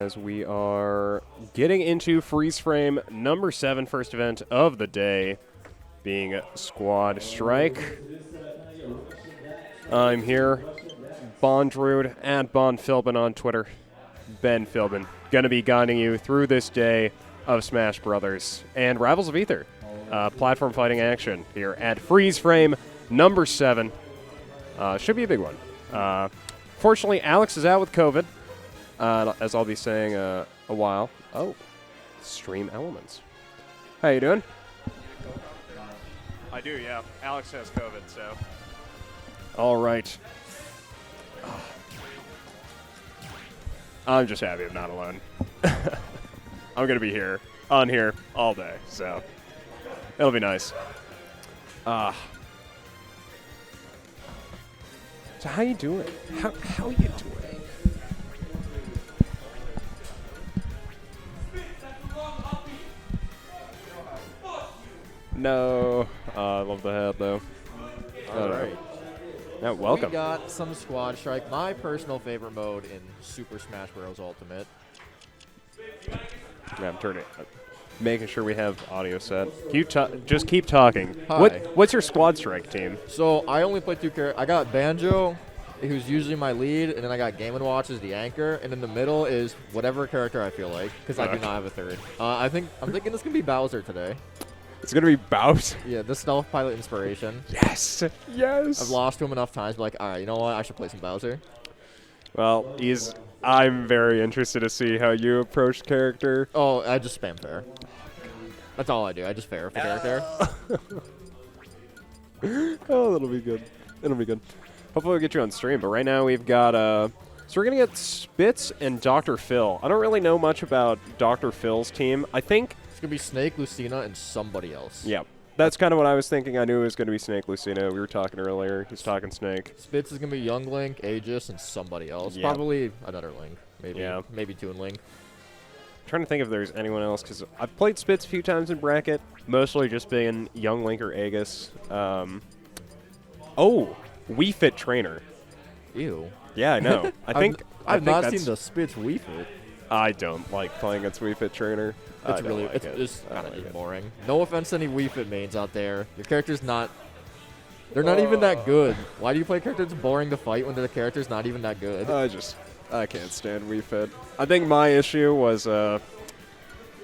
as we are getting into freeze frame number 7, first event of the day, being Squad Strike. I'm here, Bondrude, at BondPhilbin on Twitter, Ben Philbin, going to be guiding you through this day of Smash Brothers and Rivals of Aether. Platform fighting action here at freeze frame number 7. Should be a big one. Fortunately, Alex is out with COVID, as I'll be saying a while. Oh, Stream Elements. How you doing? I do, yeah. Alex has COVID, so. All right. I'm just happy I'm not alone. I'm going to be here, on here, all day, so it'll be nice. So how you doing? How you doing? No. I love the hat, though. All right. Yeah, welcome. We got some Squad Strike, my personal favorite mode in Super Smash Bros. Ultimate. Yeah, I'm turning it. Making sure we have audio set. Just keep talking. Hi. What's your Squad Strike team? So I only play 2 characters. I got Banjo, who's usually my lead, and then I got Game & Watch as the anchor, and in the middle is whatever character I feel like, because I do not have a third. I'm thinking it's gonna be Bowser today. It's gonna be Bowser. Yeah, the stealth pilot inspiration. Yes. Yes. I've lost to him enough times, but like, all right, you know what? I should play some Bowser. Well, I'm very interested to see how you approach character. Oh, I just spam fair. That's all I do. I just fair for character. Oh, that'll be good. It'll be good. Hopefully we'll get you on stream, but right now we've got, so we're going to get Spitz and DrFil. I don't really know much about DrFil's team. I think It's going to be Snake, Lucina, and somebody else. yeah, that's kind of what I was thinking. I knew it was going to be Snake Lucina. We were talking earlier. He's talking Snake. Spitz is going to be Young Link, Ehis, and somebody else. Yep. Probably another Link. Maybe, Yeah. maybe Toon Link. Trying to think if there's anyone else, because I've played Spitz a few times in bracket, mostly just being Young Link or Ehis. Oh, Wii Fit Trainer. Ew. Yeah, I know. I've not seen the Spitz Wii Fit. I don't like playing against Wii Fit Trainer. It's really, it's kind of just boring. No offense to any Wii Fit mains out there. Your character's not, they're not even that good. Why do you play a character that's boring to fight when the character's not even that good? I can't stand Wii Fit. I think my issue was the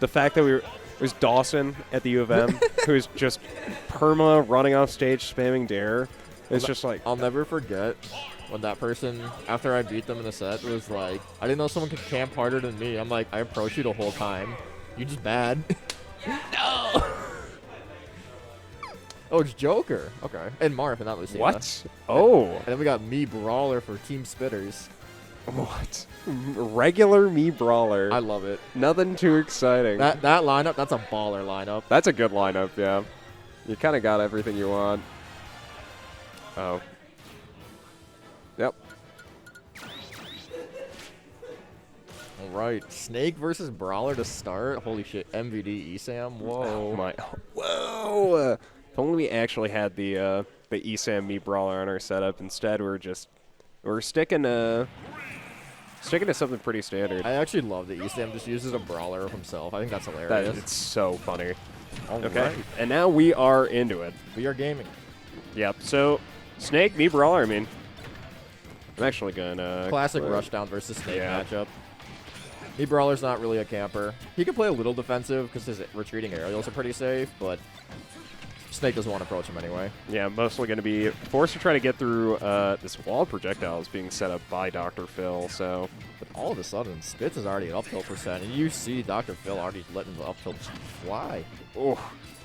fact that it was Dawson at the U of M, who's just perma running off stage spamming dare. It's just like, I'll never forget when that person, after I beat them in the set, was like, I didn't know someone could camp harder than me. I'm like, I approached you the whole time. You just bad. No! Oh, it's Joker. Okay. And Marth, and not Lucina. what? Oh. And then we got me Brawler for Team Spitters. What? Regular me brawler. I love it. Nothing too exciting. That lineup, that's a baller lineup. That's a good lineup, yeah. You kind of got everything you want. Oh. Yep. All right. Snake versus Brawler to start. Holy shit. MVD ESAM. Whoa. Oh my. Whoa. If only we actually had the ESAM me brawler on our setup. Instead, we're sticking to something pretty standard. I actually love that ESAM just uses a Brawler of himself. I think that's hilarious. It's so funny. All Okay. right. And now we are into it. We are gaming. Yep. So, Snake, me brawler, I mean. I'm actually going to... Classic Rushdown versus Snake Yeah. matchup. Me Brawler's not really a camper. He can play a little defensive because his retreating aerials are pretty safe, but Snake doesn't want to approach him anyway. Yeah, mostly going to be forced to try to get through this wall projectile is being set up by DrFil, so... But all of a sudden, Spitz is already at up tilt %, and you see DrFil already letting the up tilt fly. Oh,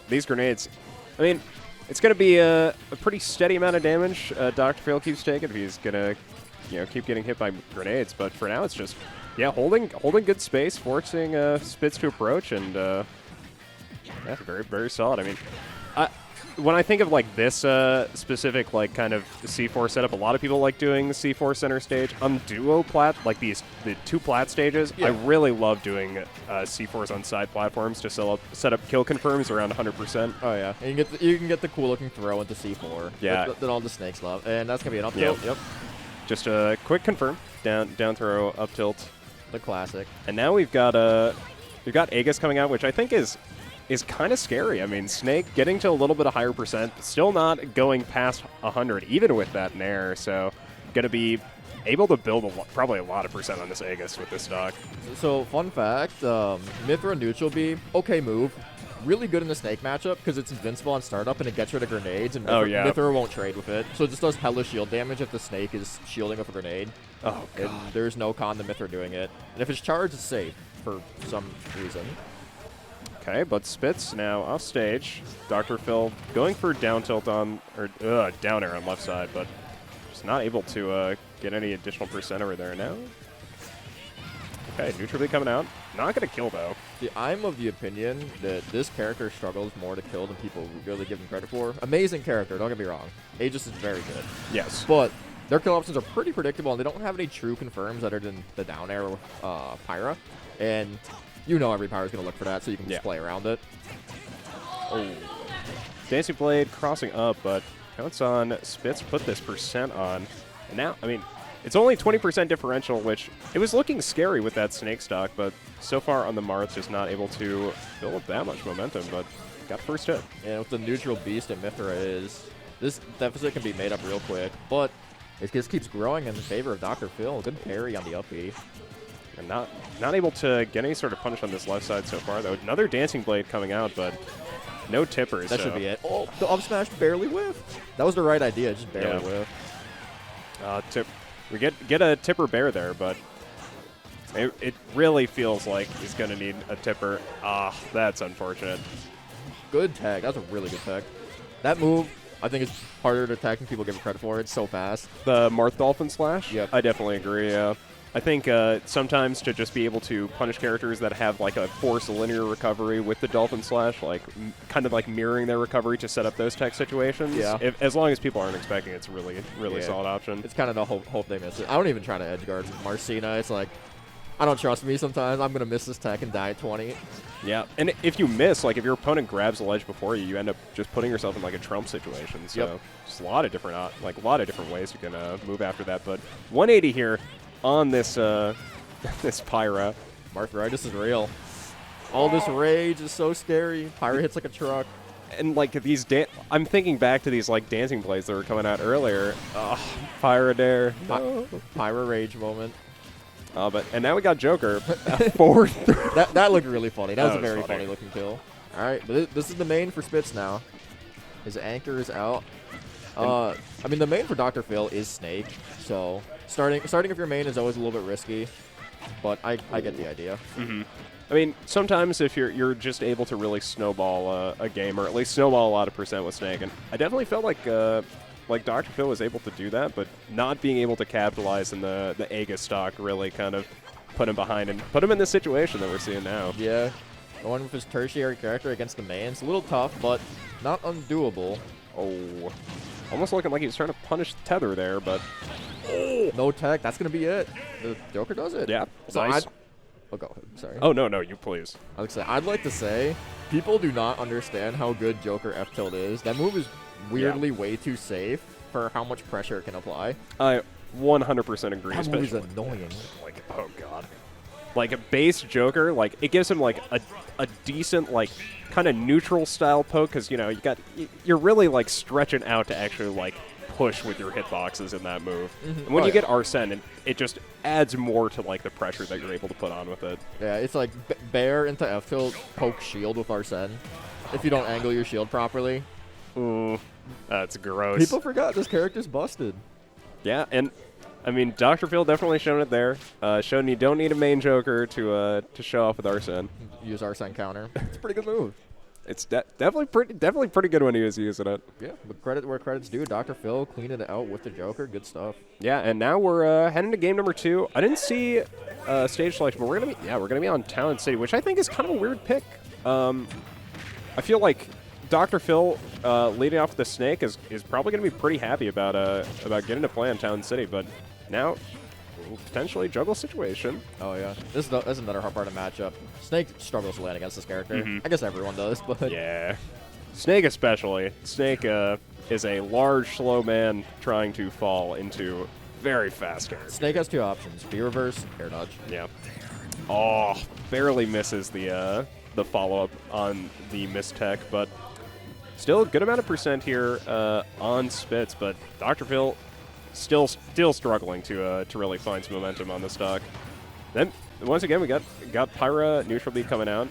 these grenades. I mean, it's going to be a pretty steady amount of damage DrFil keeps taking if he's going to keep getting hit by grenades, but for now it's just, yeah, holding good space, forcing Spitz to approach, and yeah, very, very solid. I mean, when I think of like this specific like kind of C4 setup, a lot of people like doing the C4 center stage. On duo plat, like the 2 plat stages, yeah. I really love doing C4s on side platforms to set up kill confirms around 100%. Oh yeah, and you can get the cool looking throw into C4. Yeah, that all the snakes love, and that's gonna be an up tilt. Yep. Just a quick confirm, down throw, up tilt. The classic. And now we've got Ehis coming out, which I think is kind of scary. I mean, Snake getting to a little bit of higher percent, still not going past 100, even with that Nair. So, going to be able to build probably a lot of percent on this Ehis with this stock. So, fun fact, Mithra Neutral B, okay move. Really good in the Snake matchup because it's invincible on startup and it gets rid of grenades, and Mithra won't trade with it. So it just does hella shield damage if the Snake is shielding with a grenade. Oh, God. And there's no con to Mithra doing it. And if it's charged, it's safe for some reason. Okay, but Spitz now off stage. DrFil going for down tilt on, or down air on left side, but just not able to get any additional percent over there now. Okay, neutral B coming out. Not going to kill, though. See, I'm of the opinion that this character struggles more to kill than people really give him credit for. Amazing character, don't get me wrong. Ehis is very good. Yes. But their kill options are pretty predictable, and they don't have any true confirms other than the down air with Pyra. And you know every Pyra is going to look for that, so you can just play around it. Oh. Dancing Blade crossing up, but counts on Spitz, put this percent on. And now, I mean, it's only 20% differential, which it was looking scary with that Snake stock, but so far on the Marth, just not able to build up that much momentum, but got first hit. And with the neutral beast that Mithra is, this deficit can be made up real quick, but it just keeps growing in favor of DrFil. Good parry on the up B. And not able to get any sort of punish on this left side so far, though. Another Dancing Blade coming out, but no tippers. That should be it. Oh, the up smash barely whiffed. That was the right idea, just barely whiffed. Tip. We get a tipper bear there, but it really feels like he's going to need a tipper. Ah, that's unfortunate. Good tag. That's a really good tag. That move, I think, is harder to tag than people give it credit for. It's so fast. The Marth Dolphin Slash? Yep. I definitely agree, yeah. I think sometimes to just be able to punish characters that have like a forced linear recovery with the Dolphin Slash, like kind of like mirroring their recovery to set up those tech situations. Yeah. As long as people aren't expecting, it's a really solid option. It's kind of the hope they miss it. I don't even try to edge guard Marcina. It's like, I don't trust me sometimes. I'm going to miss this tech and die at 20. Yeah, and if you miss, like if your opponent grabs the ledge before you, you end up just putting yourself in like a Trump situation. So just a lot of different ways you can move after that. But 180 here on this this Pyra. Marthritis is real. All this rage is so scary. Pyra hits like a truck. And like these, I'm thinking back to these like dancing blades that were coming out earlier. Pyra dare. Pyra rage moment. And now we got Joker. Fourth. that looked really funny. That was a very funny looking kill. All right, but this is the main for Spitz now. His anchor is out. I mean, the main for DrFil is Snake, so starting if your main is always a little bit risky, but I get the idea. Mm-hmm. I mean, sometimes if you're just able to really snowball a game, or at least snowball a lot of percent with Snake, and I definitely felt like DrFil was able to do that, but not being able to capitalize in the Ehis stock really kind of put him behind and put him in this situation that we're seeing now. Yeah, going with his tertiary character against the main, it's a little tough, but not undoable. Oh, almost looking like he was trying to punish Tether there, but no tech. That's gonna be it. The Joker does it. Yeah, so nice. Oh, go ahead. Sorry. Oh no, you please. I'd like to say people do not understand how good Joker F tilt is. That move is weirdly way too safe for how much pressure it can apply. I 100% agree. That move is annoying. Like, oh god. Like a base Joker, like it gives him like a decent like kind of neutral style poke, because you're really like stretching out to actually like push with your hitboxes in that move. Mm-hmm. And when you get Arsene, it just adds more to like the pressure that you're able to put on with it. Yeah, it's like bear into F tilt, poke shield with Arsene. If you don't angle your shield properly. Ooh, that's gross. People forgot this character's busted. Yeah, and I mean, DrFil definitely shown it there. Showing you don't need a main Joker to show off with Arsene. Use Arsene counter. It's a pretty good move. It's definitely pretty good when he was using it. Yeah, but credit where credit's due. DrFil cleaning it out with the Joker. Good stuff. Yeah, and now we're heading to game number 2. I didn't see stage selection, but we're gonna be on Talon City, which I think is kind of a weird pick. I feel like DrFil leading off with the Snake is probably going to be pretty happy about getting to play on Town City, but now potentially juggle situation. Oh yeah, this is another hard part of matchup. Snake struggles to land against this character. Mm-hmm. I guess everyone does, but yeah, Snake especially. Snake is a large, slow man trying to fall into very fast characters. Snake has 2 options: B reverse, air dodge. Yeah. Oh, barely misses the follow-up on the mistech, but still a good amount of percent here on Spitz, but DrFil still struggling to really find some momentum on the stock. Then once again we got Pyra neutral B coming out.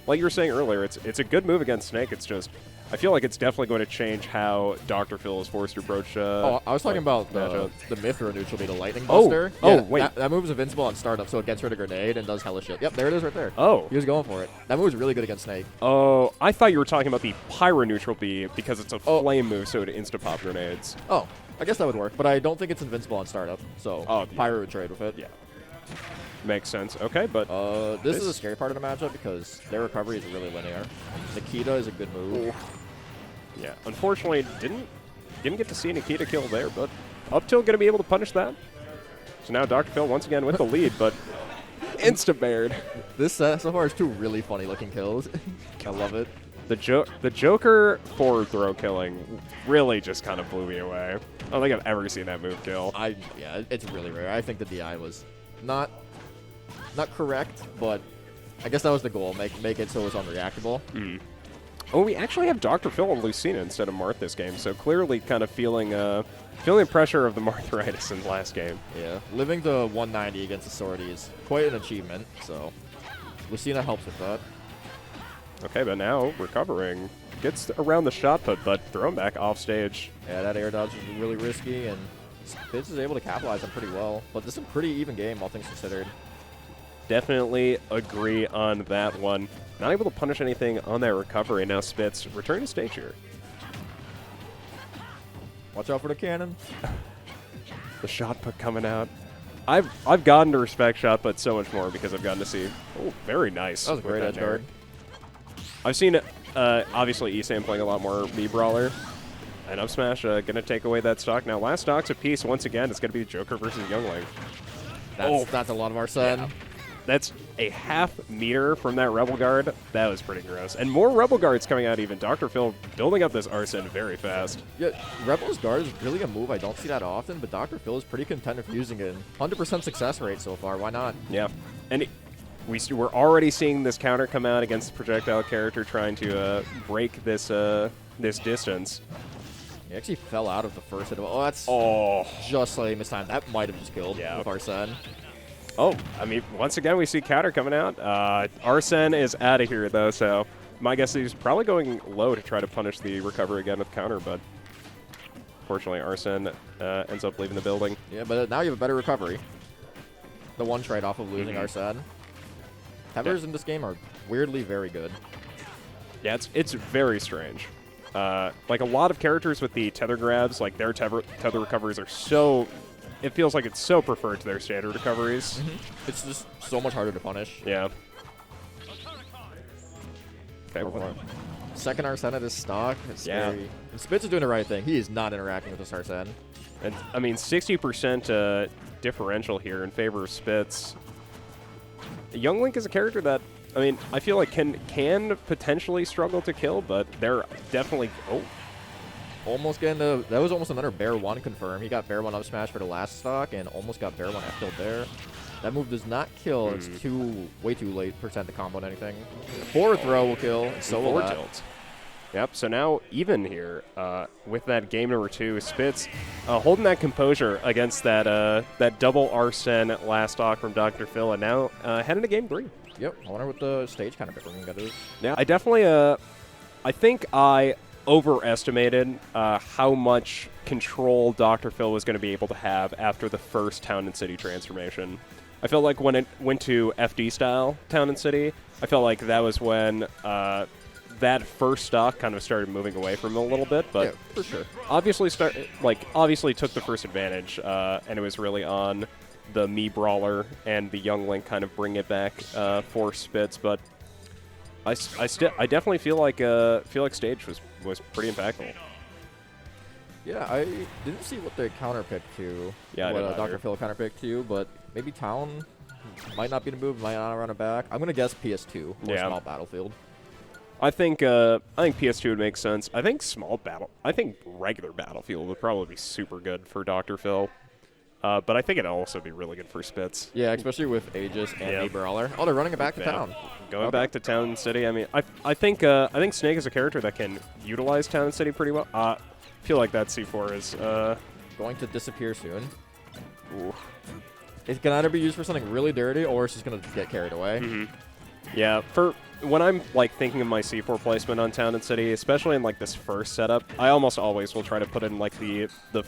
Like you were saying earlier, it's a good move against Snake. It's just I feel like it's definitely going to change how DrFil is forced to approach. I was talking about the Mithra neutral B, the Lightning Oh, Buster. oh, Yeah, wait. That move is invincible on startup, so it gets rid of grenade and does hella shit. Yep, there it is right there. Oh. He was going for it. That move is really good against Snake. Oh, I thought you were talking about the Pyra neutral B because it's a flame move, so it insta-pop grenades. Oh, I guess that would work, but I don't think it's invincible on startup, so Pyra would trade with it. Yeah. Makes sense. Okay, but this is a scary part of the matchup because their recovery is really linear. Nikita is a good move. Yeah, unfortunately, didn't get to see Nikita kill there, but up tilt going to be able to punish that. So now DrFil once again with the lead, but insta-bared. This so far is two really funny looking kills. I love it. The Joker forward throw killing really just kind of blew me away. I don't think I've ever seen that move kill. Yeah, it's really rare. I think the DI was not correct, but I guess that was the goal. Make it so it was unreactable. Oh, we actually have DrFil and Lucina instead of Marth this game, so clearly kind of feeling the pressure of the Marthritis in the last game. Yeah, living to 190 against the Sortie is quite an achievement, so Lucina helps with that. Okay, but now recovering. Gets around the shot put, but thrown back off stage. Yeah, that air dodge is really risky, and Spitz is able to capitalize on pretty well. But this is a pretty even game, all things considered. Definitely agree on that one. Not able to punish anything on that recovery. Now Spitz return to stage here. Watch out for the cannon. The shot put coming out. I've gotten to respect shot put so much more because I've gotten to see. Oh, very nice. That was a great edge guard. I've seen obviously Esam playing a lot more Mii Brawler. And up smash going to take away that stock. Now last stocks apiece once again. It's going to be Joker versus Youngling. That's a lot of Arsene. Yeah. That's a half meter from that Rebel Guard. That was pretty gross. And more Rebel Guards coming out even. DrFil building up this Arsene very fast. Yeah, Rebel's Guard is really a move I don't see that often, but DrFil is pretty content with using it. 100% success rate so far. Why not? Yeah. And we're already seeing this counter come out against the projectile character trying to break this this distance. He actually fell out of the first hit. Oh, that's just like mistimed. That might have just killed with Arsene. Oh, I mean, once again, we see counter coming out. Arsene is out of here, though, so my guess is he's probably going low to try to punish the recovery again with counter, but fortunately, Arsene ends up leaving the building. Yeah, but now you have a better recovery. The one trade-off of losing Arsene. Tethers in this game are weirdly very good. Yeah, it's very strange. Like, a lot of characters with the tether grabs, like, their tether recoveries are so... It feels like it's so preferred to their standard recoveries. It's just so much harder to punish. Yeah. Okay, well, second Arsene at his stock. It's scary. And Spitz is doing the right thing. He is not interacting with this Arsene. And, I mean, 60% differential here in favor of Spitz. Younglink is a character that, I mean, I feel like can potentially struggle to kill, but they're definitely... Almost getting the... That was almost another Bear 1 confirm. He got Bear 1 up smash for the last stock and almost got Bear 1 F killed there. That move does not kill. It's way too late % to combo on anything. Forward throw will kill. So will that. Tilt. Yep, so now even here with that game number 2, Spitz holding that composure against that that double Arsene last stock from DrFil, and now heading to game 3. Yep, I wonder what the stage kind of bit is. Yeah, I definitely, I think I overestimated how much control DrFil was going to be able to have after the first Town and City transformation. I felt like when it went to FD style Town and City, I felt like that was when that first stock kind of started moving away from him a little bit, but yeah, for sure. Obviously took the first advantage, and it was really on the Mii Brawler and the Youngling kind of bring it back for Spitz, but I definitely feel like stage was pretty impactful. Yeah, I didn't see what the counter picked to. Yeah, what DrFil counter picked to, but maybe Town might not be the move, might not run it back. I'm gonna guess PS2 or small battlefield. I think PS2 would make sense. I think regular battlefield would probably be super good for DrFil. But I think it'll also be really good for Spitz. Yeah, especially with Ehis and Yeah. Brawler. Oh, they're running it back to town. Going back to Town and City. I mean, I think Snake is a character that can utilize Town and City pretty well. I feel like that C4 is Going to disappear soon. ooh. It can either be used for something really dirty, or it's just going to get carried away. Yeah, for when I'm like thinking of my C4 placement on Town and City, especially in like this first setup, I almost always will try to put in like the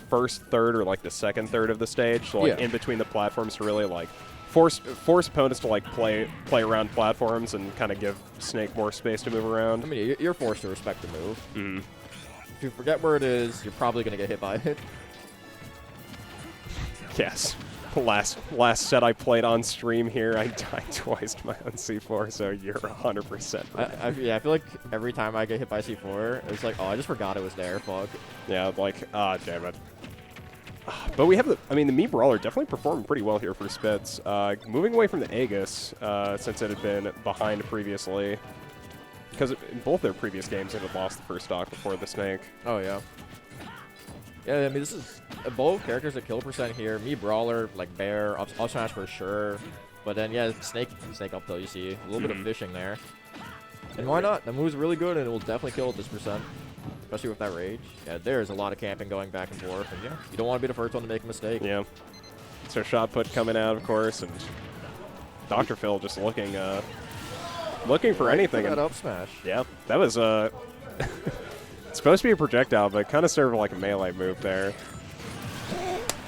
first third or like the second third of the stage, so like in between the platforms to really like force opponents to like play around platforms and kind of give Snake more space to move around. I mean, you're forced to respect the move. If you forget where it is, you're probably going to get hit by it. Yes. Last set I played on stream here, I died twice to my own C4, so you're 100%. Yeah, I feel like every time I get hit by C4, it's like, oh, I just forgot it was there. Fuck. Yeah, like, damn it. But we have the Meat Brawler definitely performed pretty well here for Spitz. Moving away from the Ehis, since it had been behind previously. Because in both their previous games, they had lost the first stock before the Snake. Oh, yeah. Yeah, I mean, this is both characters at kill percent here. Me Brawler, like Bear, up smash for sure. But then, yeah, Snake up though, you see. A little bit of fishing there. And why not? The move's really good, and it will definitely kill at this percent. Especially with that rage. Yeah, there's a lot of camping going back and forth. And yeah, you don't want to be the first one to make a mistake. Yeah. So shot put coming out, of course, and DrFil just looking for anything. That up smash. Yeah, that was it's supposed to be a projectile, but it kind of served like a melee move there.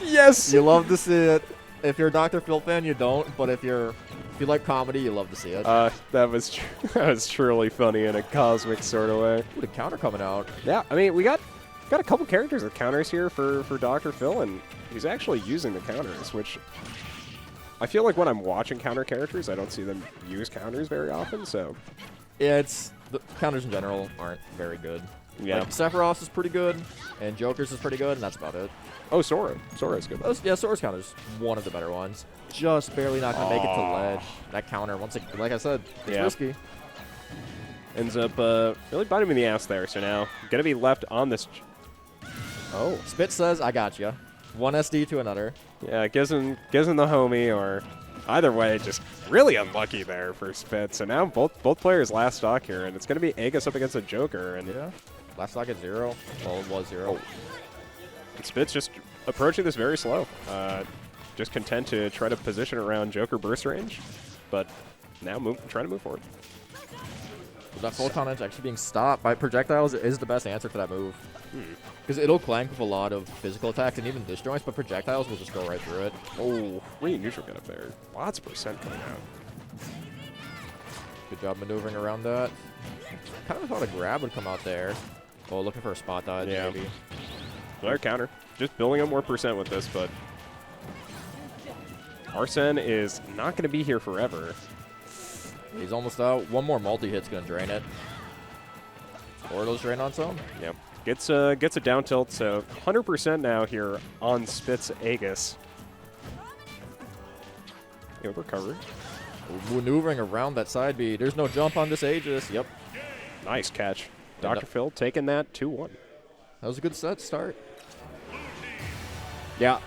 Yes! You love to see it. If you're a DrFil fan, you don't. But if you like comedy, you love to see it. That was truly funny in a cosmic sort of way. Ooh, the counter coming out. Yeah, I mean, we got a couple characters with counters here for DrFil, and he's actually using the counters, which I feel like when I'm watching counter characters, I don't see them use counters very often, so. Yeah, the counters in general aren't very good. Yeah. Like, Sephiroth is pretty good, and Joker's is pretty good, and that's about it. Oh, Sora. Sora's good. Yeah, Sora's counter's one of the better ones. Just barely not going to make it to ledge. That counter, like I said, it's risky. Ends up really biting me in the ass there, so now going to be left on this. Oh. Spitz says, I got you. One SD to another. Yeah, gives him the homie, or either way, just really unlucky there for Spitz. So now both players last stock here, and it's going to be Ehis up against a Joker. And yeah, last stock at 0. Well, it was 0. And Spitz just approaching this very slow. Just content to try to position around Joker burst range, but now trying to move forward. That full content actually being stopped by projectiles is the best answer for that move. Because it'll clank with a lot of physical attacks and even disjoints, but projectiles will just go right through it. Oh, really neutral get up there. Lots of percent coming out. Good job maneuvering around that. Kind of thought a grab would come out there. Oh, looking for a spot dodge, maybe. Another counter. Just building up more percent with this, but Arsene is not going to be here forever. He's almost out. One more multi-hit's going to drain it. Or those drain on some. Yep. Gets a down tilt, so 100% now here on Spitz Ehis. Yeah, recovery. Maneuvering around that side B. There's no jump on this Ehis. Yep. Nice catch. DrFil taking that 2-1. That was a good set start. Yeah.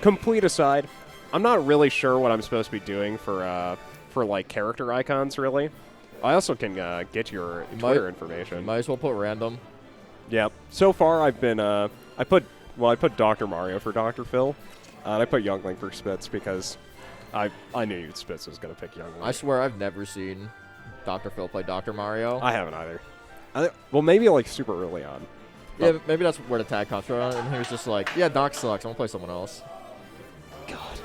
Complete aside, I'm not really sure what I'm supposed to be doing for like character icons, really. I also can get your Twitter information. You might as well put random. Yeah. So far, I've been I put Dr. Mario for DrFil, and I put Youngling for Spitz because I knew Spitz was going to pick Youngling. I swear I've never seen DrFil play Dr. Mario. I haven't either. Well, maybe like super early on. Yeah, maybe that's where the tag comes from. And he was just like, yeah, Doc sucks. I'm going to play someone else. God,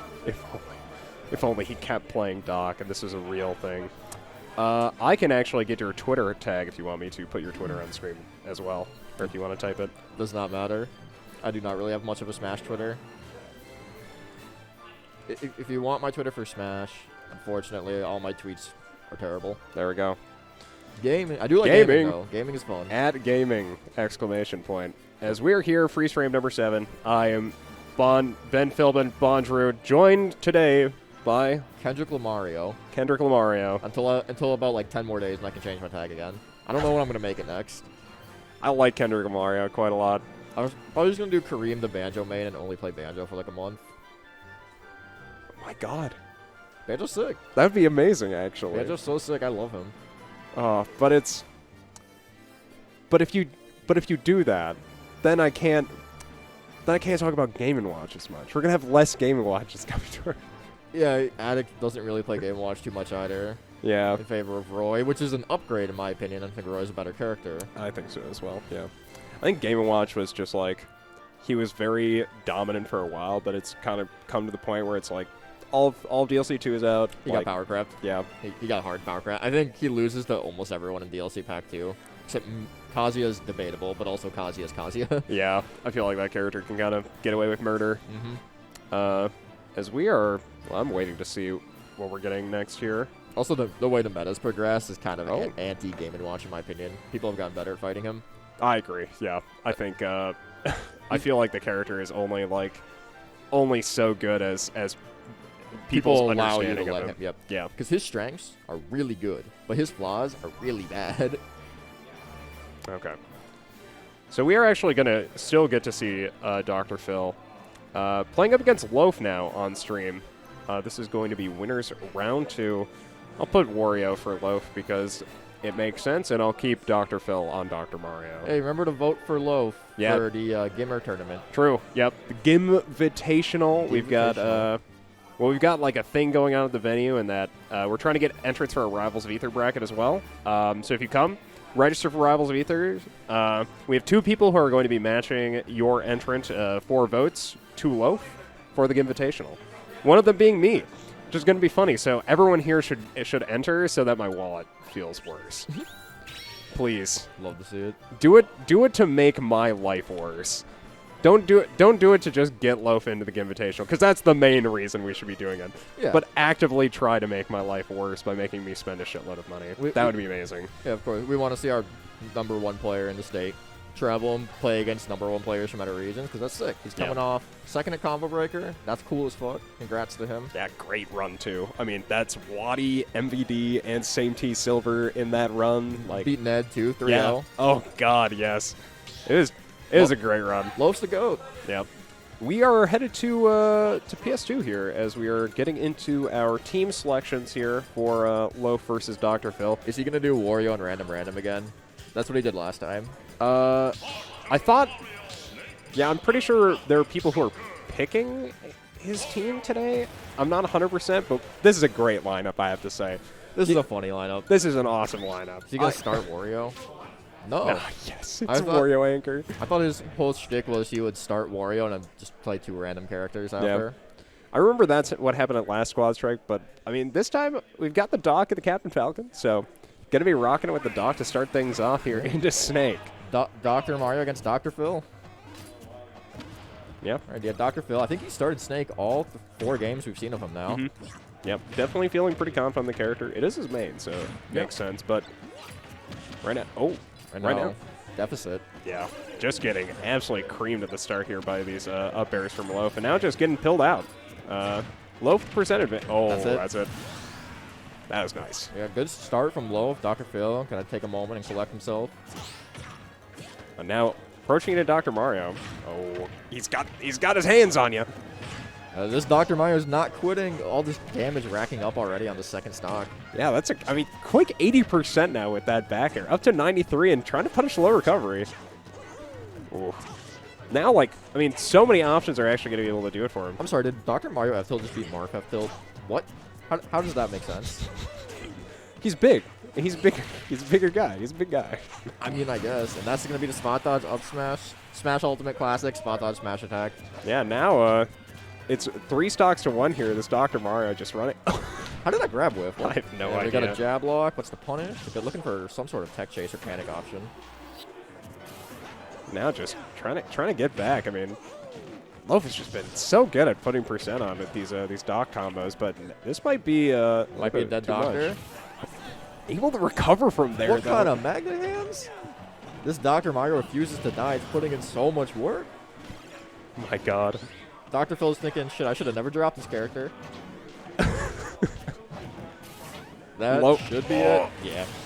if only he kept playing Doc and this was a real thing. I can actually get your Twitter tag if you want me to put your Twitter on screen as well, or if you want to type it. Does not matter. I do not really have much of a Smash Twitter. If you want my Twitter for Smash, unfortunately, all my tweets are terrible. There we go. Gaming. I do like gaming, though. Gaming is fun. At gaming, exclamation point. As we're here, freeze frame number 7, I am Ben Philbin Bondrew, joined today by Kendrick Lamario. Until about like 10 more days and I can change my tag again. I don't know when I'm going to make it next. I like Kendrick Lamario quite a lot. I was probably just going to do Kareem the Banjo main and only play Banjo for like a month. my God. Banjo's sick. That'd be amazing, actually. Banjo's so sick. I love him. But it's... But if you do that, then I can't talk about Game & Watch as much. We're going to have less Game & Watches coming to her. Yeah, Addict doesn't really play Game & Watch too much either. Yeah. In favor of Roy, which is an upgrade in my opinion. I think Roy's a better character. I think so as well, yeah. I think Game & Watch was just like... He was very dominant for a while, but it's kind of come to the point where it's like all of DLC 2 is out. He got power crept. Yeah. He got hard power crept. I think he loses to almost everyone in DLC Pack 2. Except Kazuya's debatable, but also Kazuya's Kazuya. Yeah, I feel like that character can kind of get away with murder. As we are... Well, I'm waiting to see what we're getting next here. Also, the way the meta's progressed is kind of anti-Game & Watch in my opinion. People have gotten better at fighting him. I agree, yeah. I think... I feel like the character is only so good as people's allow you to understanding let of him. him. Yep. Yeah. Because his strengths are really good, but his flaws are really bad. Okay. So we are actually going to still get to see DrFil playing up against Loaf now on stream. This is going to be winners round 2. I'll put Wario for Loaf because it makes sense, and I'll keep DrFil on Dr. Mario. Hey, remember to vote for Loaf for the Gimmer tournament. True. Yep. The Gimvitational. We've got we've got like a thing going on at the venue, and that we're trying to get entrants for a Rivals of Ether bracket as well. So if you come, register for Rivals of Ether. We have 2 people who are going to be matching your entrant 4 votes to Loaf for the Gimvitational. One of them being me, which is going to be funny. So everyone here should enter so that my wallet feels worse. Please. Love to see it. Do it to make my life worse. Don't do it to just get Loaf into the Gimvitational, because that's the main reason we should be doing it. Yeah. But actively try to make my life worse by making me spend a shitload of money. That would be amazing. Yeah, of course. We want to see our #1 player in the state travel and play against #1 players for meta reasons, because that's sick. He's coming off second at Combo Breaker. That's cool as fuck. Congrats to him. Yeah, great run too. I mean, that's Waddy, MVD, and Same T Silver in that run. Like beating Ed too, 3-0. Yeah. Oh God, yes. It was a great run. Loaf's the GOAT. Yep. We are headed to PS2 here as we are getting into our team selections here for Loaf versus DrFil. Is he gonna do Wario and random again? That's what he did last time. I thought, yeah, I'm pretty sure there are people who are picking his team today. I'm not 100%, but this is a great lineup, I have to say. This is a funny lineup. This is an awesome lineup. Is he going to start Wario? No. Yes, it's Wario Anchor. I thought his whole shtick was he would start Wario and then just play 2 random characters after. Yeah. I remember that's what happened at last Squad Strike, but, I mean, this time we've got the Doc and the Captain Falcon, so going to be rocking it with the Doc to start things off here into Snake. Dr. Mario against DrFil. Yeah. All right, yeah, DrFil. I think he started Snake all 4 games we've seen of him now. Yep, definitely feeling pretty confident on the character. It is his main, so it makes sense, but right now, deficit. Yeah, just getting absolutely creamed at the start here by these up airs from Loaf, and now just getting pilled out. Loaf presented it. Oh, that's it. That was nice. Yeah, good start from Loaf. DrFil going to take a moment and collect himself. And now approaching into Dr. Mario. Oh, he's got his hands on you. This Dr. Mario is not quitting. All this damage racking up already on the second stock. Yeah, that's quick 80% now with that back air. Up to 93 and trying to punish low recovery. Ooh. Now, so many options are actually going to be able to do it for him. I'm sorry, did Dr. Mario F-tilt just beat Mark F-tilt? What? How does that make sense? He's big. He's bigger. He's a bigger guy. He's a big guy. I mean, I guess. And that's going to be the spot dodge up smash. Smash ultimate classic, spot dodge smash attack. Yeah, now it's 3 stocks to 1 here. This Dr. Mario just running. How did that grab whiff? I have no idea. We got a jab lock. What's the punish? They're looking for some sort of tech chase or panic option. Now just trying to get back. I mean, Loaf has just been so good at putting percent on with these doc combos, but this might be a dead doctor. Much. Able to recover from there. What kind of magnet hands? This Dr. Mario refuses to die. He's putting in so much work. My God. DrFil's thinking, shit, I should have never dropped this character. That should be it.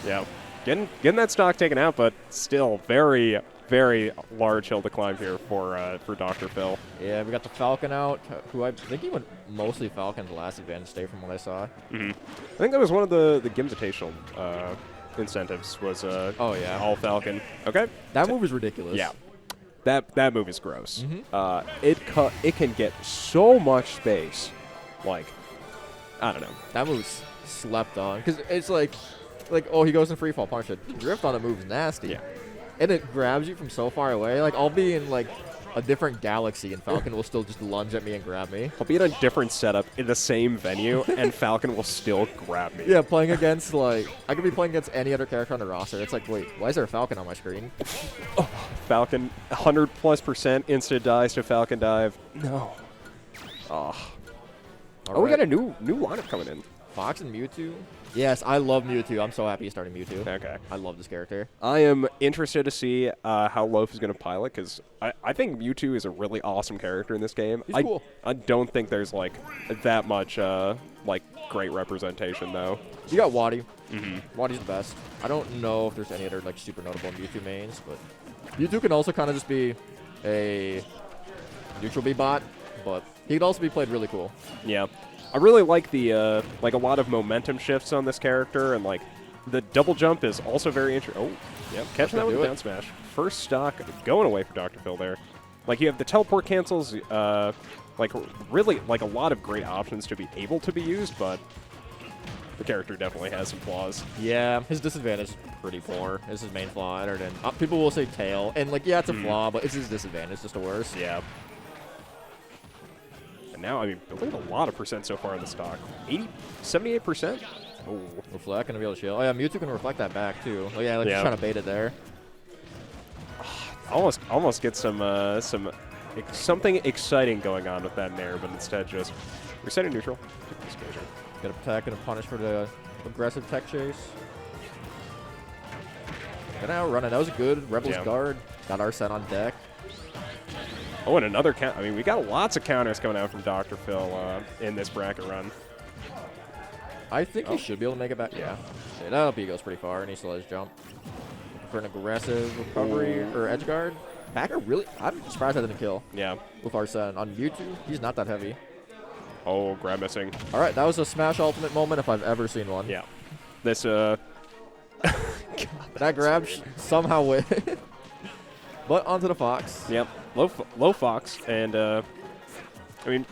Yeah. Getting that stock taken out, but still very, very large hill to climb here for DrFil. Yeah, we got the Falcon out, who I think he went mostly Falcon the last advantage state from what I saw. I think that was one of the Gimvitational incentives was oh yeah, all Falcon. Okay. That move is ridiculous. Yeah. That move is gross. It can get so much space. Like, I don't know. That move's slept on because it's like oh, he goes in free fall punch it. The drift on the move is nasty. Yeah. And it grabs you from so far away. Like I'll be in like a different galaxy and Falcon will still just lunge at me and grab me. I'll be in a different setup in the same venue and Falcon will still grab me. Yeah, playing against like I could be playing against any other character on the roster. It's like, wait, why is there a Falcon on my screen? Falcon 100+% instant dies to Falcon dive. No. Oh. Oh, we got a new lineup coming in. Fox and Mewtwo? Yes, I love Mewtwo. I'm so happy he's starting Mewtwo. Okay. I love this character. I am interested to see how Loaf is going to pilot, because I think Mewtwo is a really awesome character in this game. He's cool. I don't think there's, like, that much, like, great representation, though. You got Waddy. Waddy's the best. I don't know if there's any other, like, super notable Mewtwo mains, but Mewtwo can also kind of just be a neutral B bot, but he could also be played really cool. Yeah. I really like the like a lot of momentum shifts on this character, and like the double jump is also very interesting. Oh, yep, catching that with a down smash. First stock going away for DrFil there. Like you have the teleport cancels, like really like a lot of great options to be able to be used, but the character definitely has some flaws. Yeah, his disadvantage is pretty poor. It's his main flaw, other than people will say tail, and like yeah, it's a flaw, but it's his disadvantage, just the worst. Yeah. Now, I mean, building a lot of percent so far in the stock. 78%? Oh. Reflect, gonna be able to shield. Oh yeah, Mewtwo can reflect that back too. Oh yeah, like just trying to bait it there. Almost get something exciting going on with that Nair, but instead just resetting neutral. Gonna attack and punish for the aggressive tech chase. Gonna outrun it. That was a good Rebel's guard. Got our set on deck. Oh, and another count. I mean, we got lots of counters coming out from DrFil in this bracket run. I think he should be able to make it back. Yeah. That LP goes pretty far, and he still has jump. Looking for an aggressive recovery or edge guard. Backer really? I'm surprised I didn't kill. Yeah. With our set on Mewtwo, he's not that heavy. Oh, grab missing. All right, that was a Smash Ultimate moment if I've ever seen one. Yeah. This God, that grab somehow win. But onto the Fox. Yep. Low Fox, and I mean,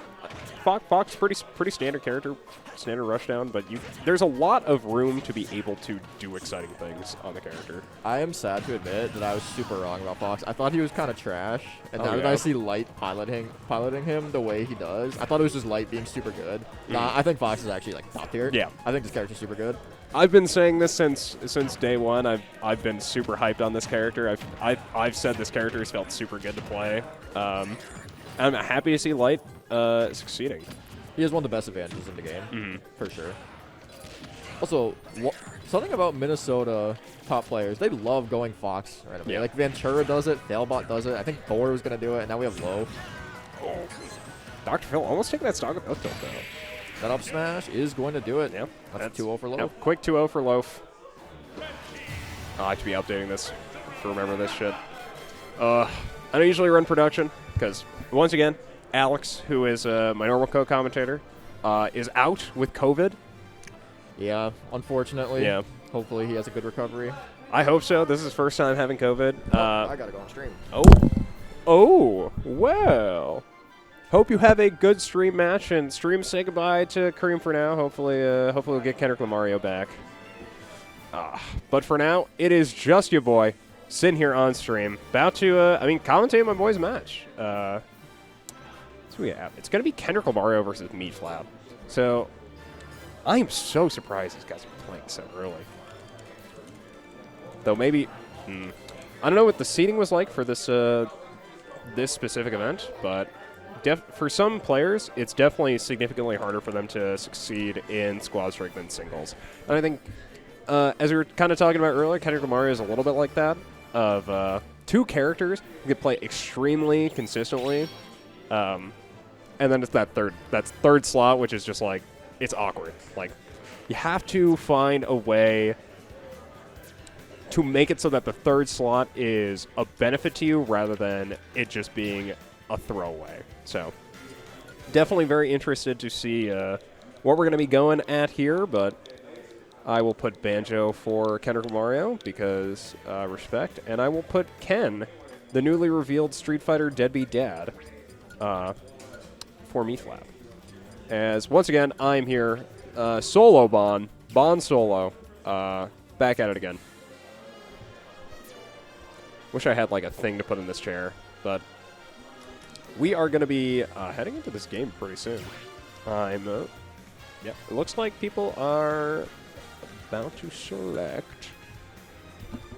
Fox pretty standard character, standard rushdown, but there's a lot of room to be able to do exciting things on the character. I am sad to admit that I was super wrong about Fox. I thought he was kind of trash, and now that I see Light piloting him the way he does, I thought it was just Light being super good. Nah, I think Fox is actually like top tier. Yeah, I think this character's super good. I've been saying this since day one. I've been super hyped on this character. I've said this character has felt super good to play. I'm happy to see Light succeeding. He has one of the best advantages in the game, for sure. Also, something about Minnesota top players, they love going Fox right away. Like Ventura does it, Failbot does it. I think Thor was going to do it, and now we have Loaf. Oh. DrFil almost taking that stock up tilt, though. That up smash is going to do it. Yep. That's 2-0 for Loaf. Yep. Quick 2-0 for Loaf. I have to be updating this to remember this shit. I don't usually run production because, once again, Alex, who is my normal co-commentator, is out with COVID. Yeah, unfortunately. Yeah. Hopefully he has a good recovery. I hope so. This is his first time having COVID. I got to go on stream. Oh, well. Hope you have a good stream match, and stream say goodbye to Kareem for now. Hopefully we'll get Kendrick Lamario back. But for now, it is just your boy sitting here on stream, about to, commentate my boy's match. So we have. It's going to be Kendrick Lamario versus Meatflap. So I am so surprised these guys are playing so early. Though maybe, I don't know what the seeding was like for this this specific event, but for some players, it's definitely significantly harder for them to succeed in squad strike than singles. And I think, as we were kind of talking about earlier, Kendrick Lamario is a little bit like that, of two characters who could play extremely consistently, and then it's that third slot, which is just like, it's awkward. Like, you have to find a way to make it so that the third slot is a benefit to you rather than it just being a throwaway. So definitely very interested to see what we're going to be going at here, but I will put Banjo for Kendrick Lamario because respect, and I will put Ken, the newly revealed Street Fighter deadbeat dad, for Meatflap. As once again, I'm here, solo Bon solo, back at it again. Wish I had like a thing to put in this chair, but we are going to be heading into this game pretty soon. Yeah, it looks like people are about to select.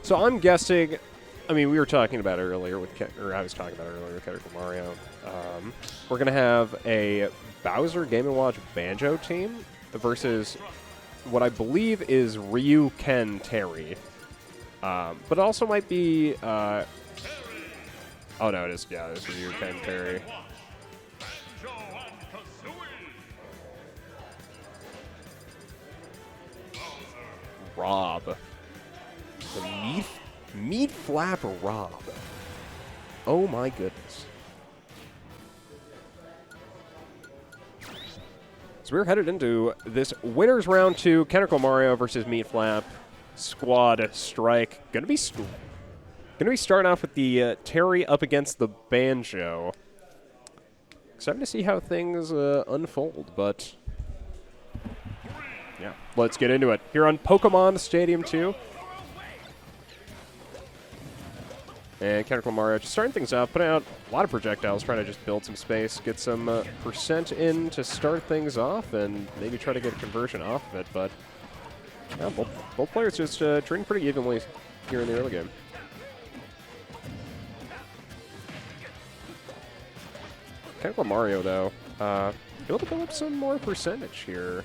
So I'm guessing, I mean, we were talking about it earlier with, I was talking about it earlier with Kendrick Lamario. We're going to have a Bowser Game & Watch Banjo team versus what I believe is Ryu, Ken, Terry. But it also might be, oh no, it is, yeah, it's Ryu, Ken, Terry. Rob. The Meatflap Rob. Oh my goodness. So we're headed into this winners round 2, Kendrick Lamario versus Meatflap. Squad strike. Gonna be starting off with the Terry up against the Banjo. Excited to see how things unfold, but yeah, let's get into it. Here on Pokemon Stadium 2. And Kendrick Lamario just starting things off, putting out a lot of projectiles, trying to just build some space, get some percent in to start things off, and maybe try to get a conversion off of it, but yeah, both players just trading pretty evenly here in the early game. Kendrick Lamario, though, able to build up some more percentage here.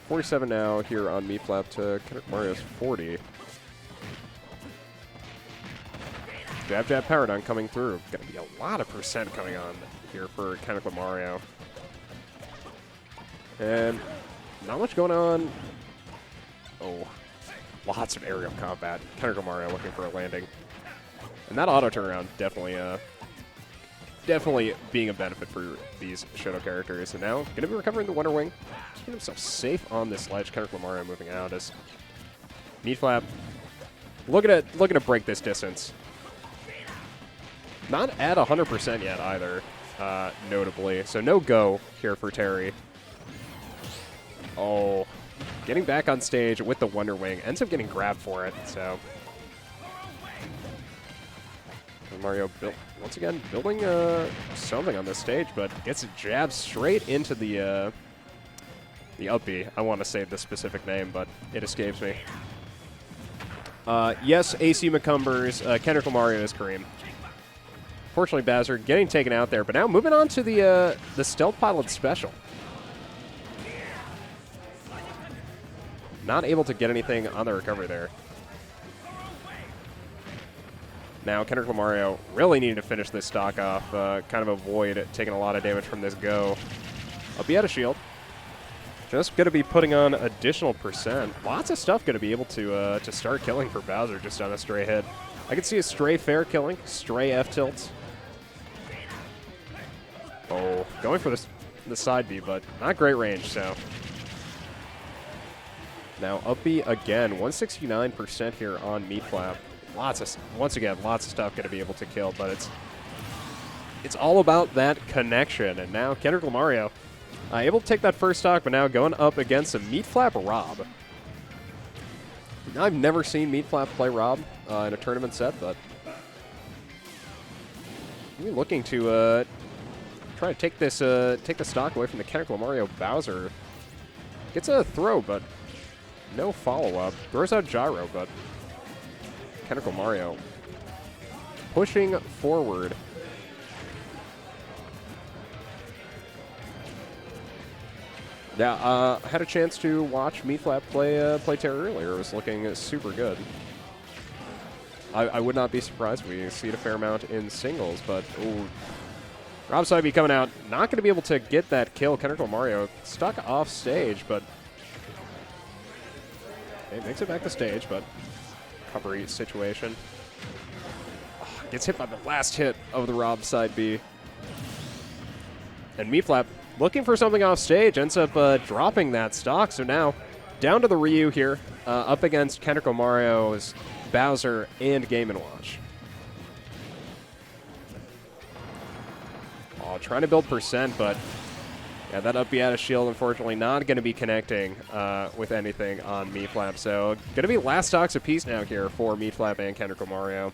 47 now here on Meatflap to Kendrick Lamario's 40. Jab, jab, Paradigm coming through. Going to be a lot of percent coming on here for Kendrick Lamario. And not much going on. Oh, lots of aerial combat. Kendrick Lamario looking for a landing. And that auto turnaround definitely being a benefit for these Shadow characters. And now going to be recovering the Wonder Wing. Keeping himself safe on this ledge. Kendrick Lamario moving out as Meatflap looking to break this distance. Not at 100% yet either, notably. So no go here for Terry. Oh, getting back on stage with the Wonder Wing. Ends up getting grabbed for it, so. Mario once again building something on this stage, but gets a jab straight into the up B. I want to say the specific name, but it escapes me. Yes, AC McCumbers, Kendrick Lamario is Kareem. Fortunately, Bowser getting taken out there, but now moving on to the Stealth Pilot Special. Not able to get anything on the recovery there. Now, Kendrick Lamario really needing to finish this stock off, kind of avoid taking a lot of damage from this go. Up he had a shield. Just going to be putting on additional percent. Lots of stuff going to be able to start killing for Bowser just on a stray hit. I can see a stray fair killing, stray F-tilts. Oh, going for the side B, but not great range, so. Now up B again, 169% here on Meatflap. Once again, lots of stuff going to be able to kill, but it's all about that connection. And now Kendrick Lamario able to take that first stock, but now going up against a Meatflap Rob. Now, I've never seen Meatflap play Rob in a tournament set, but we're looking to try to take the stock away from the Kendrick Lamario Bowser. Gets a throw, but no follow-up. Throws out gyro, but Kendrick Lamario pushing forward. Yeah, I had a chance to watch Meatflap play Terry earlier. It was looking super good. I would not be surprised if we see it a fair amount in singles, but ooh. Rob Saiby coming out, not going to be able to get that kill. Kendrick Lamario stuck off stage, but it makes it back to stage, but recovery situation. Oh, gets hit by the last hit of the Rob side B. And Meatflap, looking for something off stage, ends up dropping that stock. So now, down to the Ryu here, up against Kendrick Lamario's Bowser and Game & Watch. Oh, trying to build percent, but yeah, that up B out of shield, unfortunately, not going to be connecting with anything on Meatflap. So, going to be last stocks apiece now here for Meatflap and Kendrick Lamario.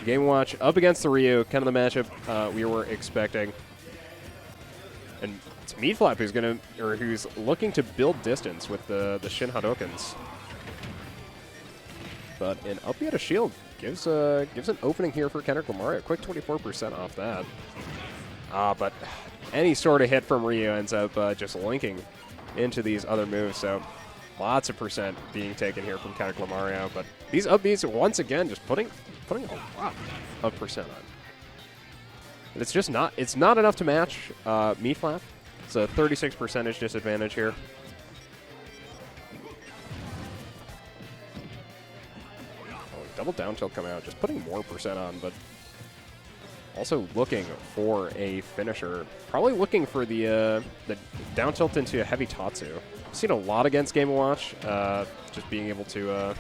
Game & Watch up against the Ryu, kind of the matchup we were expecting. And it's Meatflap who's looking to build distance with the Shin Hadokens. But an up B out of shield gives an opening here for Kendrick Lamario. Quick 24% off that. But any sort of hit from Ryu ends up just linking into these other moves. So lots of percent being taken here from Kendrick Lamario. But these up Bs, once again, just putting a lot of percent on. And it's just not enough to match Meatflap. It's a 36% disadvantage here. Double down tilt coming out, just putting more percent on, but also looking for a finisher. Probably looking for the down tilt into a heavy Tatsu. I've seen a lot against Game & Watch, just being able to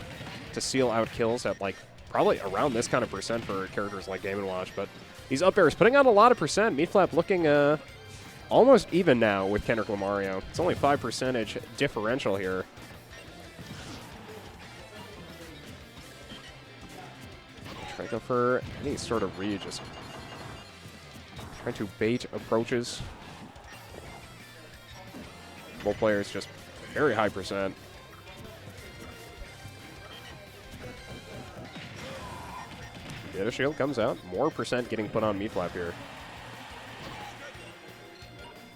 seal out kills at like probably around this kind of percent for characters like Game & Watch. But these up airs putting on a lot of percent. Meatflap looking almost even now with Kendrick Lamario. It's only 5% differential here. Trying to go for any sort of read, just trying to bait approaches. Both players just very high percent. The shield comes out. More percent getting put on Meatflap here.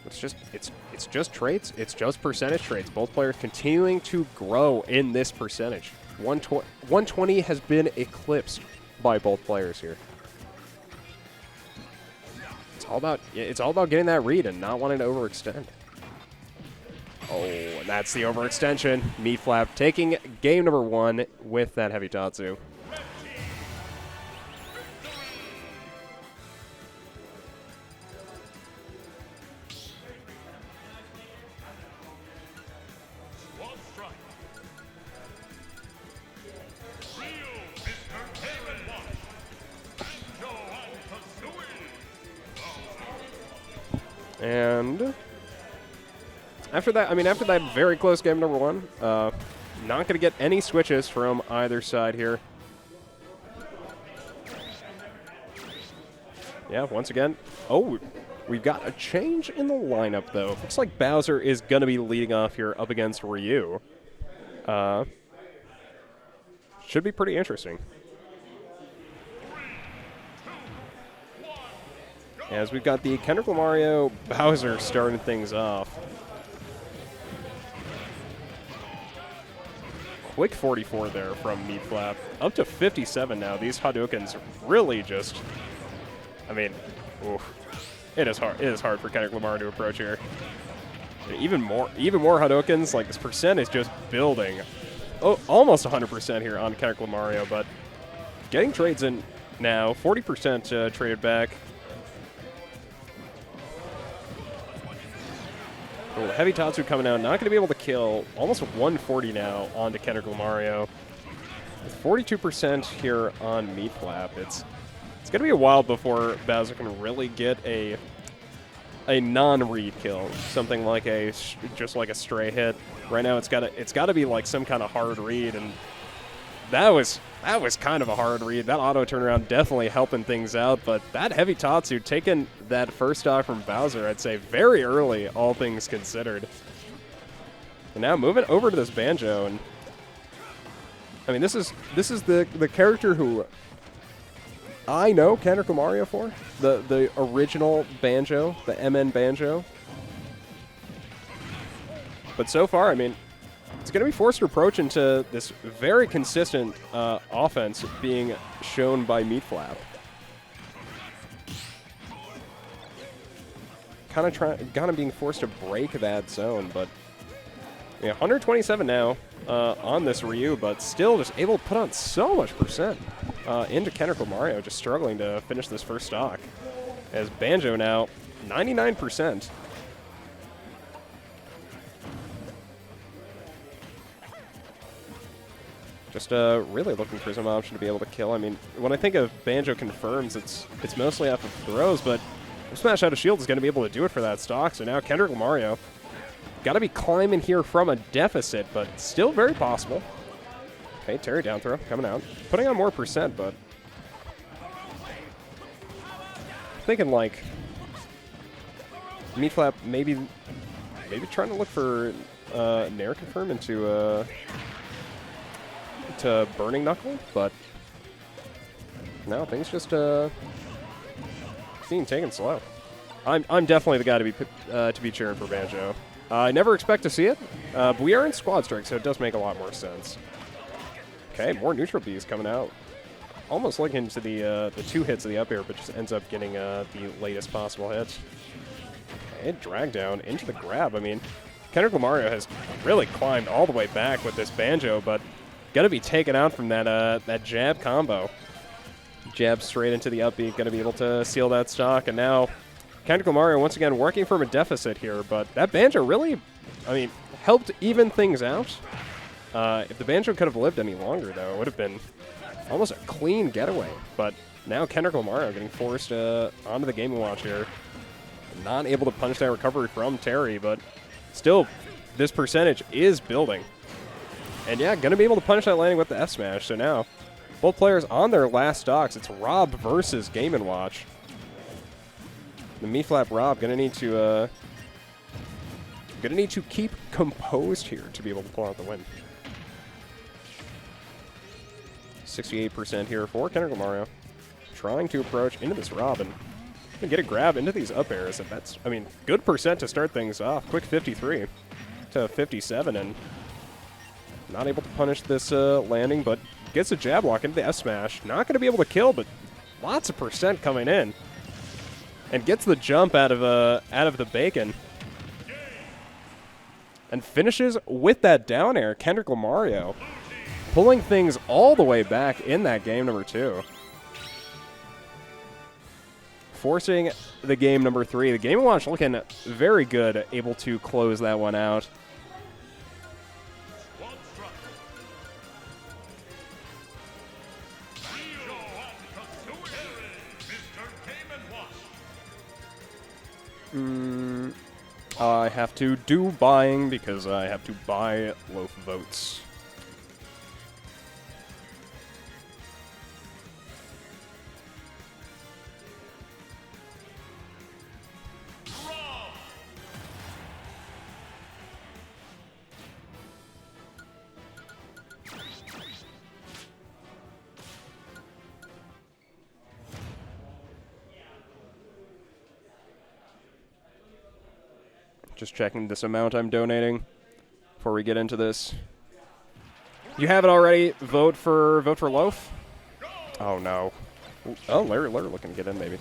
It's just traits. It's just percentage traits. Both players continuing to grow in this percentage. 120 has been eclipsed by both players here. It's all about getting that read and not wanting to overextend. Oh, and that's the overextension. Meatflap taking game number 1 with that heavy Tatsu. And after that very close game number 1, not going to get any switches from either side here. Yeah, once again. Oh, we've got a change in the lineup, though. Looks like Bowser is going to be leading off here up against Ryu. Should be pretty interesting. As we've got the Kendrick Lamario Bowser starting things off. Quick 44 there from Meatflap. Up to 57 now. These Hadoukens really just, I mean, oof. It is hard. It is hard for Kendrick Lamar to approach here. Even more Hadoukens. Like, this percent is just building. Oh, almost 100% here on Kendrick Lamario, but getting trades in now. 40% traded back. Oh, heavy Tatsu coming out, not going to be able to kill. Almost 140 now onto Kendrick Lamario. With 42% here on Meatflap, it's going to be a while before Bowser can really get a non-read kill, something like just like a stray hit. Right now, it's got to be like some kind of hard read, and that was kind of a hard read. That auto turnaround definitely helping things out, but that heavy Tatsu taking that first stock from Bowser, I'd say very early, all things considered. And now moving over to this Banjo, and I mean this is the character who I know Kendrick Lamario for, the original Banjo, the MN Banjo. But so far, I mean, it's going to be forced to approach into this very consistent offense being shown by Meatflap. Kind of being forced to break that zone, but yeah, 127 now. on this Ryu, but still just able to put on so much percent into Kendrick Lamario, just struggling to finish this first stock. As Banjo now 99%. Just really looking for some option to be able to kill. I mean, when I think of Banjo confirms, it's mostly off of throws, but Smash Out of Shield is going to be able to do it for that stock. So now Kendrick Lamario got to be climbing here from a deficit, but still very possible. Okay, Terry down throw coming out, putting on more percent, but thinking like Meatflap maybe trying to look for Nair confirm into to Burning Knuckle, but no, things just being taken slow. I'm definitely the guy to be cheering for Banjo. I never expect to see it, but we are in squad strike, so it does make a lot more sense. Okay, more neutral Bs coming out. Almost looking into the 2 hits of the up air, but just ends up getting the latest possible hit. Okay, drag down into the grab. I mean, Kendrick Lamario has really climbed all the way back with this Banjo, but got to be taken out from that jab combo. Jab straight into the up B, going to be able to seal that stock, and now Kendrick Lamario once again working from a deficit here, but that Banjo really, I mean, helped even things out. If the Banjo could have lived any longer, though, it would have been almost a clean getaway. But now Kendrick Lamario getting forced onto the Game & Watch here. Not able to punish that recovery from Terry, but still, this percentage is building. And yeah, going to be able to punish that landing with the F smash. So now, both players on their last stocks. It's Rob versus Game & Watch. The Meatflap Rob going to need to keep composed here to be able to pull out the win. 68% here for Kendrick Lamario. Trying to approach into this Rob and get a grab into these up airs. And that's, I mean, good percent to start things off. Quick 53 to 57, and not able to punish this landing, but gets a jab lock into the F smash. Not going to be able to kill, but lots of percent coming in. And gets the jump out of the bacon. And finishes with that down air. Kendrick Lamario pulling things all the way back in that game number 2. Forcing the game number 3. The Game & Watch looking very good, able to close that one out. I have to do buying because I have to buy Loaf votes. Just checking this amount I'm donating before we get into this. You have it already. Vote for Loaf. Oh no. Oh, Larry looking to get in maybe.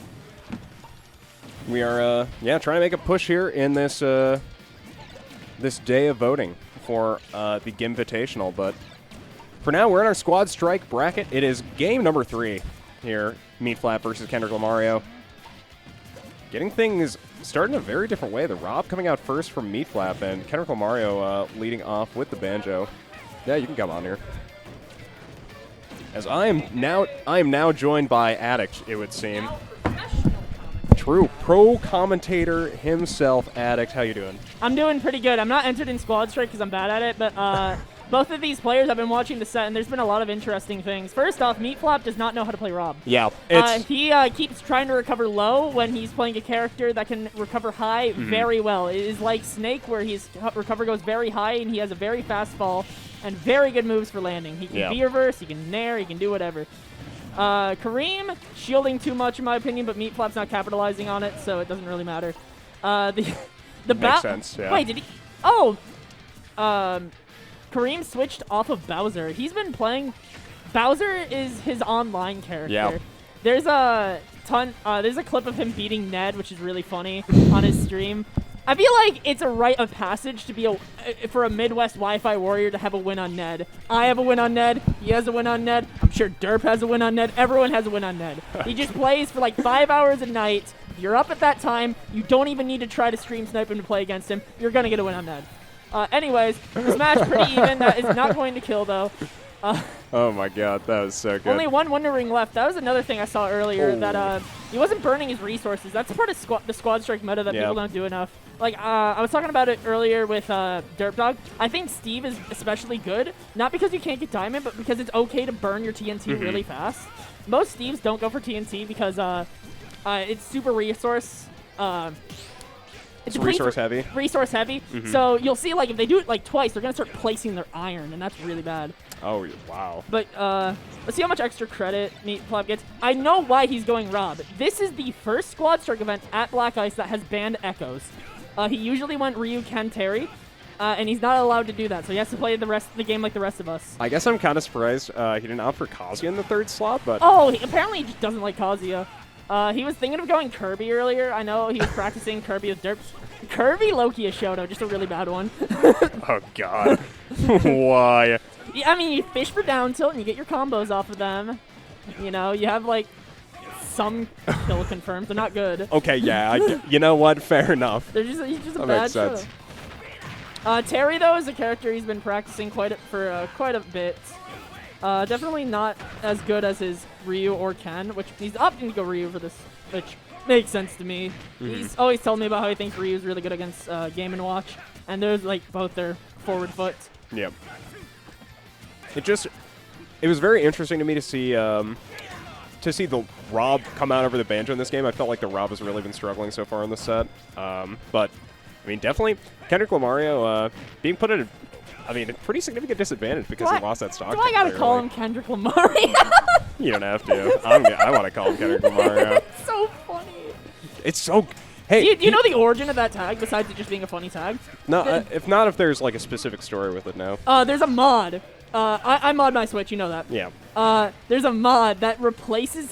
We are trying to make a push here in this this day of voting for the Gimvitational, but for now we're in our squad strike bracket. It is game number 3 here. Meatflap versus Kendrick Lamario. Getting things starting a very different way. The Rob coming out first from Meatflap, and Kendrick Lamario leading off with the Banjo. Yeah, you can come on here. As I am now joined by Addict, it would seem. True pro commentator himself, Addict. How you doing? I'm doing pretty good. I'm not entered in squad strike because I'm bad at it, but both of these players, I've been watching the set, and there's been a lot of interesting things. First off, Meatflap does not know how to play Rob. Yeah. He keeps trying to recover low when he's playing a character that can recover high very well. It is like Snake, where his recover goes very high, and he has a very fast fall and very good moves for landing. He can V-reverse, he can nair, he can do whatever. Kareem, shielding too much in my opinion, but Meatflap's not capitalizing on it, so it doesn't really matter. The makes sense, yeah. Wait, did he? Oh! Kareem switched off of Bowser. He's been playing... Bowser is his online character. Yeah. There's a clip of him beating Ned, which is really funny, on his stream. I feel like it's a rite of passage to be for a Midwest Wi-Fi warrior to have a win on Ned. I have a win on Ned. He has a win on Ned. I'm sure Derp has a win on Ned. Everyone has a win on Ned. He just plays for like 5 hours a night. If you're up at that time, you don't even need to try to stream snipe him to play against him. You're going to get a win on Ned. Anyways, this match pretty even. That is not going to kill, though. Oh my god, that was so good. Only one Wonder Ring left. That was another thing I saw earlier, that he wasn't burning his resources. That's part of the squad strike meta that people don't do enough. Like, I was talking about it earlier with DrFil. I think Steve is especially good, not because you can't get diamond, but because it's okay to burn your TNT really fast. Most Steves don't go for TNT because it's super resource. It's resource heavy. Resource heavy. So you'll see, like, if they do it like twice, they're gonna start placing their iron, and that's really bad. Oh wow. But let's see how much extra credit Meatflap gets. I know why he's going Rob. This is the first squad strike event at Black Ice that has banned echoes. He usually went Ryu, Ken, Terry, and he's not allowed to do that, so he has to play the rest of the game like the rest of us. I guess I'm kind of surprised he didn't opt for Kazuya in the 3rd slot, but Oh, apparently he just doesn't like Kazuya. He was thinking of going Kirby earlier. I know he was practicing Kirby with Derp. Kirby Loki Ashoto, just a really bad one. oh god. Why? Yeah, I mean, you fish for down tilt and you get your combos off of them. You know, you have like some kill confirmed. They're not good. Okay, yeah. You know what? Fair enough. He's just a that bad makes sense. Terry, though, is a character he's been practicing quite a bit. Definitely not as good as his Ryu or Ken, which he's opting to go Ryu for this, which makes sense to me. He's always told me about how he thinks Ryu's really good against Game & Watch, and there's like both their forward foot. Yep. It was very interesting to me to see the Rob come out over the Banjo in this game. I felt like the Rob has really been struggling so far in the set. But, I mean, definitely Kendrick Lamario being put at a pretty significant disadvantage because he lost that stock. Do I gotta call him Kendrick Lamario? You don't have to. I want to call him Kendrick Lamario. It's so funny. It's so... Hey, do you know the origin of that tag besides it just being a funny tag? No, if there's like a specific story with it now. There's a mod. I mod my Switch, you know that. Yeah. There's a mod that replaces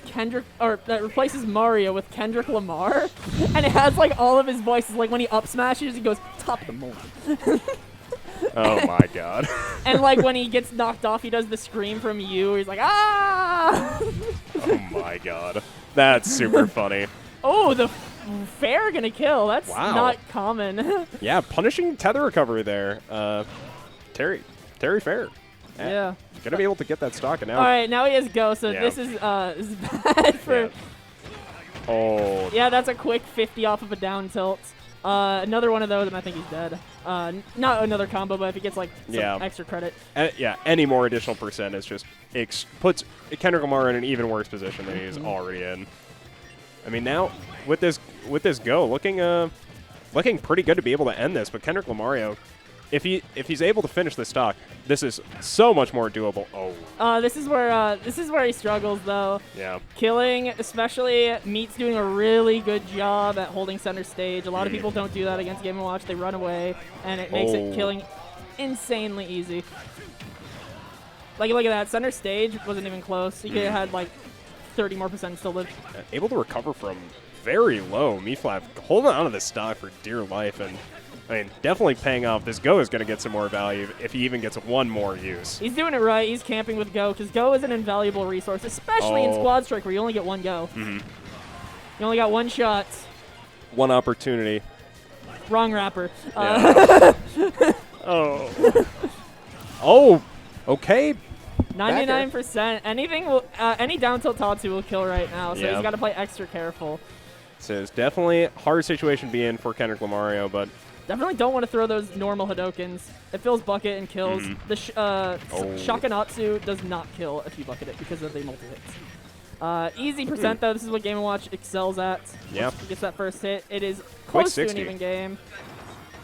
Mario with Kendrick Lamar, and it has like all of his voices. Like when he up smashes, he goes top of the morning. Oh my god. And like when he gets knocked off, he does the scream from you. He's like, ah! Oh my god. That's super funny. Oh, the fair gonna kill. That's not common. Yeah, punishing tether recovery there. Terry Fair. Yeah. Gonna be able to get that stock and now. All right, now he has go. So this is bad for. Yeah. Oh. Yeah, that's a quick 50 off of a down tilt. Another one of those, and I think he's dead. Not another combo, but if he gets like some extra credit. Any more additional percent just puts Kendrick Lamar in an even worse position than he's already in. I mean, now with this go, looking pretty good to be able to end this. But Kendrick Lamario, if he's able to finish this stock, this is so much more doable. Oh. This is where he struggles though. Yeah. Killing, especially Meat's doing a really good job at holding center stage. A lot of people don't do that against Game & Watch. They run away, and it makes it killing insanely easy. Like look at that, center stage wasn't even close. He could have had like 30% more still live. Able to recover from very low. Meatflap holding on to this stock for dear life, and I mean, definitely paying off. This Go is going to get some more value if he even gets one more use. He's doing it right. He's camping with Go, because Go is an invaluable resource, especially in Squad Strike, where you only get one Go. You only got one shot. One opportunity. Wrong rapper. Yeah. Oh, okay. 99%. Anything will, any down tilt Tatsu will kill right now, so he's got to play extra careful. So it's definitely a hard situation to be in for Kendrick Lamario, but definitely don't want to throw those normal Hadokens. It fills bucket and kills. The Shakanatsu does not kill if you bucket it because of the multi-hits. Easy percent, though. This is what Game & Watch excels at. Yeah. Once he gets that first hit, it is close to an 60. even game.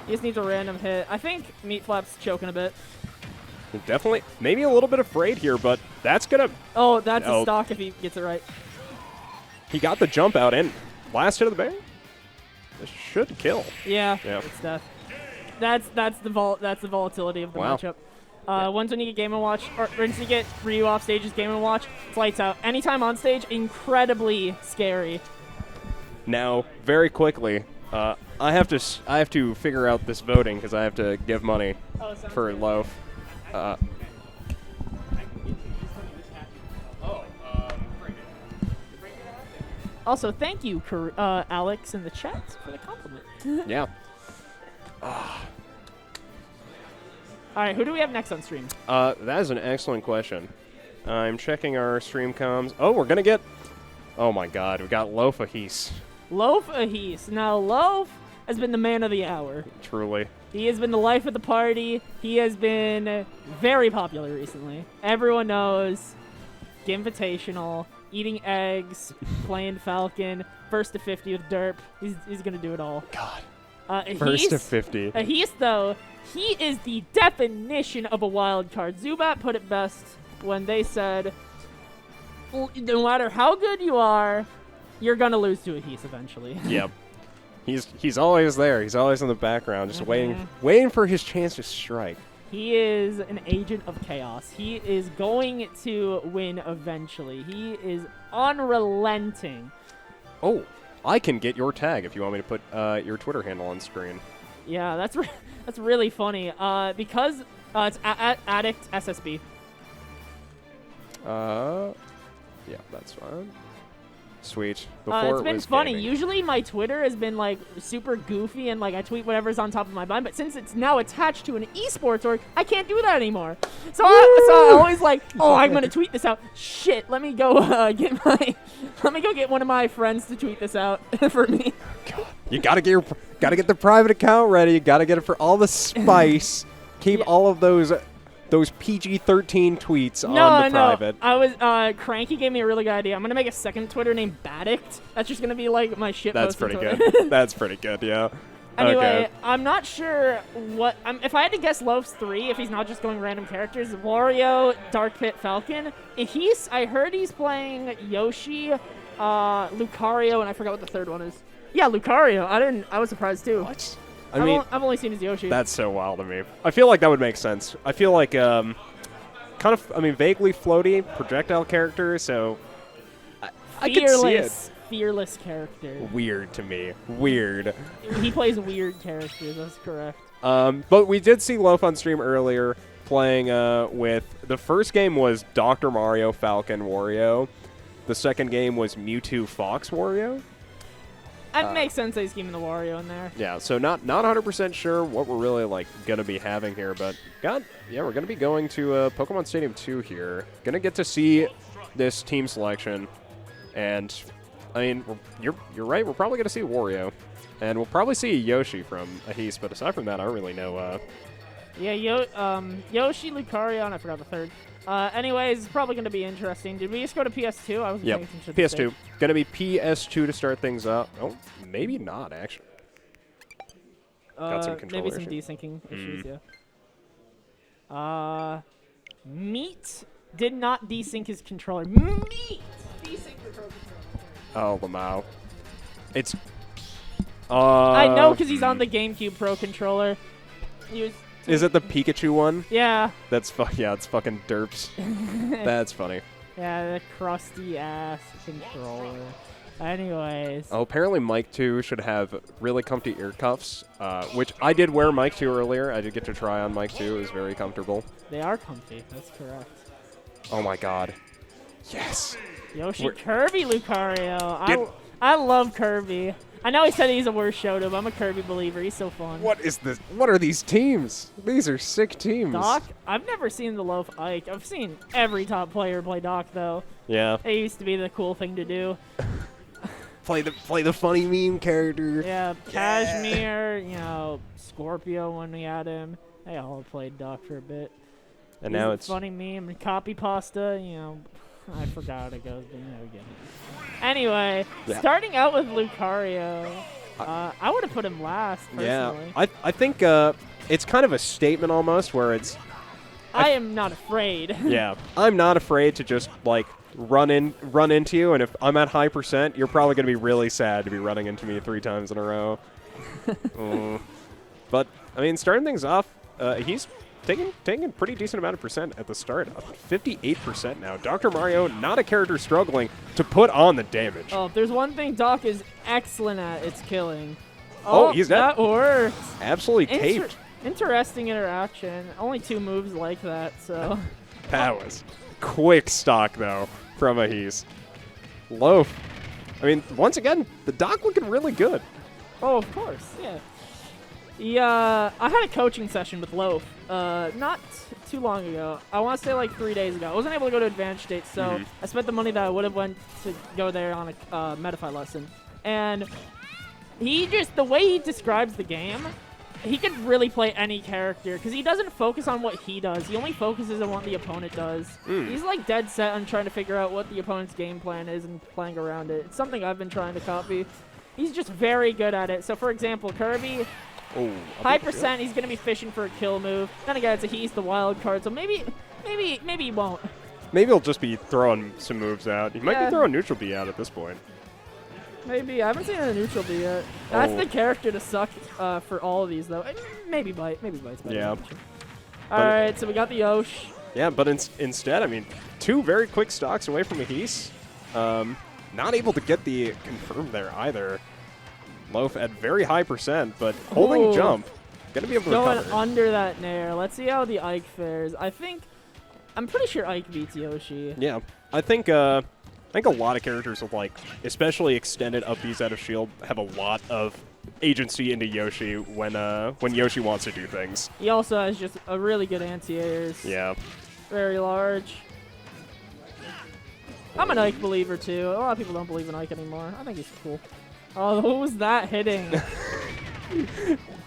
He just needs a random hit. I think Meatflap's choking a bit. Definitely, maybe a little bit afraid here, but that's going to... Oh, that's a stock if he gets it right. He got the jump out and last hit of the bear. This should kill. Yeah. It's death. That's the volatility of the matchup. Once when you get Game & Watch, or once you get Ryu off stage as Game & Watch, it's lights out. Anytime on stage, incredibly scary. Now, very quickly, I have to figure out this voting because I have to give money for Loaf. Also, thank you, Alex, in the chat for the compliment. Yeah. All right, who do we have next on stream? That is an excellent question. I'm checking our stream comms. Oh, we're gonna get. Oh my God, we got Loaf Ehis. Loaf Ehis. Now, Loaf has been the man of the hour. Truly. He has been the life of the party. He has been very popular recently. Everyone knows. Invitational, eating eggs, playing Falcon, first to 50 with Derp. He's gonna do it all. God. Ehis, First to 50. Ehis, though, he is the definition of a wild card. Zubat put it best when they said, no matter how good you are, you're gonna lose to Ehis eventually. Yep. He's always there. He's always in the background, just waiting for his chance to strike. He is an agent of chaos. He is going to win eventually. He is unrelenting. Oh, I can get your tag if you want me to put your Twitter handle on screen. Yeah, that's really funny. Because it's Addict SSB. Yeah, that's fine. Sweet. It's been funny. Gaming. Usually my Twitter has been like super goofy and like I tweet whatever's on top of my mind, but since it's now attached to an eSports org, I can't do that anymore. So I always like, oh, I'm gonna tweet this out. Shit, let me go get one of my friends to tweet this out for me. God, you gotta get the private account ready. You gotta get it for all the spice. Keep all of those PG-13 tweets on the private. I was Cranky gave me a really good idea. I'm gonna make a second Twitter named Baddict. That's just gonna be like my shit. That's pretty good. That's pretty good. Yeah. Anyway, okay. I'm not sure what. if I had to guess, Loaf's 3. If he's not just going random characters, Wario, Dark Pit, Falcon. I heard he's playing Yoshi, Lucario, and I forgot what the third one is. Yeah, Lucario. I was surprised too. What? I mean, I've only seen his Yoshi. That's so wild to me. I feel like that would make sense. I feel like kind of, vaguely floaty projectile character, so I could see it. Fearless character. Weird to me. Weird. He plays weird characters, that's correct. But we did see Loaf on stream earlier playing with, the first game was Dr. Mario, Falcon, Wario. The second game was Mewtwo, Fox, Wario. It makes sense that he's keeping the Wario in there. Yeah, so not 100% sure what we're really going to be having here, but we're going to be going to Pokemon Stadium 2 here. Going to get to see this team selection, and I mean, you're right. We're probably going to see Wario, and we'll probably see Yoshi from Ehis, but aside from that, I don't really know. Yeah, Yoshi, Lucario, and I forgot the third. Anyways, it's probably going to be interesting. Did we just go to PS2? I wasn't paying attention to the PS2. stage. Going to be PS2 to start things up. Oh, maybe not, actually. Got some controller maybe some desyncing issues, yeah. Meat did not desync his controller. Meat! Desync the controller. Oh, Lamau. It's... I know because he's on the GameCube Pro controller. Is it the Pikachu one? Yeah. It's fucking derps. That's funny. Yeah, the crusty ass controller. Anyways. Oh, apparently Mike 2 should have really comfy ear cuffs, which I did wear Mike 2 earlier. I did get to try on Mike 2. It was very comfortable. They are comfy. That's correct. Oh my God. Yes. Yoshi, Kirby, Lucario. I love Kirby. I know he said he's a worse Shoto, but I'm a Kirby believer. He's so fun. What is this? What are these teams? These are sick teams. Doc? I've never seen the Loaf Ike. I've seen every top player play Doc, though. Yeah. It used to be the cool thing to do. play the funny meme character. Yeah, Cashmere, Scorpio when we had him. They all played Doc for a bit. And now it's funny meme. Copy pasta, I forgot how it goes, but again. Anyway, starting out with Lucario, I would have put him last, personally. Yeah, I think it's kind of a statement almost where it's... I am not afraid. Yeah, I'm not afraid to just, run into you, and if I'm at high percent, you're probably going to be really sad to be running into me 3 times in a row. But, I mean, starting things off, he's taking a pretty decent amount of percent at the start. 58% now. Dr. Mario, not a character struggling to put on the damage. Oh, if there's one thing Doc is excellent at, it's killing. Oh, he's dead. That worked. Absolutely caped. Interesting interaction. Only 2 moves like that, so. That was quick stock, though, from Ehis. Loaf. I mean, once again, the doc looking really good. Oh, of course, yeah. I had a coaching session with Loaf not too long ago. I want to say like 3 days ago. I wasn't able to go to Advanced State, so I spent the money that I would have went to go there on a Metafy lesson. And the way he describes the game, he could really play any character because he doesn't focus on what he does. He only focuses on what the opponent does. He's like dead set on trying to figure out what the opponent's game plan is and playing around it. It's something I've been trying to copy. He's just very good at it. So, for example, Kirby, high percent, he's going to be fishing for a kill move. Then again, he's the wild card, so maybe he won't. Maybe he'll just be throwing some moves out. He might be throwing neutral B out at this point. Maybe. I haven't seen a neutral B yet. That's the character to suck for all of these, though. Maybe Bite. Maybe Bite's better. Yeah. All right, so we got the Yosh. Yeah, but instead, I mean, 2 very quick stocks away from Ehis. Not able to get the confirm there either. Loaf at very high percent, but holding jump. Going to be able to Going recover. under that nair. Let's see how the Ike fares. I'm pretty sure Ike beats Yoshi. Yeah, I think a lot of characters with, like, especially extended up Bs out of shield have a lot of agency into Yoshi when Yoshi wants to do things. He also has just a really good anti-airs. Yeah. Very large. I'm an Ike believer, too. A lot of people don't believe in Ike anymore. I think he's cool. Oh, who was that hitting?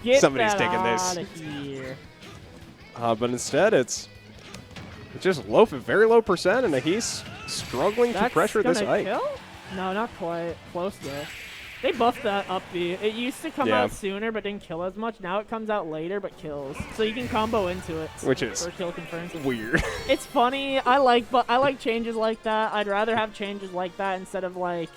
Get Somebody's that taking this. out of here. But instead, it's just Loaf at very low percent, and Ehis struggling to pressure this Ike. Kill? No, not quite. Close, though. They buffed that up B. It used to come out sooner, but didn't kill as much. Now it comes out later, but kills. So you can combo into it. Which is for kill confirms. weird. It's funny. I like changes like that. I'd rather have changes like that instead of like,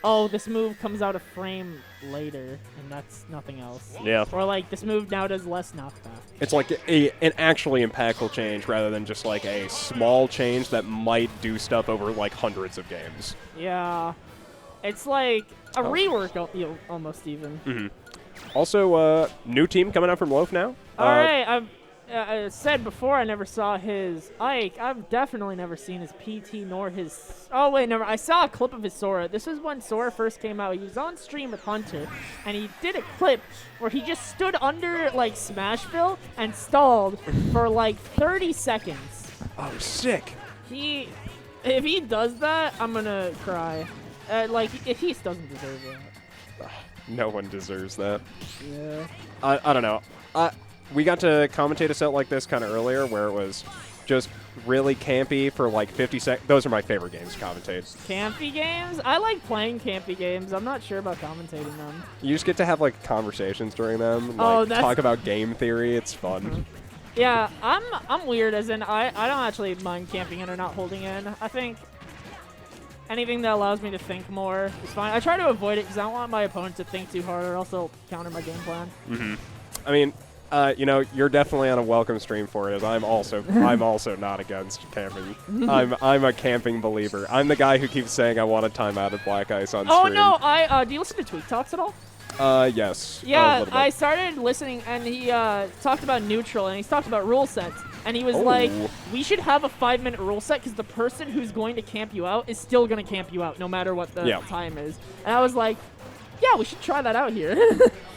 oh, this move comes out a frame later, and that's nothing else. Yeah. Or like, this move now does less knockback. It's like an actually impactful change rather than just like a small change that might do stuff over like hundreds of games. Yeah. It's like a rework almost even. Mm-hmm. Also, new team coming out from Loaf now. All right, I said before I never saw his Ike. I've definitely never seen his PT nor his... Oh, wait, never. I saw a clip of his Sora. This was when Sora first came out. He was on stream with Hunter, and he did a clip where he just stood under, like, Smashville and stalled for, like, 30 seconds. Oh, sick. If he does that, I'm going to cry. Like, he doesn't deserve it. No one deserves that. Yeah. I don't know. We got to commentate a set like this kind of earlier where it was just really campy for like 50 seconds. Those are my favorite games to commentate. Campy games? I like playing campy games. I'm not sure about commentating them. You just get to have like conversations during them. Like, talk about game theory. It's fun. Yeah, I'm weird as in I don't actually mind camping in or not holding in. I think anything that allows me to think more is fine. I try to avoid it because I don't want my opponent to think too hard or else they'll counter my game plan. Mm-hmm. I mean, you know, you're definitely on a welcome stream for it. As I'm also not against camping. I'm a camping believer. I'm the guy who keeps saying I want a timeout at Black Ice on stream. Oh no! Do you listen to Tweak Talks at all? Yes. Yeah, I started listening, and he talked about neutral, and he talked about rule sets, and he was like, "We should have a 5-minute rule set because the person who's going to camp you out is still going to camp you out, no matter what the time is." And I was like, "Yeah, we should try that out here.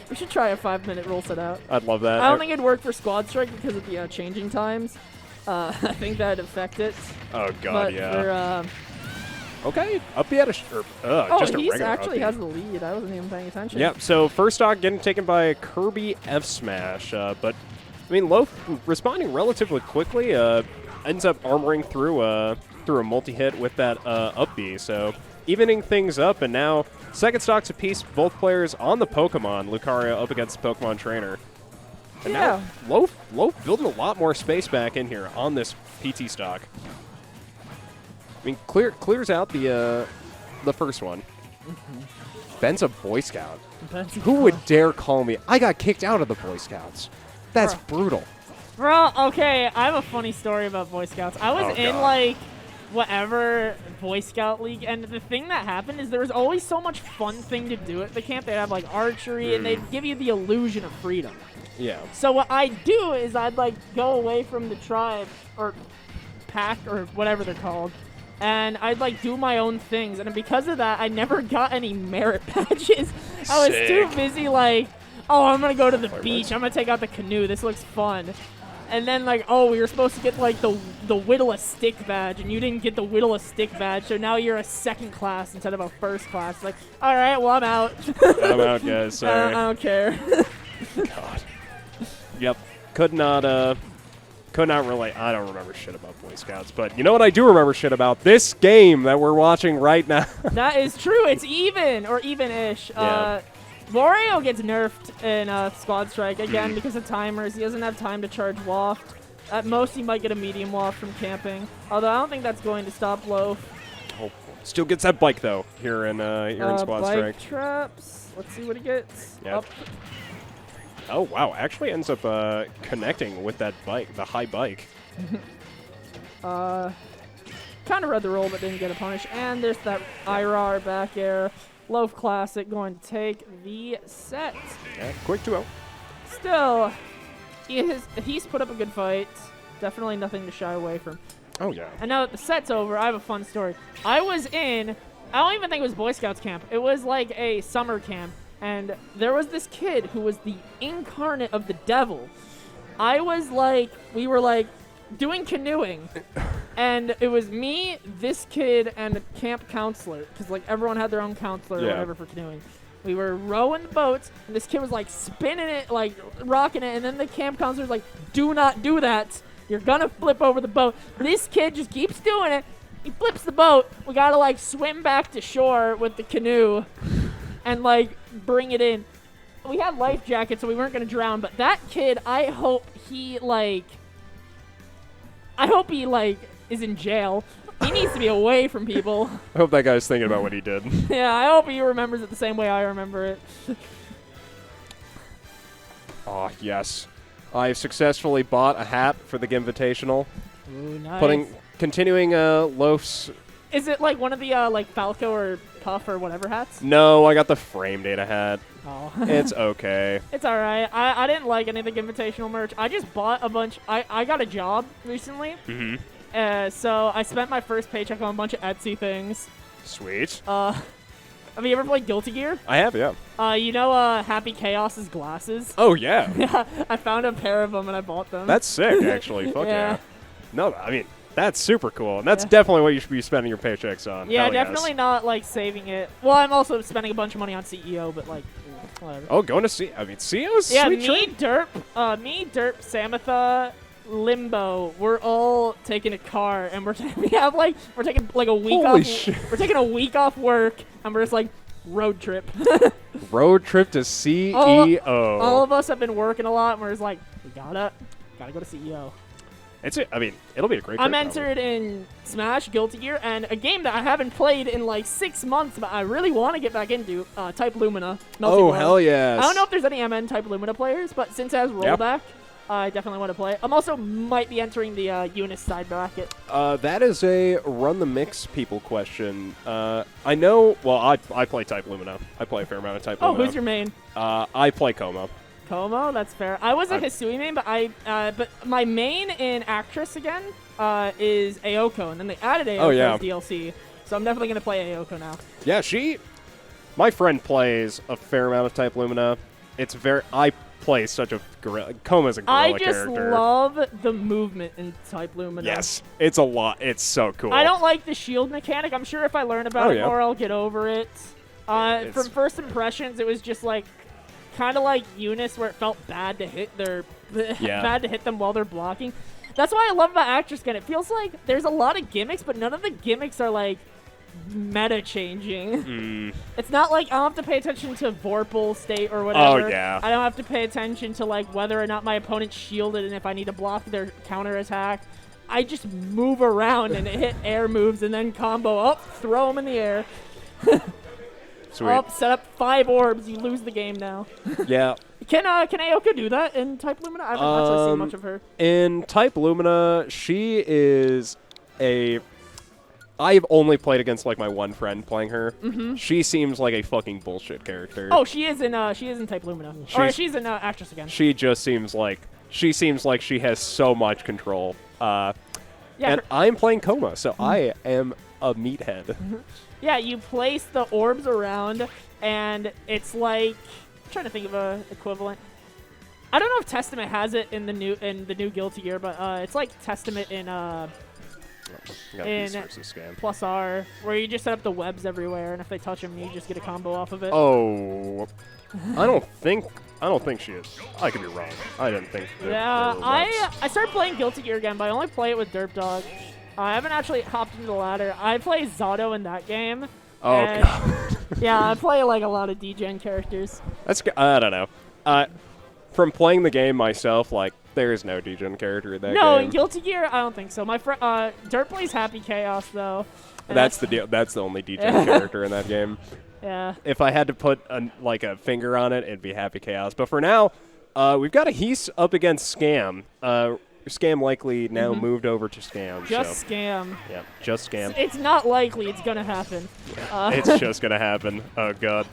We should try a 5-minute rule set out." I'd love that. I don't think it'd work for Squad Strike because of the changing times. I think that'd affect it. Oh god, but yeah. For, okay, up the just a he regular actually up has the lead. I wasn't even paying attention. Yep, so first stock getting taken by Kirby F Smash, but I mean Loaf responding relatively quickly, ends up armoring through a multi-hit with that up B, so evening things up, and now second stocks apiece, both players on the Pokemon. Lucario up against the Pokemon Trainer. And now Loaf building a lot more space back in here on this PT stock. I mean, clears out the first one. Ben's a Boy Scout. Who would dare call me? I got kicked out of the Boy Scouts. That's brutal. Bro, okay, I have a funny story about Boy Scouts. I was in, like, whatever Boy Scout League. And the thing that happened is there was always so much fun thing to do at the camp. They'd have like archery, and they'd give you the illusion of freedom. Yeah. So what I'd do is I'd like go away from the tribe or pack or whatever they're called, and I'd like do my own things. And because of that, I never got any merit badges. I was too busy like, oh, I'm gonna go to the beach. I'm gonna take out the canoe. This looks fun. And then like, oh, we were supposed to get like the whittle a stick badge, and you didn't get the whittle a stick badge. So now you're a second class instead of a first class. Like, all right, well I'm out. I'm out, guys. Sorry. I don't care. God. Yep. Could not relate. I don't remember shit about Boy Scouts, but you know what I do remember shit about? This game that we're watching right now. That is true. It's even or even-ish. Yeah. Lamario gets nerfed in Squad Strike again because of timers. He doesn't have time to charge Waft. At most, he might get a medium Waft from camping. Although I don't think that's going to stop Loaf. Oh, still gets that bike though here in Squad bike Strike. Traps. Let's see what he gets. Yep. Up. Oh wow! Actually ends up connecting with that bike, the high bike. Kind of read the roll, but didn't get a punish. And there's that IRR back air. Loaf Classic going to take the set. Yeah, quick 2-0. Still, he's put up a good fight. Definitely nothing to shy away from. Oh yeah. And now that the set's over, I have a fun story. I don't even think it was Boy Scouts camp. It was like a summer camp. And there was this kid who was the incarnate of the devil. We were like doing canoeing. And it was me, this kid, and a camp counselor. Because like everyone had their own counselor or whatever for canoeing. We were rowing the boats, and this kid was like spinning it, like rocking it. And then the camp counselor was like, do not do that. You're going to flip over the boat. This kid just keeps doing it. He flips the boat. We got to like swim back to shore with the canoe. And like bring it in. We had life jackets, so we weren't gonna drown. But that kid, I hope he is in jail. He needs to be away from people. I hope that guy's thinking about what he did. Yeah, I hope he remembers it the same way I remember it. Oh yes, I've successfully bought a hat for the Invitational. Ooh, nice. Continuing Loaf's. Is it like one of the like Falco or Puff or whatever hats? No, I got the Frame Data hat. Oh. It's okay. It's all right. I didn't like any of the Invitational merch. I just bought a bunch. I got a job recently. Mm-hmm. So I spent my first paycheck on a bunch of Etsy things. Sweet. Have you ever played Guilty Gear? I have, yeah. You know Happy Chaos's glasses? Oh, yeah. Yeah, I found a pair of them and I bought them. That's sick, actually. Fuck Yeah. yeah. No, I mean, that's super cool. And that's definitely what you should be spending your paychecks on. Yeah, Hell definitely yes. not, like, saving it. Well, I'm also spending a bunch of money on CEO, but, like, whatever. Oh, going to see. I mean, CEO's Yeah, sweet me, trade. Derp, Samatha, Limbo, we're all taking a car, and we're taking like a week Holy off. shit. We're taking a week off work, and we're just like road trip. Road trip to CEO. All of us have been working a lot, and we're just like, we gotta go to CEO. I mean, it'll be a great. I'm trip, entered in Smash, Guilty Gear, and a game that I haven't played in like 6 months, but I really want to get back into, Type Lumina. Melting Oh, World. hell yes. I don't know if there's any MN Type Lumina players, but since it has rollback, I definitely want to play. I'm also might be entering the Eunice side bracket. That is a run the mix people question. I know. Well, I play Type Lumina. I play a fair amount of Type Lumina. Who's your main? I play Como. Como, that's fair. I was a Hisui main, but my main in Actress again is Aoko, and then they added Aoko as DLC. So I'm definitely gonna play Aoko now. Yeah, my friend plays a fair amount of Type Lumina. I play such a gorilla. Coma's a gorilla character. I just love the movement in Type Lumina. Yes, it's a lot. It's so cool. I don't like the shield mechanic. I'm sure if I learn about it more, I'll get over it. From first impressions, it was just like kind of like Eunice, where it felt bad to hit bad to hit them while they're blocking. That's why I love about Actress Skin. It feels like there's a lot of gimmicks, but none of the gimmicks are like meta changing. It's not like I don't have to pay attention to Vorpal state or whatever. Oh yeah. I don't have to pay attention to like whether or not my opponent's shielded and if I need to block their counter attack. I just move around and hit air moves and then combo up, throw them in the air. Sweet. Up, set up 5 orbs. You lose the game now. Yeah. Can Aoko do that in Type Lumina? I haven't actually seen much of her. In Type Lumina, she is a I've only played against like my one friend playing her. She seems like a fucking bullshit character. Oh, she is in Type Lumina. She's in Actress again. She just seems like she has so much control. Yeah, and I'm playing Coma, so I am a meathead. Yeah, you place the orbs around, and it's like I'm trying to think of a equivalent. I don't know if Testament has it in the new Guilty Gear, but it's like Testament in Plus R, where you just set up the webs everywhere, and if they touch them, you just get a combo off of it. Oh, I don't think she is. I could be wrong. I didn't think. Yeah, I started playing Guilty Gear again, but I only play it with DrFil. I haven't actually hopped into the ladder. I play Zato in that game. Oh god. Yeah, I play like a lot of D-Gen characters. I don't know. From playing the game myself, like there is no D-Gen character in that game. No, in Guilty Gear, I don't think so. My friend Dirt plays Happy Chaos though. That's the deal. That's the only D-Gen character in that game. Yeah. If I had to put a finger on it, it'd be Happy Chaos. But for now, we've got Ehis up against Scam. Scam likely now moved over to Scam. Scam. Yeah, just Scam. It's not likely. It's gonna happen. It's just gonna happen. Oh god.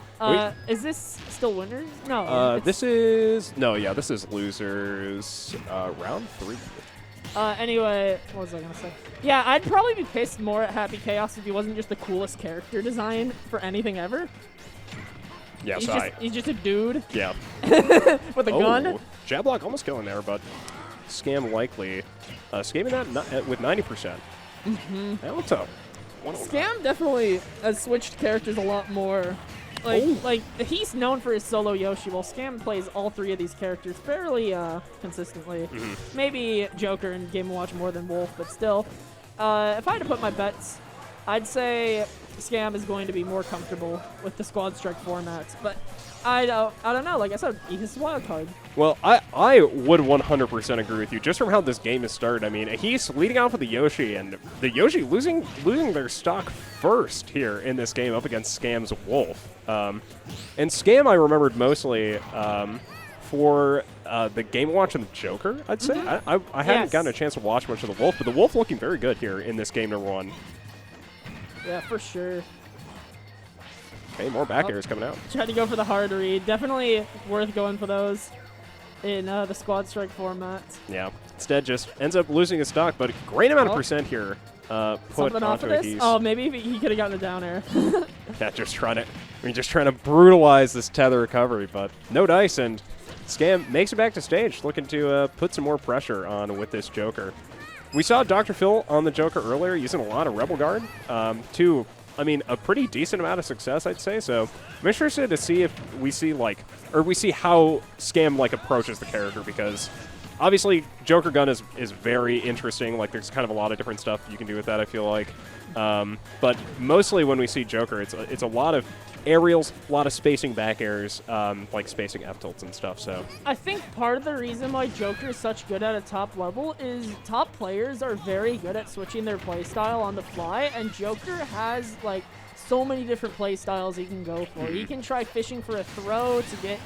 Is this still winners? No. This is losers. Round 3. Anyway, what was I gonna say? Yeah, I'd probably be pissed more at Happy Chaos if he wasn't just the coolest character design for anything ever. Yes, he's just a dude. Yeah. With a gun. Jab block almost killing there, but Scam likely scamming that with 90%. That looks up. Scam definitely has switched characters a lot more. Like he's known for his solo Yoshi, while Scam plays all 3 of these characters fairly consistently. Maybe Joker and Game & Watch more than Wolf, but still. If I had to put my bets, I'd say Scam is going to be more comfortable with the Squad Strike formats, but I don't know. Like I said, Ehis wild card. Well, I would 100% agree with you. Just from how this game has started, I mean, he's leading off with the Yoshi, and the Yoshi losing their stock first here in this game up against Scam's Wolf. And Scam I remembered mostly for the Game & Watch and the Joker, I'd say. I haven't gotten a chance to watch much of the Wolf, but the Wolf looking very good here in this game number 1. Yeah, for sure. Okay, more back airs coming out. Tried to go for the hard read. Definitely worth going for those in the Squad Strike format. Yeah. Instead, just ends up losing his stock, but a great amount of percent here put onto Ehis. Oh, maybe he could have gotten a down air. Yeah, just trying to brutalize this tether recovery, but no dice, and Scam makes it back to stage, looking to put some more pressure on with this Joker. We saw DrFil on the Joker earlier using a lot of Rebel Guard to, I mean, a pretty decent amount of success, I'd say. So I'm interested to see if we see how Scam approaches the character, because obviously Joker gun is very interesting. Like there's kind of a lot of different stuff you can do with that, I feel like. But mostly when we see Joker, it's a lot of aerials, a lot of spacing back airs, like spacing F tilts and stuff. So I think part of the reason why Joker is such good at a top level is top players are very good at switching their playstyle on the fly, and Joker has so many different playstyles he can go for. He can try fishing for a throw to get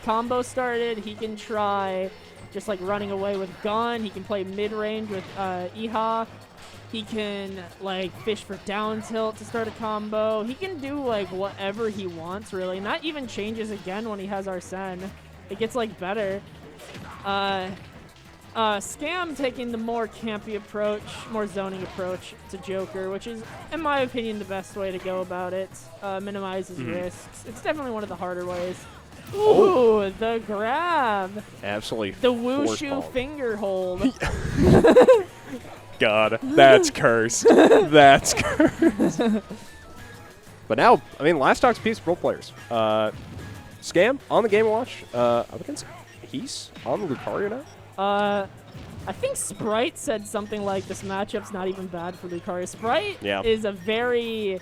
combo started. He can try just running away with gun. He can play mid range with Ehis. He can fish for down tilt to start a combo. He can do whatever he wants, really. And that even changes again when he has Arsene. It gets better. Scam taking the more campy approach, more zoning approach to Joker, which is, in my opinion, the best way to go about it. Minimizes risks. It's definitely one of the harder ways. Ooh, the grab. Absolutely. The wushu finger hold. God, that's cursed. That's cursed. But now, I mean, last talk's piece role players. Scam on the Game & Watch up against Ehis on the Lucario now. I think Sprite said something like this matchup's not even bad for Lucario. Sprite is a very,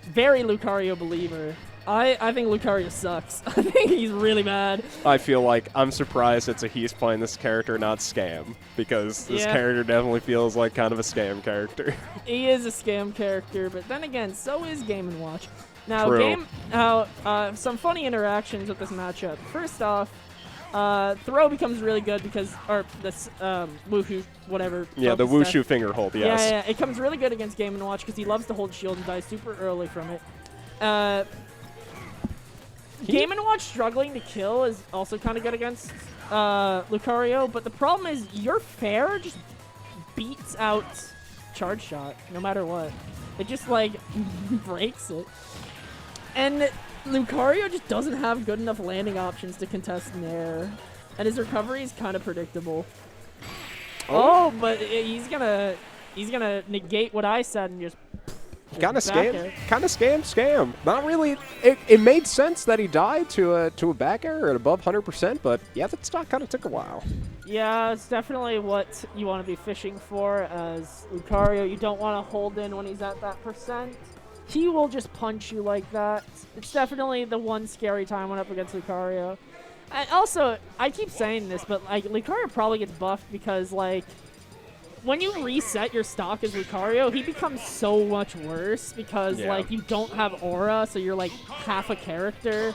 very Lucario believer. I think Lucario sucks. I think he's really bad. I feel like I'm surprised it's Ehis playing this character, not Scam, because this character definitely feels like kind of a Scam character. He is a Scam character, but then again, so is Game & Watch. Now, True. some funny interactions with this matchup. First off, Throw becomes really good because, or this wushu, whatever. Yeah, the wushu finger hold, yes. Yeah, it comes really good against Game & Watch because he loves to hold shield and die super early from it. Game & Watch struggling to kill is also kind of good against Lucario, but the problem is your fair just beats out charge shot no matter what. It just like breaks it. And Lucario just doesn't have good enough landing options to contest in the air. And his recovery is kind of predictable. Oh, but he's gonna negate what I said and just Kind of scam. Not really. It made sense that he died to a back air at above 100%, but yeah, that stock kind of took a while. Yeah, it's definitely what you want to be fishing for as Lucario. You don't want to hold in when he's at that percent. He will just punch you like that. It's definitely the one scary time when up against Lucario. And also, I keep saying this, but like Lucario probably gets buffed because like when you reset your stock as Lucario, he becomes so much worse because like you don't have aura, so you're like half a character.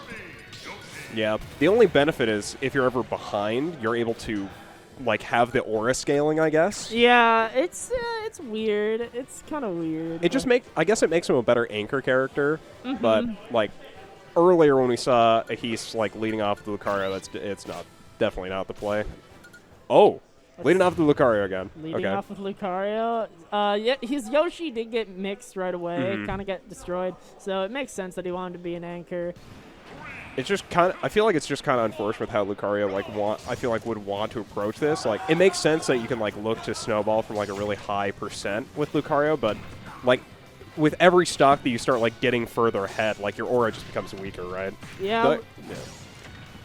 Yeah, the only benefit is if you're ever behind, you're able to like have the aura scaling, I guess. Yeah, it's weird. It's kind of weird. It just I guess it makes him a better anchor character, but like earlier when we saw Ehis like leading off the Lucario, it's definitely not the play. Oh. Leading off with Lucario again. Leading off with Lucario. Yeah, his Yoshi did get mixed right away, kind of get destroyed. So it makes sense that he wanted to be an anchor. It's just kind of. I feel like it's just kind of unfortunate with how Lucario would want to approach this. Like it makes sense that you can like look to snowball from like a really high percent with Lucario, but like with every stock that you start like getting further ahead, like your aura just becomes weaker, right? Yeah. But,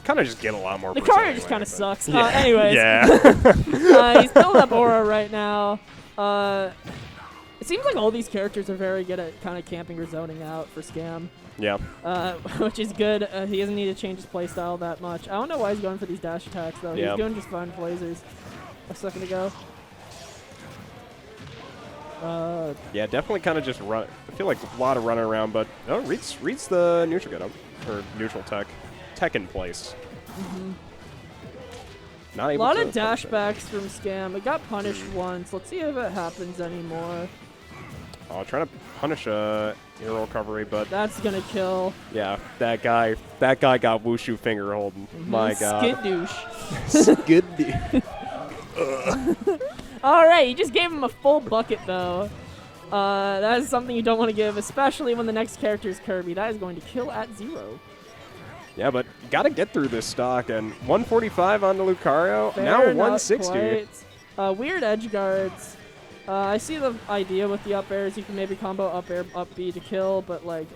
kind of just get a lot more. Lucario just kind of sucks. Yeah. Anyways. Yeah. He's building up aura right now. It seems like all these characters are very good at kind of camping or zoning out for Scam. Yeah. Which is good. He doesn't need to change his playstyle that much. I don't know why he's going for these dash attacks, though. Yeah. He's doing just fine with lasers a second ago. Yeah, definitely kind of just run. I feel like a lot of running around, but no, reads the neutral get up, or neutral tech in place. Not able a lot to of dashbacks from Scam. It got punished once. Let's see if it happens anymore. Oh, trying to punish hero recovery, but that's gonna kill. Yeah, that guy got wushu finger holding. My God. Skidoosh. All right, you just gave him a full bucket though. That is something you don't want to give, especially when the next character is Kirby. That is going to kill at 0. Yeah, but you got to get through this stock, and 145 on the Lucario, Fair, now not 160. Quite. Weird edge guards. I see the idea with the up airs. You can maybe combo up air, up B to kill, but like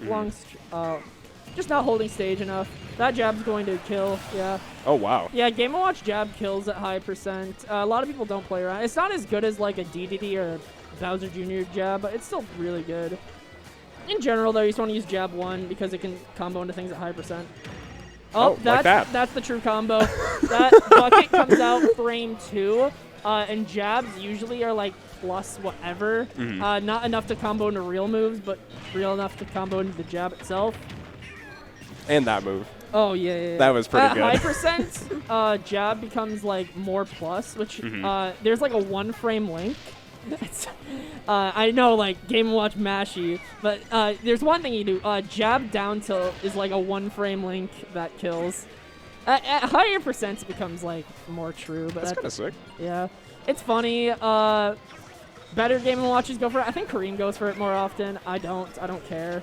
just not holding stage enough. That jab's going to kill, yeah. Oh, wow. Yeah, Game & Watch jab kills at high percent. A lot of people don't play around. It's not as good as like a DDD or a Bowser Jr. jab, but it's still really good. In general, though, you just want to use jab 1 because it can combo into things at high percent. Oh, that's the true combo. That bucket comes out frame 2, and jabs usually are like plus whatever. Not enough to combo into real moves, but real enough to combo into the jab itself. And that move. Oh, yeah. That was pretty good. At high percent, jab becomes like more plus, which there's like a 1 frame link. I know, like, Game & Watch mashy, but there's one thing you do. Jab down tilt is like a 1 frame link that kills. At higher percents, it becomes, like, more true. But that's kind of sick. Yeah. It's funny. Better Game & Watches go for it. I think Kareem goes for it more often. I don't care.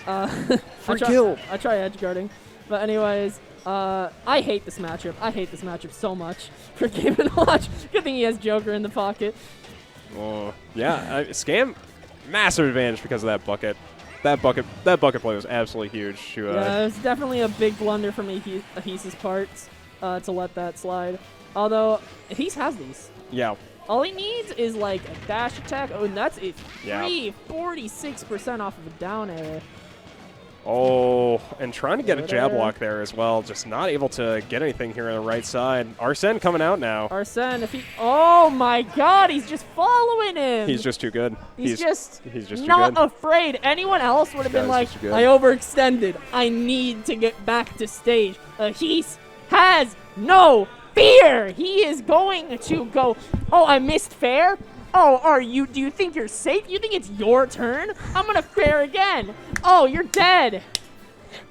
Kill. I try edge guarding. But anyways, I hate this matchup. I hate this matchup so much for Game & Watch. Good thing he has Joker in the pocket. Oh, yeah. Scam, massive advantage because of that bucket. That bucket play was absolutely huge. Yeah, it was definitely a big blunder from Ehis' part to let that slide. Although, Ehis has these. Yeah. All he needs is like a dash attack. Oh, and that's a free 46% 46% off of a down air. Oh, and trying to get a jab block there as well. Just not able to get anything here on the right side. Arsene coming out now. Arsene, if he... Oh, my God. He's just following him. He's just too good. He's just not afraid. Anyone else would have been like, I overextended. I need to get back to stage. Ehis has No fear! He is going to go. Oh, I missed fair? Oh, do you think you're safe? You think it's your turn? I'm gonna fair again. Oh, you're dead.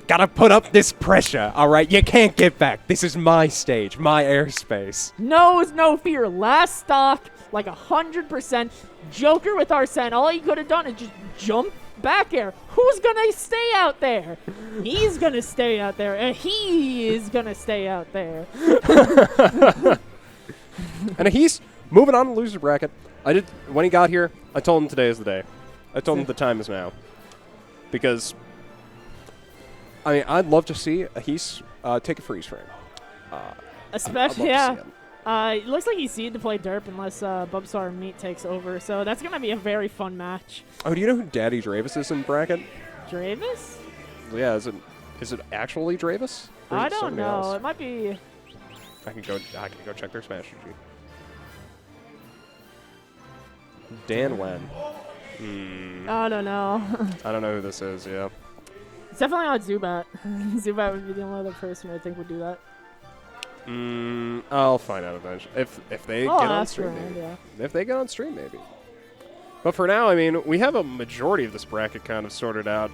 Gotta put up this pressure, all right? You can't get back. This is my stage, my airspace. No fear. Last stock, like 100%. Joker with Arsene. All he could have done is just jump back air. Who's gonna stay out there? He's gonna stay out there, and he is gonna stay out there. And he's moving on to loser bracket. When he got here, I told him today is the day. I told him the time is now. Because, I mean, I'd love to see Ehis take a freeze frame. Especially, yeah. It looks like he's seeded to play Derp unless Bubsar Meat takes over, so that's going to be a very fun match. Oh, do you know who Daddy Dravus is in bracket? Dravus? Yeah, is it actually Dravus? Or is I it don't somebody know. else? It might be. I can go check their Smash GG. Dan Wen. I don't know. I don't know who this is, yeah. It's definitely not Zubat. Zubat would be the only other person I think would do that. I'll find out eventually. If they get on stream, maybe. Yeah. If they get on stream, maybe. But for now, I mean, we have a majority of this bracket kind of sorted out.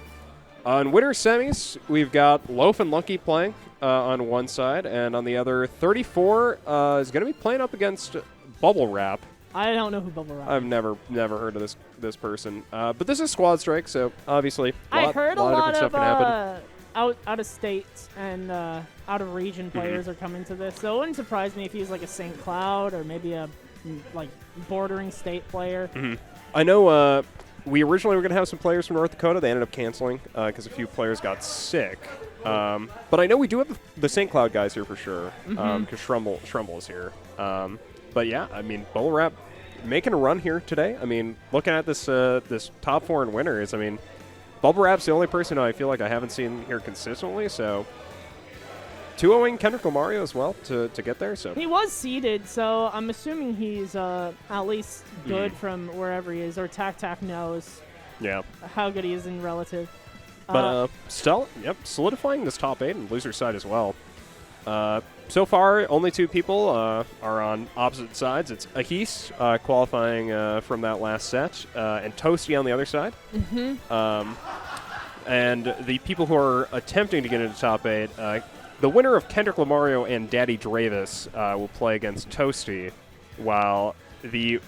On winner semis, we've got Loaf and Lucky playing on one side, and on the other, 34 is going to be playing up against Bubblewrap. I don't know who Bubblewrap is. I've never heard of this person. But this is Squad Strike, so obviously I heard a lot of different stuff can happen. out of state and out of region players are coming to this, so it wouldn't surprise me if he's like a St. Cloud or maybe a like bordering state player. I know we originally were going to have some players from North Dakota. They ended up canceling because a few players got sick. But I know we do have the St. Cloud guys here for sure because Shrumble is here. But yeah, I mean, Bubblewrap making a run here today. I mean, looking at this this top 4 in winners, I mean, Bubblewrap's the only person I feel like I haven't seen here consistently, so 2-0ing Kendrick Lamario as well to get there. So he was seeded, so I'm assuming he's at least good from wherever he is, or Tac knows how good he is in relative. But still, solidifying this top 8 and loser side as well. So far, only 2 people are on opposite sides. It's Ehis qualifying from that last set, and Tosty on the other side. And the people who are attempting to get into top 8, the winner of Kendrick Lamario and Daddy Dravus will play against Tosty, while the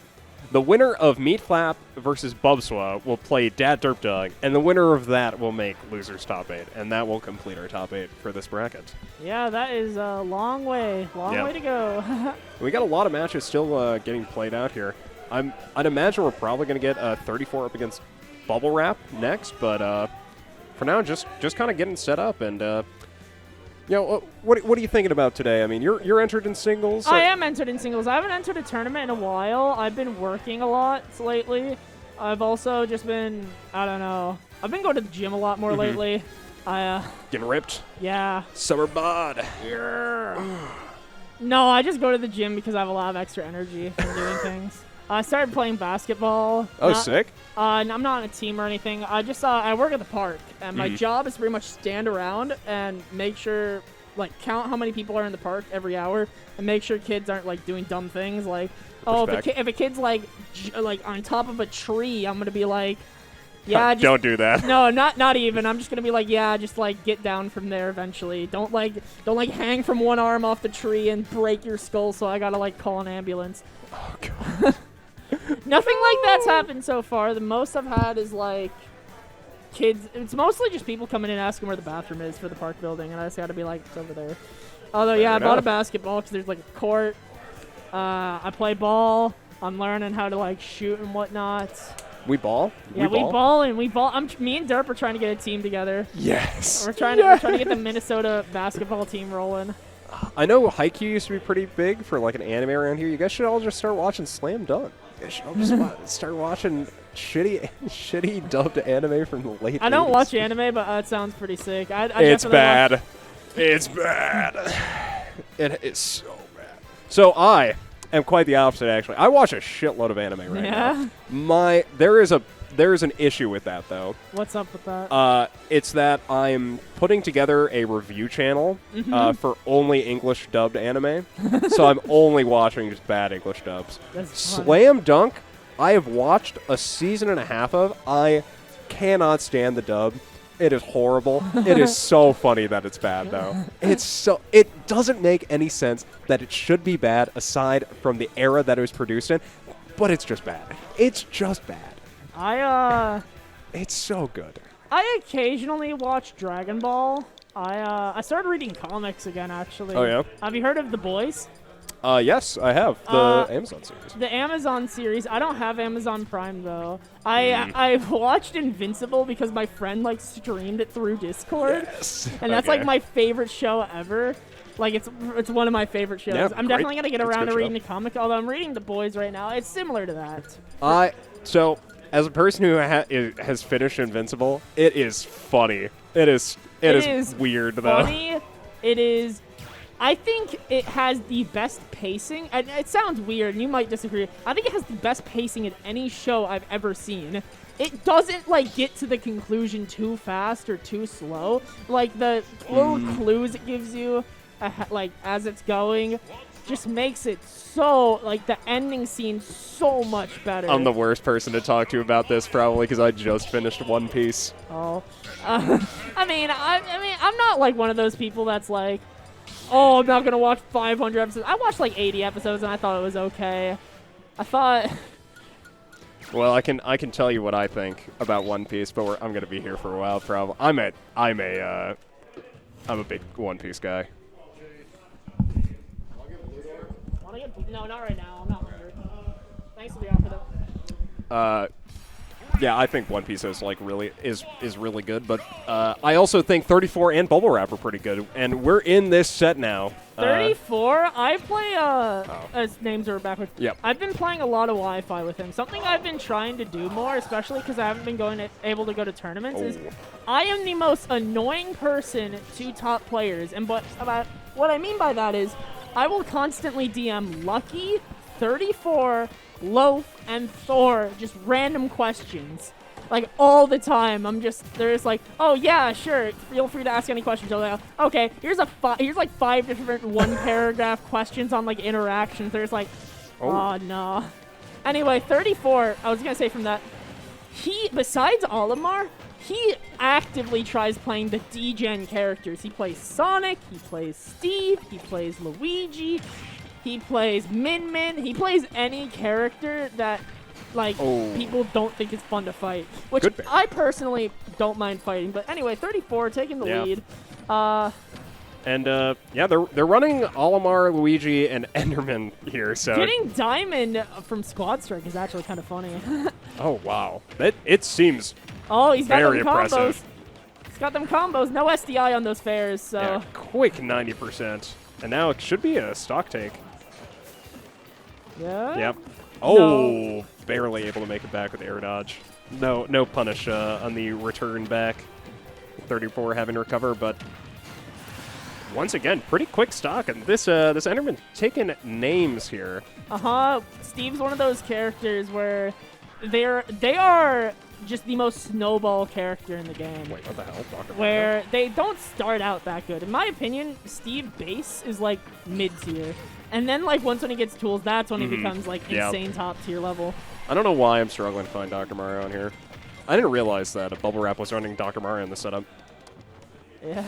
winner of Meatflap versus Bubswa will play DatDerpDog, and the winner of that will make losers top 8, and that will complete our top 8 for this bracket. Yeah, that is a long way to go. We got a lot of matches still getting played out here. I'd imagine we're probably going to get 34 up against Bubblewrap next, but for now, just kind of getting set up. And what are you thinking about today? I mean, you're entered in singles. I am entered in singles. I haven't entered a tournament in a while. I've been working a lot lately. I've also just been, I don't know. I've been going to the gym a lot more lately. Getting ripped. Yeah. Summer bod. No, I just go to the gym because I have a lot of extra energy from doing things. I started playing basketball. Oh, sick. I'm not on a team or anything. I just I work at the park, and my job is to pretty much stand around and make sure, like, count how many people are in the park every hour, and make sure kids aren't like doing dumb things. Like, if a kid's like on top of a tree, I'm gonna be like, yeah, just, don't do that. No, not even. I'm just gonna be like, yeah, just like get down from there eventually. Don't hang from one arm off the tree and break your skull. So I gotta like call an ambulance. Oh god. Nothing like that's happened so far. The most I've had is like kids. It's mostly just people coming in asking where the bathroom is for the park building, and I just gotta be like, it's over there. Although yeah, I bought a basketball because there's like a court. I play ball. I'm learning how to like shoot and whatnot. We ball? Yeah, we ball. Me and Derp are trying to get a team together. Yes. We're trying to get the Minnesota basketball team rolling. I know Haikyuu used to be pretty big for like an anime around here. You guys should all just start watching Slam Dunk. You guys should all just start watching shitty dubbed anime from the late 80s. I don't watch anime, but it sounds pretty sick. It's bad. It's bad. It is so bad. So I am quite the opposite, actually. I watch a shitload of anime right now. There is a there's an issue with that, though. What's up with that? It's that I'm putting together a review channel for only English dubbed anime. So I'm only watching just bad English dubs. That's funny. Slam Dunk, I have watched a season and a half of. I cannot stand the dub. It is horrible. It is so funny that it's bad, though. It doesn't make any sense that it should be bad aside from the era that it was produced in, but it's just bad. It's just bad. It's so good. I occasionally watch Dragon Ball. I started reading comics again, actually. Oh, yeah? Have you heard of The Boys? Yes, I have. The Amazon series. The Amazon series. I don't have Amazon Prime, though. I've watched Invincible because my friend, like, streamed it through Discord. Yes. And that's, like, my favorite show ever. Like, it's one of my favorite shows. Yeah, I'm great. definitely going to get It's a around good to reading show. the comic, although I'm reading The Boys right now. It's similar to that. So, as a person who has finished Invincible, it is funny. It is weird, though. Funny. It is. I think it has the best pacing. And it sounds weird, and you might disagree. I think it has the best pacing in any show I've ever seen. It doesn't, like, get to the conclusion too fast or too slow. Like, the little clues it gives you, like, as it's going, just makes it so, like, the ending scene so much better. I'm the worst person to talk to about this, probably, because I just finished One Piece. Oh. I mean, I'm not, like, one of those people that's like, oh, I'm not going to watch 500 episodes. I watched like 80 episodes and I thought it was okay. I thought... Well, I can tell you what I think about One Piece, but I'm going to be here for a while, probably. I'm a big One Piece guy. No, not right now. I'm not hungry. Thanks for the offer, though. Yeah, I think One Piece is really good, but I also think 34 and Bubblewrap are pretty good, and we're in this set now. 34? I play, his names are backwards. Yep. I've been playing a lot of Wi-Fi with him. Something I've been trying to do more, especially because I haven't been able to go to tournaments, is I am the most annoying person to top players. And what I mean by that is I will constantly DM Lucky, 34, Loaf, and Thor just random questions. Like, all the time. They're just like, oh, yeah, sure, feel free to ask any questions. I'm like, okay, here's like 5 different one-paragraph questions on, like, interactions. There's like, oh, no. Anyway, 34, I was going to say from that, besides Olimar, he actively tries playing the D-Gen characters. He plays Sonic, he plays Steve, he plays Luigi, he plays Min-Min, he plays any character that... like, people don't think it's fun to fight. Which I personally don't mind fighting. But anyway, 34, taking the lead. Yeah, they're running Olimar, Luigi, and Enderman here. So getting Diamond from Squad Strike is actually kind of funny. Oh, wow. It seems he's got very them combos. impressive. He's got them combos. No SDI on those fairs, so... Yeah, quick 90%. And now it should be a stock take. Yeah? Yep. No. Barely able to make it back with air dodge. No punish on the return back. 34 having to recover, but once again, pretty quick stock. And this Enderman taking names here. Steve's one of those characters where they are just the most snowball character in the game. Wait, what the hell? Where they don't start out that good. In my opinion, Steve base is like mid-tier. And then, like, once when he gets tools, that's when he becomes, like, insane top-tier level. I don't know why I'm struggling to find Dr. Mario on here. I didn't realize that a Bubblewrap was running Dr. Mario in the setup. Yeah.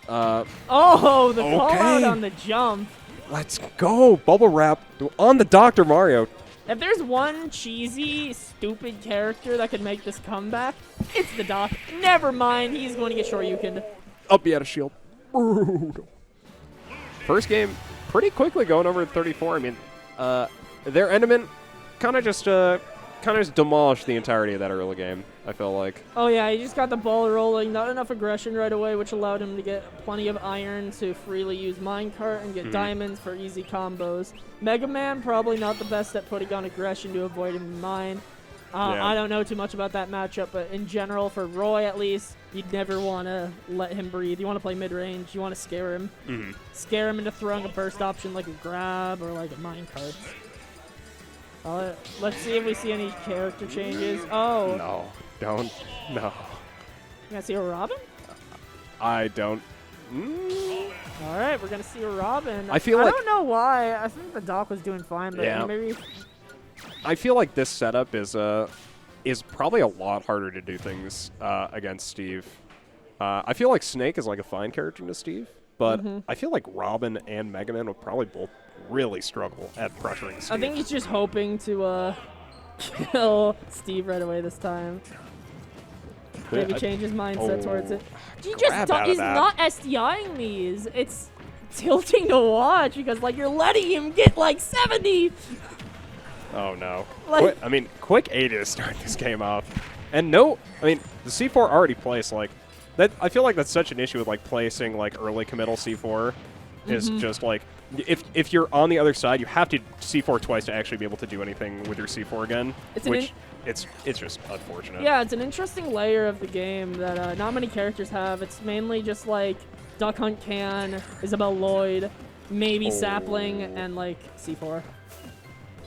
The call out on the jump. Let's go, Bubblewrap on the Dr. Mario. If there's one cheesy, stupid character that could make this comeback, it's the Doc. Never mind, he's going to get Shoryuken. Up, he had a shield. Brutal. First game, pretty quickly going over to 34. I mean, their Enderman kind of just demolished the entirety of that early game, I feel like. Oh, yeah, he just got the ball rolling. Not enough aggression right away, which allowed him to get plenty of iron to freely use minecart and get diamonds for easy combos. Mega Man, probably not the best at putting on aggression to avoid him in mine. I don't know too much about that matchup, but in general, for Roy at least, you'd never want to let him breathe. You want to play mid-range. You want to scare him. Scare him into throwing a burst option like a grab or like a minecart. Let's see if we see any character changes. Oh. No, don't. No. You gonna see a Robin? I don't. All right, we're gonna see a Robin. I feel I like- don't know why. I think the Doc was doing fine, but Yeah. maybe. I feel like this setup is probably a lot harder to do things against Steve. I feel like Snake is like a fine character to Steve, but I feel like Robin and Mega Man would probably both really struggle at pressuring Steve. I think he's just hoping to kill Steve right away this time. Maybe change his mindset towards it. He just Grab out of he's that. not SDIing these. It's tilting to watch because like you're letting him get like 70. Oh no! Like- Quick A to start this game off, and no, the C4 already placed like that. I feel like that's such an issue with like placing like early committal C4 is just like if you're on the other side, you have to C4 twice to actually be able to do anything with your C4 again, it's just unfortunate. Yeah, it's an interesting layer of the game that not many characters have. It's mainly just like Duck Hunt Can, Isabel Lloyd, maybe Sapling, and like C4.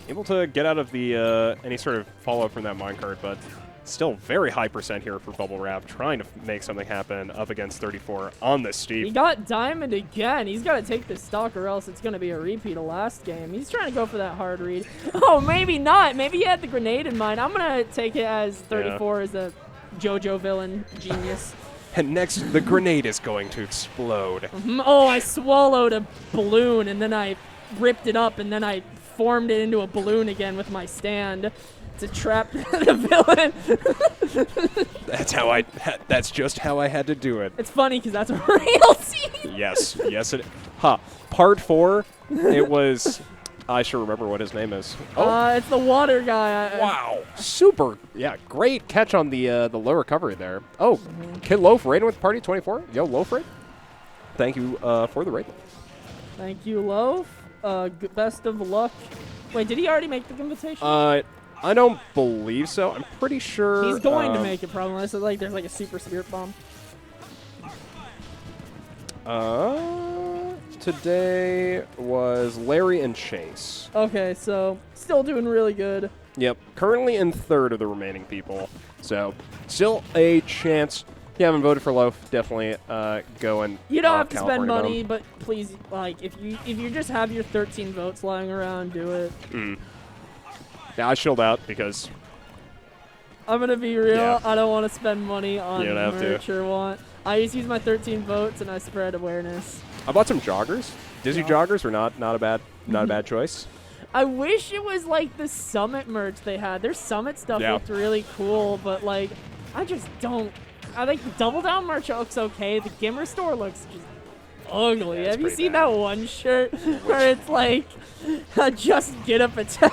Able to get out of the any sort of follow-up from that minecart, but still very high percent here for Bubblewrap, trying to make something happen up against 34 on this He Steve. got Diamond again. He's got to take this stock or else it's going to be a repeat of last game. He's trying to go for that hard read. Oh, maybe not. Maybe he had the grenade in mind. I'm going to take it as 34 is a JoJo villain genius. And next, the grenade is going to explode. Oh, I swallowed a balloon and then I ripped it up and then I formed it into a balloon again with my stand to trap the villain. That's just how I had to do it. It's funny because that's a real scene. Yes, it. Part 4. It was. I should remember what his name is. Oh, It's the water guy. wow! Super. Yeah, great catch on the low recovery there. Oh, Kid Loaf raiding with Party 24. Yo, Loaf raid. Thank you for the raid. Thank you, Loaf. Best of luck. Wait, did he already make the invitation? I don't believe so. I'm pretty sure He's going to make it probably. Unless it's like there's like a super spirit bomb. Today was Larry and Chase. Okay, so still doing really good. Yep, currently in third of the remaining people. So still a chance. If you haven't voted for Loaf, definitely go and. You don't have to spend California money, Bone. but please, like, if you just have your 13 votes lying around, do it. Yeah, I chilled out because. I'm gonna be real. Yeah. I don't want to spend money on You don't have to. merch or want. I just use my 13 votes and I spread awareness. I bought some joggers. Dizzy joggers were not a bad choice. I wish it was like the Summit merch they had. Their Summit stuff Yeah. looked really cool, but like, I just don't. I think the Double Down merch looks okay. The Gimmer store looks just ugly. Yeah, it's Have you pretty seen bad. that one shirt where it's like, just get up attack?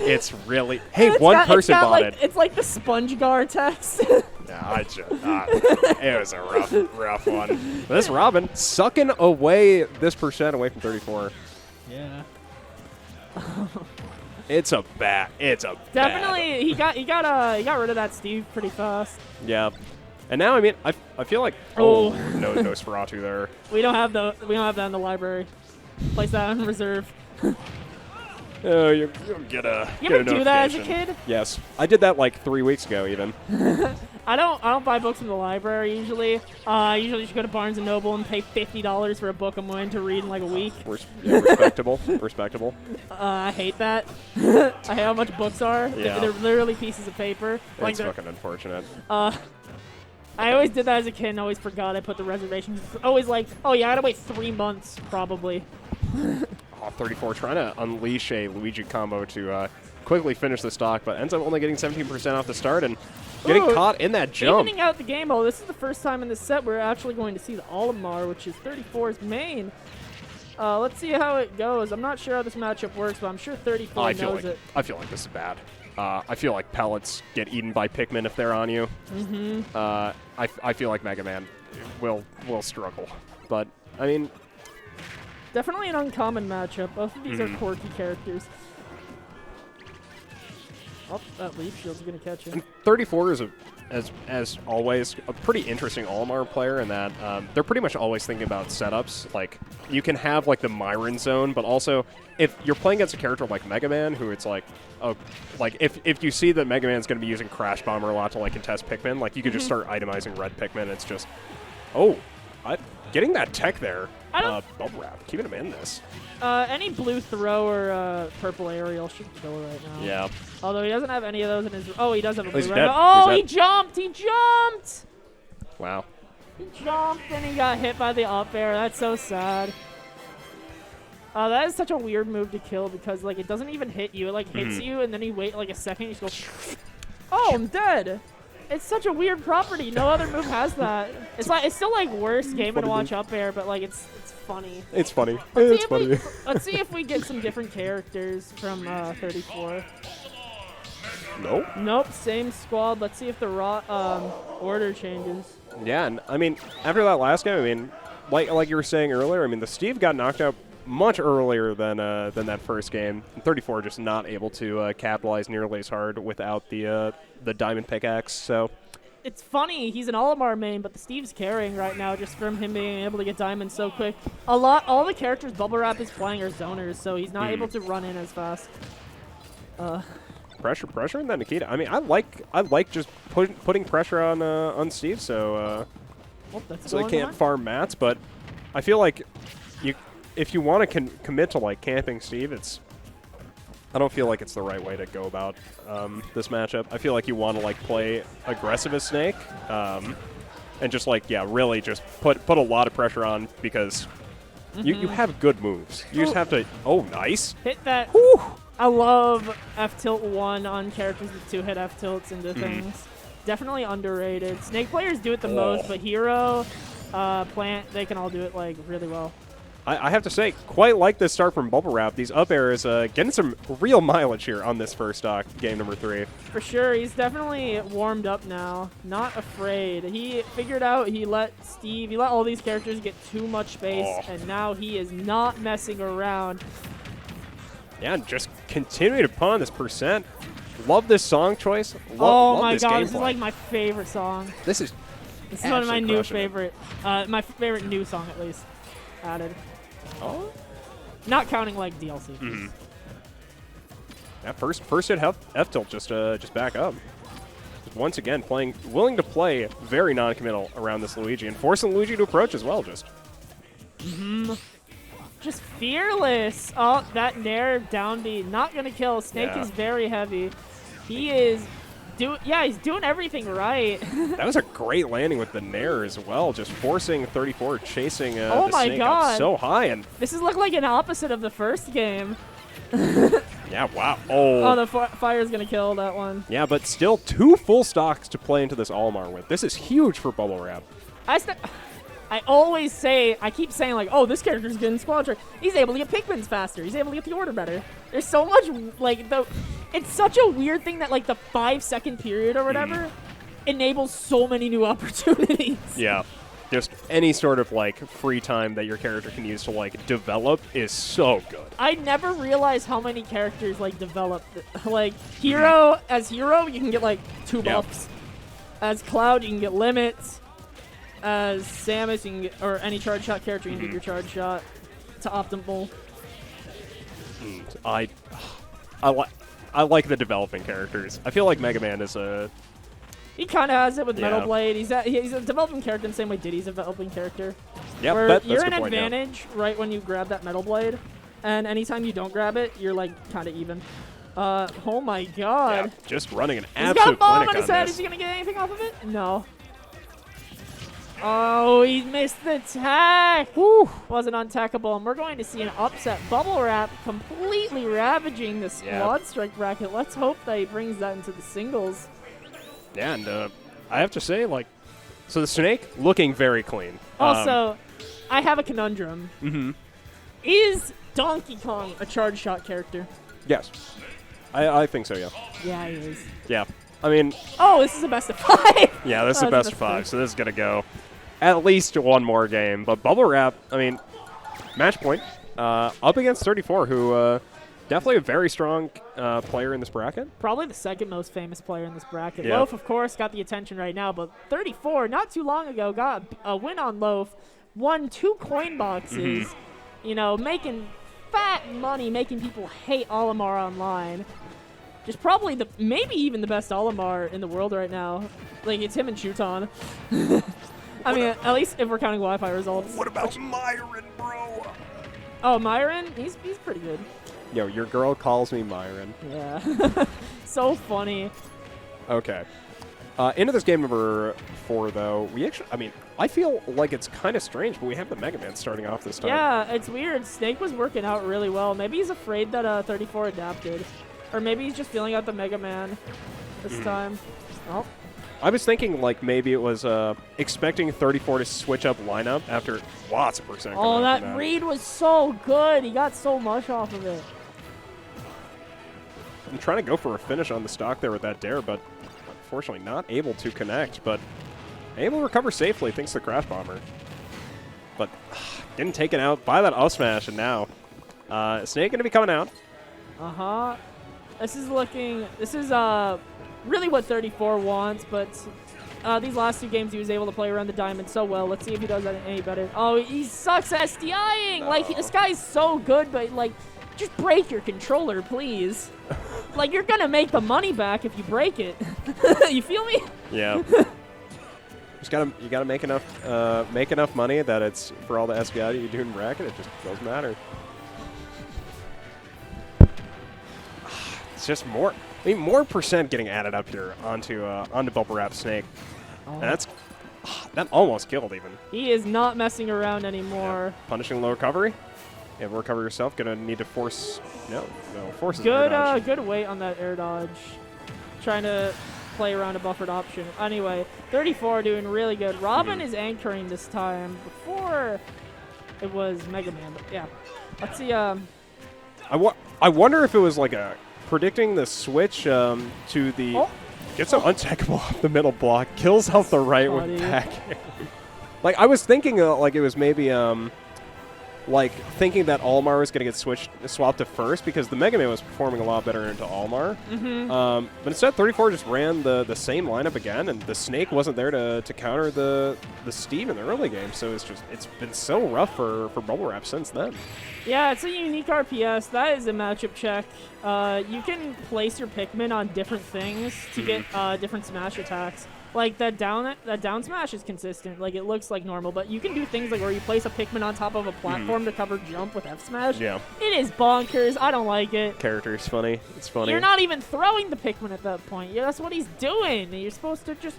It's really. Hey, It's one got- it's person got, bought like, it. It's like the SpongeGar text. Yeah, it was a rough one. But this Robin sucking away this percent away from 34. Yeah. It's a bad. Definitely, he got rid of that Steve pretty fast. Yeah. And now I feel like no Nosferatu there. We don't have that in the library. Place that on reserve. Oh, you'll get a. You get ever a do that as a notification. kid? Yes, I did that like 3 weeks ago even. I don't buy books from the library usually. I usually just go to Barnes and Noble and pay $50 for a book I'm willing to read in like a week. Respectable, respectable. I hate that. I hate how much books are. Yeah. They're literally pieces of paper. Like It's they're- fucking unfortunate. I always did that as a kid and always forgot I put the reservations. Always like, oh yeah, I gotta wait 3 months probably. Oh, 34 trying to unleash a Luigi combo to quickly finish the stock, but ends up only getting 17% off the start and getting Ooh, caught in that jump. Evening out the game, oh, this is the first time in this set we're actually going to see the Olimar, which is 34's main. Let's see how it goes. I'm not sure how this matchup works, but I'm sure 34 knows it. I feel like this is bad. I feel like pellets get eaten by Pikmin if they're on you. I feel like Mega Man will struggle, but I mean, Definitely an uncommon matchup. Both of these are quirky characters. Oh, that leaf shield's gonna catch him. And 34 is as always a pretty interesting Olimar player in that they're pretty much always thinking about setups. Like you can have like the Myron zone, but also if you're playing against a character like Mega Man, who it's like, oh, like if you see that Mega Man's going to be using Crash Bomber a lot to like contest Pikmin, like you could just start itemizing red Pikmin. It's just, oh, getting that tech there. Bubblewrap, keeping him in this. Any blue throw or purple aerial should kill right now. Yeah. Although he doesn't have any of those in his. Oh, he does have a blue He's red. dead. Oh, He's he dead. jumped! He jumped! Wow. He jumped and he got hit by the up air. That's so sad. That is such a weird move to kill because like it doesn't even hit you. It like hits you and then you wait like a second. You just go. Oh, I'm dead. It's such a weird property. No other move has that. It's still like worse Game & Watch up air, but like it's funny. It's funny. Let's see if we get some different characters from 34. Nope. Nope, same squad. Let's see if the raw order changes. Yeah, and I mean, after that last game, I mean, like you were saying earlier, I mean, the Steve got knocked out much earlier than that first game. And 34 just not able to capitalize nearly as hard without the diamond pickaxe. So it's funny, he's an Olimar main, but the Steve's carrying right now just from him being able to get diamonds so quick. All the characters Bubblewrap is playing are zoners, so he's not able to run in as fast. Pressure, and then Nikita. I mean, I like just putting pressure on Steve, so he can't farm mats. But I feel like if you want to commit to like camping Steve, I don't feel like it's the right way to go about this matchup. I feel like you want to like play aggressive as Snake, and just like really just put a lot of pressure on because you have good moves. You just have to. Oh, nice. Hit that. Whew. I love F-tilt 1 on characters with 2-hit F-tilts into things. Definitely underrated. Snake players do it the most, but Hero, Plant, they can all do it like really well. I have to say, quite like this start from Bubblewrap. These up airs getting some real mileage here on this first game number 3. For sure, he's definitely warmed up now. Not afraid. He figured out he let all these characters get too much space, and now he is not messing around. Yeah, and just continue to pawn this percent. Love this song choice. Love my this god, gameplay. this is like my favorite song. This is one of my new favorite, my favorite new song at least added. Oh, not counting like DLC. That first hit F-tilt just back up. Once again, willing to play very non-committal around this Luigi and forcing Luigi to approach as well. Just fearless. Oh, that Nair down B. Not going to kill. Snake is very heavy. He is he's doing everything right. That was a great landing with the Nair as well. Just forcing 34, chasing oh the my Snake god. up so high. And this is like an opposite of the first game. yeah, wow. Oh, the fire's going to kill that one. Yeah, but still 2 full stocks to play into this Olimar with. This is huge for Bubblewrap. I keep saying like, oh, this character's good in Squad Trick. He's able to get Pikmins faster. He's able to get the order better. There's so much, like, it's such a weird thing that, like, the 5-second period or whatever enables so many new opportunities. Yeah. Just any sort of, like, free time that your character can use to, like, develop is so good. I never realized how many characters, like, develop. Like, as Hero, you can get, like, 2 buffs. As Cloud, you can get limits. As Samus, you can get, or any charge shot character, you can get your charge shot to optimal. I like the developing characters. I feel like Mega Man is a... He kind of has it with Metal Blade. He's a developing character in the same way Diddy's a developing character. Yeah, where you're an advantage right when you grab that Metal Blade, and anytime you don't grab it, you're like kind of even. Oh my god! Yeah, just running an He's absolute got a bomb clinic on his on head. this. Is he gonna get anything off of it? No. Oh, he missed the attack. Woo. Wasn't untackable, and we're going to see an upset. Bubblewrap completely ravaging the squad strike bracket. Let's hope that he brings that into the singles. Yeah, and I have to say, like, so the Snake looking very clean. Also, I have a conundrum. Is Donkey Kong a charge shot character? Yes. I think so, yeah. Yeah, he is. Yeah. I mean... Oh, this is a best of 5. Yeah, this is a best of 5, so this is going to go at least one more game. But Bubblewrap, I mean, match point, up against 34, who Definitely a very strong player in this bracket. Probably the second most famous player in this bracket. Yeah. Loaf, of course, got the attention right now, but 34, not too long ago, got a win on Loaf, won 2 coin boxes, you know, making fat money, making people hate Olimar online. Just probably maybe even the best Olimar in the world right now. Like, it's him and Shuton. I mean, at least if we're counting Wi-Fi results. What about Myron, bro? Oh, Myron? He's pretty good. Yo, your girl calls me Myron. Yeah. So funny. Okay. Into this game number 4, though, we actually, I mean, I feel like it's kind of strange, but we have the Mega Man starting off this time. Yeah, it's weird. Snake was working out really well. Maybe he's afraid that 34 adapted. Or maybe he's just feeling out the Mega Man this time. Oh. I was thinking, like, maybe it was expecting 34 to switch up lineup after lots of percent. Oh, that read was so good. He got so much off of it. I'm trying to go for a finish on the stock there with that dare, but unfortunately not able to connect. But able to recover safely thanks to the Crash Bomber. But getting taken out by that up smash, and now Snake going to be coming out. Uh-huh. This is really what 34 wants, but these last 2 games he was able to play around the diamond so well. Let's see if he does that any better. Oh, he sucks at SDIing! No. Like, this guy's so good, but, like, just break your controller, please. Like, you're gonna make the money back if you break it. You feel me? Yeah. You gotta make enough money that it's for all the SBI you do in bracket. It just doesn't matter. It's just more. I mean, more percent getting added up here onto Bubblewrap Snake, and that almost killed even. He is not messing around anymore. Yeah. Punishing low recovery. You have to recover yourself. Gonna need to force. No, forces. Good, good weight on that air dodge. Trying to play around a buffered option. Anyway, 34 doing really good. Robin is anchoring this time. Before it was Mega Man, but yeah. Let's see. I wonder if it was like a predicting the switch to the. Oh. Gets an untackable off the middle block. Kills off the right with back. Like I was thinking, like it was maybe like thinking that Olimar was going to get swapped to first because the Mega Man was performing a lot better into Olimar. But instead, 34 just ran the same lineup again, and the Snake wasn't there to counter the Steve in the early game. So it's been so rough for Bubblewrap since then. Yeah, it's a unique RPS. That is a matchup check. You can place your Pikmin on different things to get different smash attacks. Like that down smash is consistent. Like it looks like normal, but you can do things like where you place a Pikmin on top of a platform to cover jump with F smash. Yeah, it is bonkers. I don't like it. Character is funny. It's funny. You're not even throwing the Pikmin at that point. Yeah, that's what he's doing. You're supposed to just.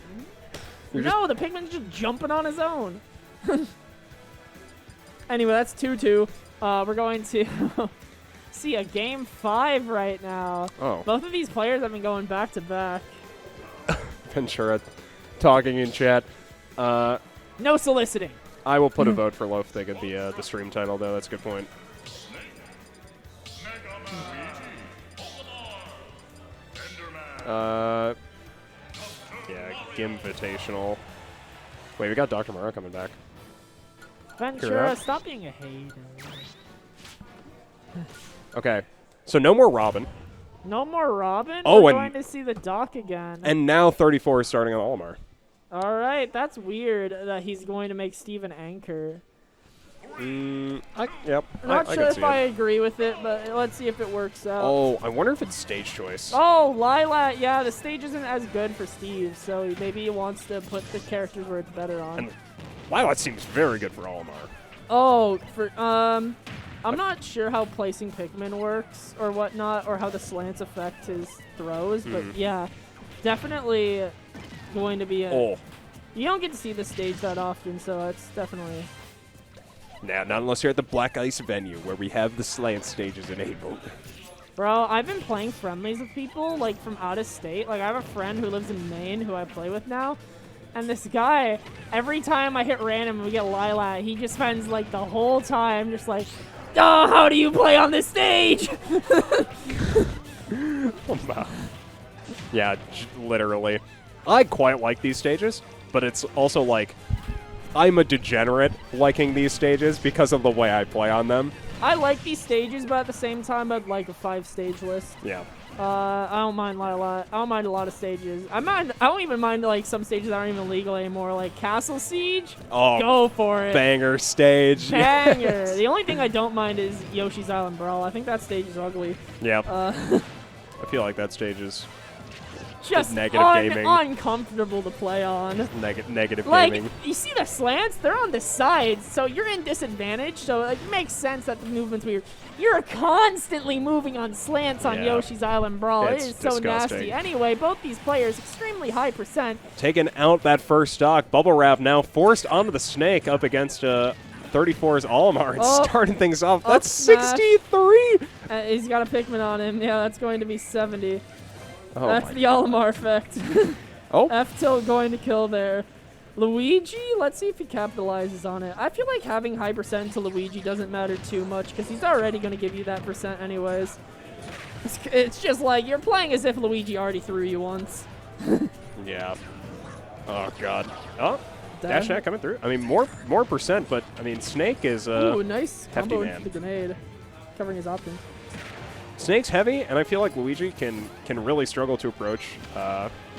The Pikmin's just jumping on his own. Anyway, that's 2-2. We're going to see a game 5 right now. Oh. Both of these players have been going back to back. Ventura talking in chat. No soliciting. I will put a vote for Loaf to get the stream title, though. That's a good point. Yeah, Gimvitational. Wait, we got Dr. Mara coming back. Ventura, stop being a hater. Okay, so no more Robin. No more Robin? Oh, We're and going to see the Doc again. And now 34 is starting on Olimar. All right, that's weird that he's going to make Steve an anchor. Yep. I'm not sure if I agree with it, but let's see if it works out. Oh, I wonder if it's stage choice. Oh, Lilat, yeah, the stage isn't as good for Steve, so maybe he wants to put the characters where it's better on. And Lilat seems very good for Olimar. Oh, I'm not sure how placing Pikmin works or whatnot, or how the slants affect his throws, but yeah, definitely going to be a... Oh. You don't get to see the stage that often, so it's definitely... Nah, not unless you're at the Black Ice venue, where we have the slant stages enabled. Bro, I've been playing friendlies with people, like, from out of state. Like, I have a friend who lives in Maine who I play with now, and this guy, every time I hit random and we get Lilat, he just spends, like, the whole time just like, oh, how do you play on this stage? Wow. Yeah, literally. I quite like these stages, but it's also like I'm a degenerate liking these stages because of the way I play on them. I like these stages, but at the same time, I'd like a 5-stage list. Yeah. I don't mind a lot. I don't mind a lot of stages. I don't even mind like some stages that aren't even legal anymore, like Castle Siege. Oh, go for it. Banger stage. Banger. Yes. The only thing I don't mind is Yoshi's Island Brawl. I think that stage is ugly. Yeah. I feel like that stage is just negative gaming. Uncomfortable to play on. Negative like, gaming. You see the slants? They're on the sides, so you're in disadvantage. So like, it makes sense that the movement's weird. You're constantly moving on slants on Yoshi's Island Brawl. It is so nasty. Anyway, both these players, extremely high percent. Taking out that first stock. Bubblewrap now forced onto the snake up against 34's Olimar and starting things off. That's 63! He's got a Pikmin on him. Yeah, that's going to be 70. Oh, that's the Olimar effect. F-tilt going to kill there. Luigi, let's see if he capitalizes on it. I feel like having high percent to Luigi doesn't matter too much because he's already going to give you that percent anyways. It's just like you're playing as if Luigi already threw you once. Yeah. Oh, God. Oh, dash net coming through. I mean, more percent, but, I mean, Snake is ooh, nice hefty combo man. into the grenade. Covering his options. Snake's heavy, and I feel like Luigi can really struggle to approach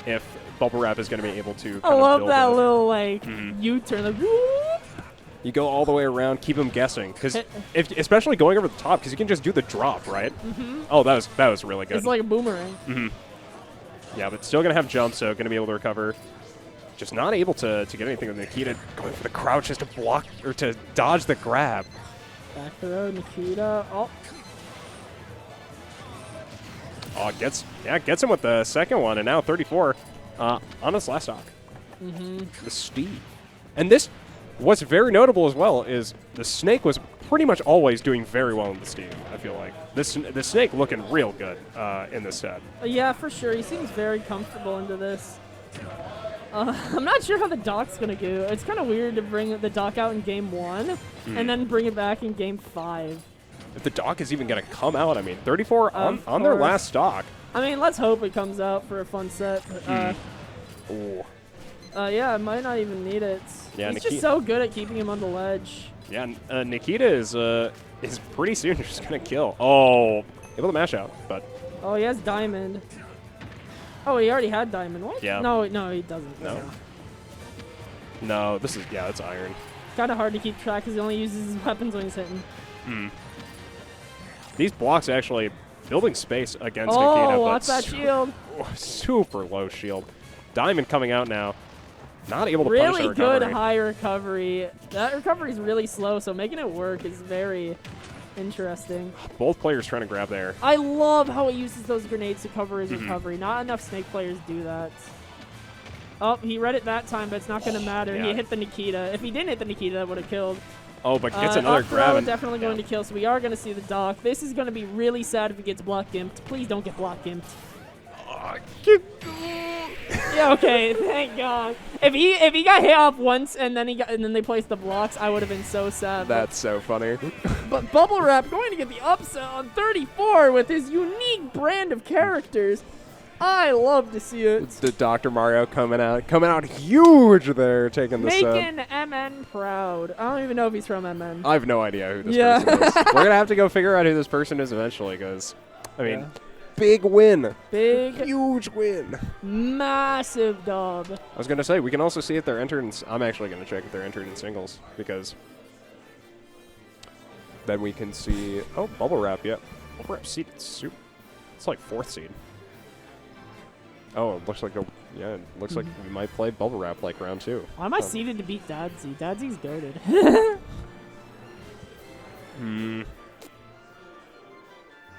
if Bubblewrap is going to be able to I love build that it. little, like, U-turn. Like, whoop. You go all the way around, keep him guessing, because especially going over the top, because you can just do the drop, right? Oh, that was really good. It's like a boomerang. Yeah, but still going to have jump, so going to be able to recover. Just not able to get anything with Nikita going for the crouch just to block or to dodge the grab. Back throw, Nikita. Oh, gets him with the second one, and now 34 on his last stock. The Steve. And this, what's very notable as well, is the Snake was pretty much always doing very well in the Steve, I feel like. The Snake looking real good in this set. Yeah, for sure. He seems very comfortable into this. I'm not sure how the Doc's going to go. It's kind of weird to bring the Doc out in Game 1 and then bring it back in Game 5. If the Doc is even going to come out, I mean, 34 on their last stock. I mean, let's hope it comes out for a fun set. Yeah, I might not even need it. Yeah, he's just so good at keeping him on the ledge. Yeah, Nikita is pretty soon just going to kill. Oh, able to mash out, but... Oh, he has Diamond. Oh, he already had Diamond. What? Yeah. No, he doesn't. No. No, this is, it's Iron. Kind of hard to keep track because he only uses his weapons when he's hitting. These blocks actually building space against Nikita. Nikita. Watch that shield. Super low shield. Diamond coming out now. Not able to punish the recovery. Really good high recovery. That recovery is really slow, so making it work is very interesting. Both players trying to grab there. I love how he uses those grenades to cover his recovery. Not enough Snake players do that. Oh, he read it that time, but it's not going to matter. Yeah. He hit the Nikita. If he didn't hit the Nikita, that would have killed. Oh, but gets another grab. Definitely going to kill, so we are going to see the Doc. This is going to be really sad if he gets block gimped. Please don't get block gimped. Yeah, okay, thank God. If he got hit off once and then they placed the blocks, I would have been so sad. That's so funny. But Bubblewrap going to get the upset on 34 with his unique brand of characters. I love to see it. The Dr. Mario coming out huge there, taking this Making MN proud. I don't even know if he's from MN. I have no idea who this person is. We're gonna have to go figure out who this person is eventually, because I mean, big win, huge win, massive dub. I was gonna say we can also see if they're entered in. I'm actually gonna check if they're entered in singles, because then we can see. Oh, Bubblewrap, yeah, Bubblewrap seeded super. It's like 4th seed. Oh, it looks like looks like we might play Bubblewrap like round 2. Why am I seeded to beat Dadsy? Dadsy's goated.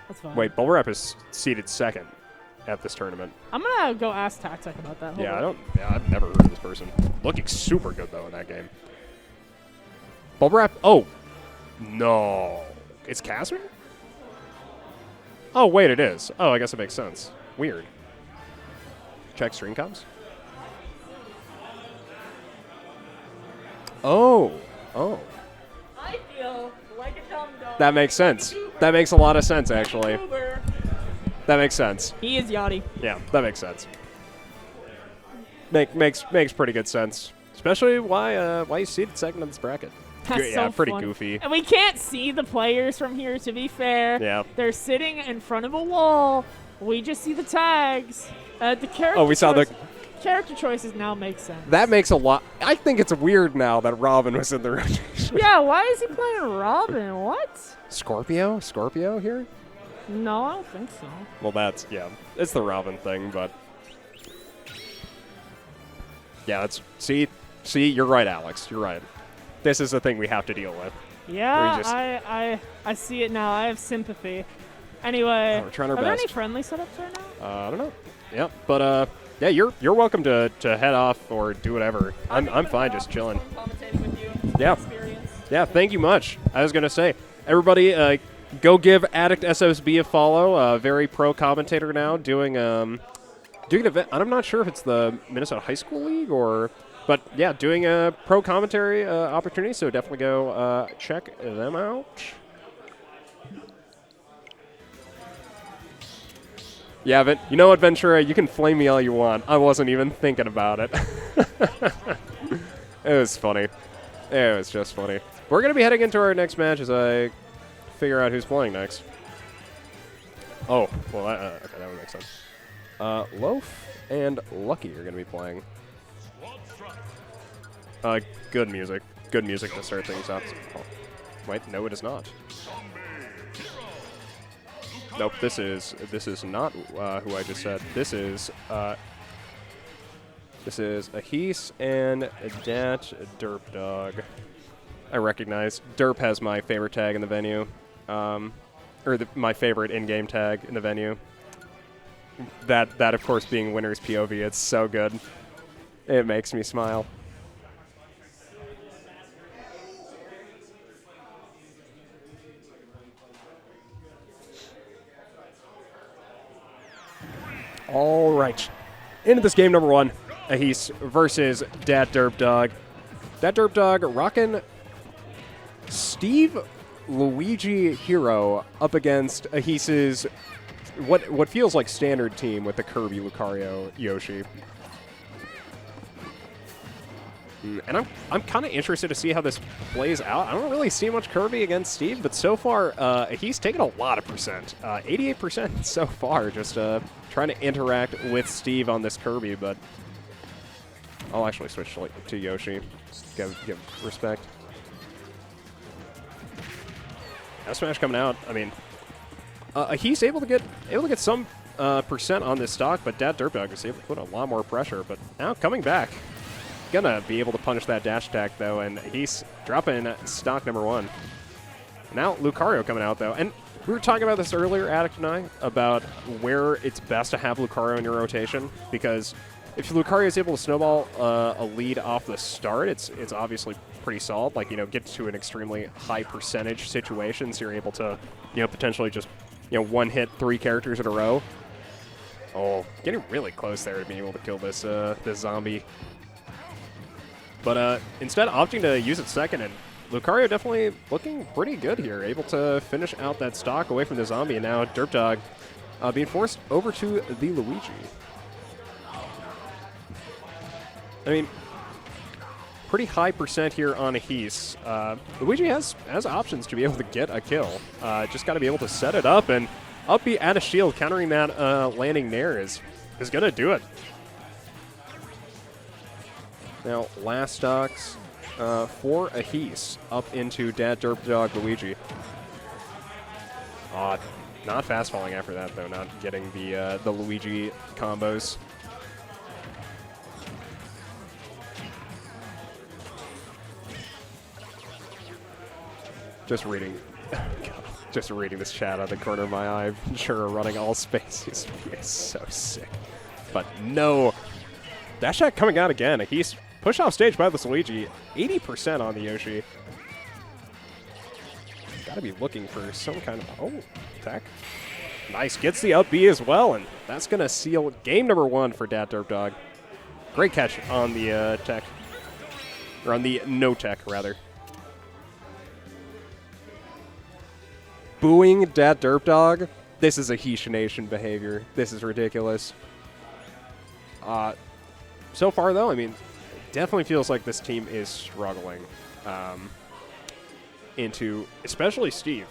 That's fine. Wait, Bubblewrap is seeded 2nd at this tournament. I'm gonna go ask Tactec about that. Hold on. I've never heard of this person. Looking super good though in that game. Bubblewrap. Oh, no, it's Casimir. Oh wait, it is. Oh, I guess it makes sense. Weird. Check stream comms. Oh. I feel like a dum-dum. That makes sense. That makes a lot of sense, actually. That makes sense. He is Yachty. Yeah, that makes sense. Makes pretty good sense. Especially why he's seated 2nd in this bracket. That's yeah, so pretty funny. goofy. And we can't see the players from here, to be fair. Yeah. They're sitting in front of a wall. We just see the tags. The character Oh, we saw the character choices now make sense. That makes a lot. I think it's weird now that Robin was in the rotation. Yeah, why is he playing Robin? What? Scorpio here? No, I don't think so. Well, it's the Robin thing, but yeah, see, you're right, Alex. You're right. This is the thing we have to deal with. Yeah, I see it now. I have sympathy. Anyway, we're trying our are there best. any friendly setups right now? I don't know. Yeah, but yeah, you're welcome to head off or do whatever. I'm fine, just chilling. Commentating with you. Yeah. Experience. Yeah, thank you much. I was gonna say, everybody, go give Addict SSB a follow. Very pro commentator now, doing an event. I'm not sure if it's the Minnesota High School League but yeah, doing a pro commentary opportunity. So definitely go check them out. Yeah, but you know what, Ventura? You can flame me all you want. I wasn't even thinking about it. It was funny. It was just funny. We're going to be heading into our next match as I figure out who's playing next. Oh, well, okay, that would make sense. Loaf and Lucky are going to be playing. Good music. Good music to start things off. Oh, wait, no, it is not. Nope, this is not who I just said. This is Ehis and DatDerpDog. I recognize. Derp has my favorite tag in the venue, my favorite in-game tag in the venue. That of course being winner's POV. It's so good. It makes me smile. All right, into this game number one, Ehis versus DatDerpDog. DatDerpDog rocking Steve Luigi Hero up against Ehis's what feels like standard team with the Kirby, Lucario, Yoshi. And I'm kind of interested to see how this plays out. I don't really see much Kirby against Steve, but so far he's taken a lot of percent. 88% so far, just trying to interact with Steve on this Kirby, but I'll actually switch to Yoshi. Give respect. F Smash coming out. I mean, he's able to get some percent on this stock, but DatDerpDog is able to put a lot more pressure. But now coming back, gonna be able to punish that dash attack though, and he's dropping stock number one. Now Lucario coming out though, and we were talking about this earlier, Addict and I, about where it's best to have Lucario in your rotation, because if Lucario is able to snowball a lead off the start, it's obviously pretty solid. Like, get to an extremely high percentage situation, so you're able to, potentially just, one hit 3 characters in a row. Oh, getting really close there to being able to kill this this zombie. But instead opting to use it second, and Lucario definitely looking pretty good here, able to finish out that stock away from the zombie, and now DerpDog being forced over to the Luigi. I mean, pretty high percent here on Ehis. Luigi has options to be able to get a kill. Just got to be able to set it up, and up B at a shield, countering that landing Nair is going to do it. Now, last stocks for Ehis up into DatDerpDog Luigi. Not fast falling after that, though, not getting the Luigi combos. Just reading this chat out of the corner of my eye. I'm sure running all space is so sick. But no. Dash attack coming out again. He's pushed off stage by this Luigi. 80% on the Yoshi. Got to be looking for some kind of attack. Nice. Gets the up B as well, and that's going to seal game number one for DatDerpDog. Great catch on the tech. Or on the no tech, rather. Booing DatDerpDog. This is a Ehis Nation behavior. This is ridiculous. So far, though, I mean, it definitely feels like this team is struggling. into especially Steve,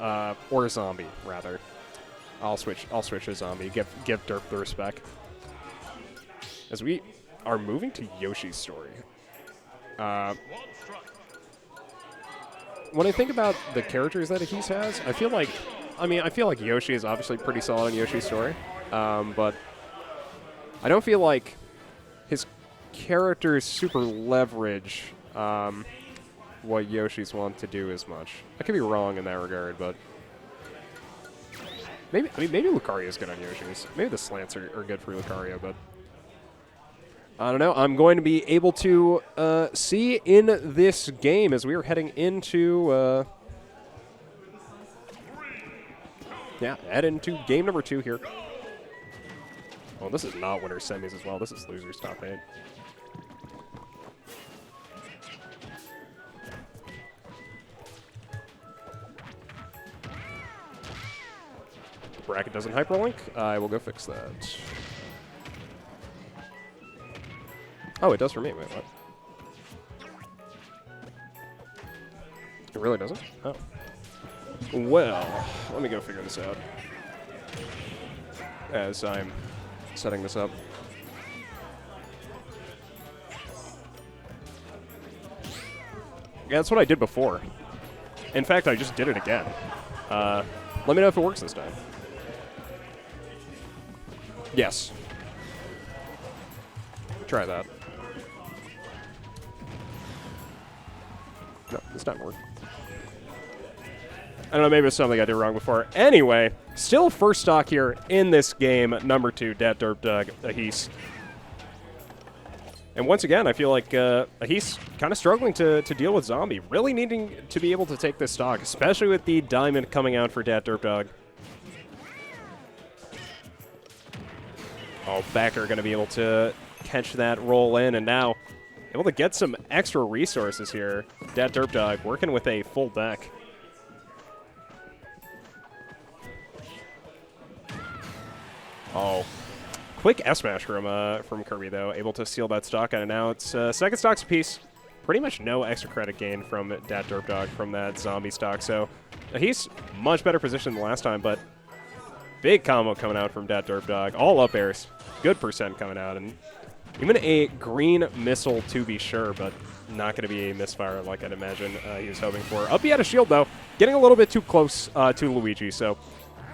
or Zombie rather. I'll switch to Zombie. Give Derp the respect. As we are moving to Yoshi's story. When I think about the characters that Ehis has, I feel like Yoshi is obviously pretty solid in Yoshi's story, but I don't feel like his characters super leverage what Yoshi's want to do as much. I could be wrong in that regard, but maybe Lucario is good on Yoshi's. Maybe the slants are good for Lucario, but I don't know. I'm going to be able to see in this game as we are heading into head into game number 2 here. Oh, this is not winner's semis as well. This is loser's top 8. The bracket doesn't hyperlink. I will go fix that. Oh, it does for me. Wait, what? It really doesn't? Oh. Well, let me go figure this out as I'm setting this up. Yeah, that's what I did before. In fact, I just did it again. Let me know if it works this time. Yes. Try that. No, it's not working. I don't know, maybe it's something I did wrong before. Anyway, still first stock here in this game, number 2, DatDerpDog, Ehis. And once again, I feel like Ehis kind of struggling to deal with Zombie. Really needing to be able to take this stock, especially with the diamond coming out for DatDerpDog. Oh, Becker going to be able to catch that roll in, and now able to get some extra resources here. DatDerpDog working with a full deck. Oh, quick S-Smash from Kirby, though. Able to seal that stock, and now it's second stocks apiece. Pretty much no extra credit gain from DatDerpDog from that Zombie stock. So he's much better position than last time, but big combo coming out from DatDerpDog. All up airs. Good percent coming out, and even a green missile to be sure, but not going to be a misfire like I'd imagine he was hoping for. Up he had a shield, though. Getting a little bit too close to Luigi, so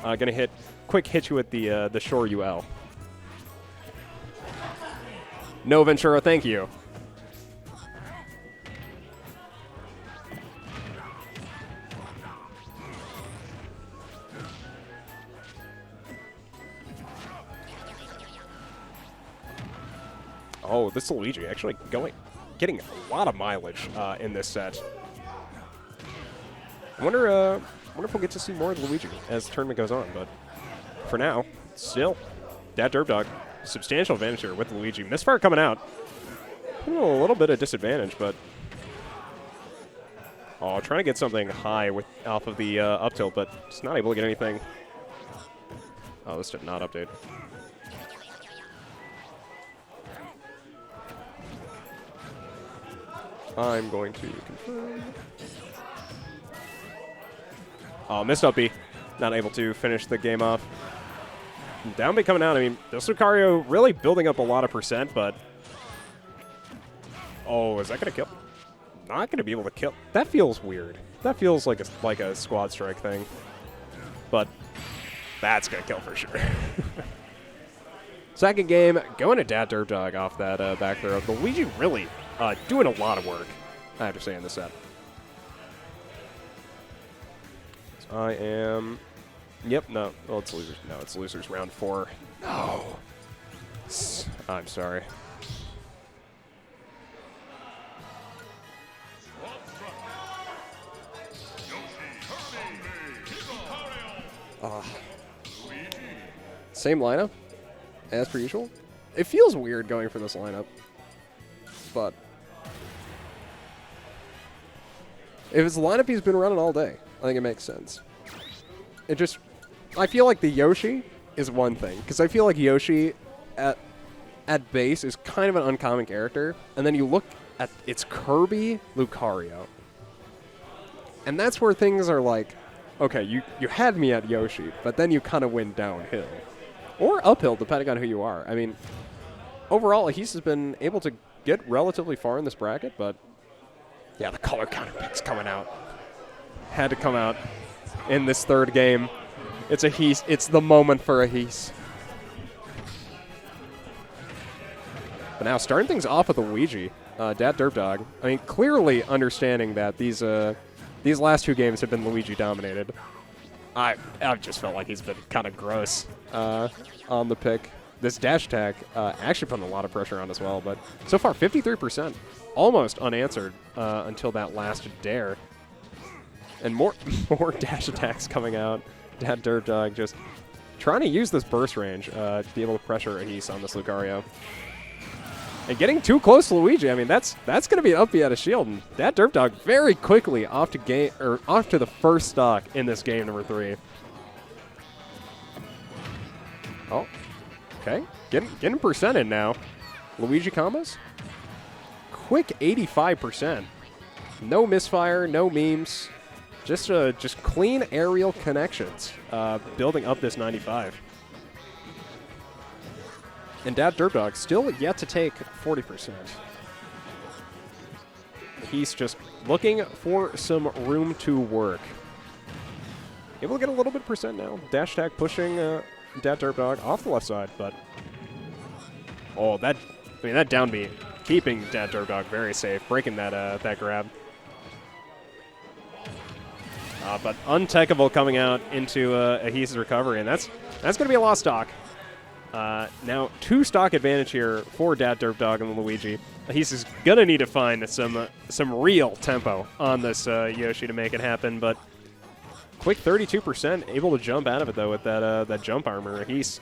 going to quick hit you with the Shore UL. No Ventura, thank you. Oh, this Luigi actually getting a lot of mileage in this set. I wonder if we'll get to see more of Luigi as the tournament goes on, but for now, still, DatDerpDog, substantial advantage here with Luigi. Misfire coming out. A little bit of disadvantage, but trying to get something high off of the up tilt, but just not able to get anything. Oh, this did not update. I'm going to confirm. Oh, missed up B. Not able to finish the game off. Down B coming out. I mean, this Lucario really building up a lot of percent, but... Oh, is that going to kill? Not going to be able to kill. That feels weird. That feels like a squad strike thing. But that's going to kill for sure. Second game, going to DatDerpDog off that back throw. But Luigi really doing a lot of work, I have to say, in this set. So I am... Yep, no. Well, it's losers. No, it's losers round 4. No. I'm sorry. Same lineup as per usual. It feels weird going for this lineup, but if it's the lineup he's been running all day, I think it makes sense. It just, I feel like the Yoshi is one thing, because I feel like Yoshi at base is kind of an uncommon character, and then you look at it's Kirby Lucario. And that's where things are like, okay, you had me at Yoshi, but then you kind of went downhill. Or uphill, depending on who you are. I mean, overall, Ehis has been able to get relatively far in this bracket, but yeah, the color counter pick's coming out. Had to come out in this third game. It's Ehis. It's the moment for Ehis. But now, starting things off with a Luigi, DatDerpDog. I mean, clearly understanding that these last 2 games have been Luigi dominated. I've just felt like he's been kind of gross on the pick. This dash attack actually putting a lot of pressure on as well, but so far 53%, almost unanswered until that last dare. And more dash attacks coming out. DatDerpDog just trying to use this burst range to be able to pressure Ehis on this Lucario. And getting too close to Luigi, I mean, that's going to be an up B out of shield. And DatDerpDog very quickly off to the first stock in this game number 3. Oh, okay, getting percent in now. Luigi combos, quick 85%. No misfire, no memes, just clean aerial connections, building up this 95. And DatDerpDog still yet to take 40%. He's just looking for some room to work. Able to get a little bit of percent now. Dash attack pushing DatDerpDog off the left side, but that down B keeping DatDerpDog very safe, breaking that grab. But untechable coming out into Ehis' recovery, and that's going to be a lost stock. Now 2 stock advantage here for DatDerpDog and Luigi. Ehis is going to need to find some real tempo on this Yoshi to make it happen, but quick 32%, able to jump out of it though with that jump armor. Ehis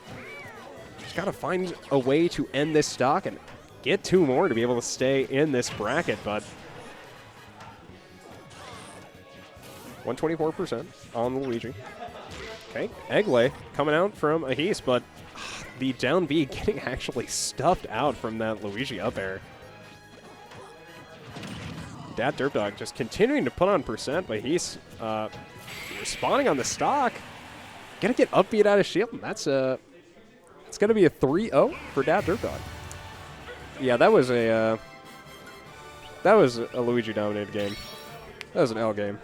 just got to find a way to end this stock and get 2 more to be able to stay in this bracket, but 124% on Luigi. Okay, Egglay coming out from Ehis, but the down B getting actually stuffed out from that Luigi up air. DatDerpDog just continuing to put on percent, but he's responding on the stock. Gonna get upbeat out of shield, and that's it's gonna be a 3-0 for DatDerpDog. Yeah, that was a Luigi dominated game. That was an L game.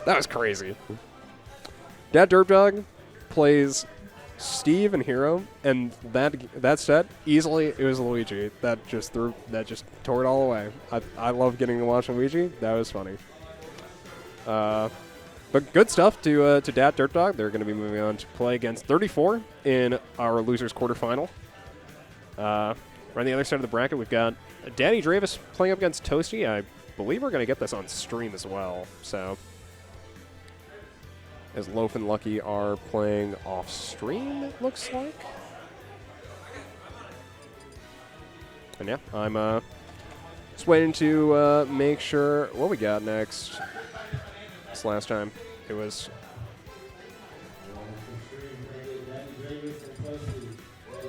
That was crazy. DatDerpDog plays Steve and Hero, and that set easily it was Luigi that just tore it all away. I love getting to watch Luigi. That was funny. But good stuff to DatDerpDog. They're going to be moving on to play against 34 in our losers quarterfinal. Right on the other side of the bracket, we've got Daddy Dravus playing up against Tosty. I believe we're going to get this on stream as well. So, as Loaf and Lucky are playing off stream, it looks like. And yeah, I'm just waiting to make sure what we got next. This last time, it was.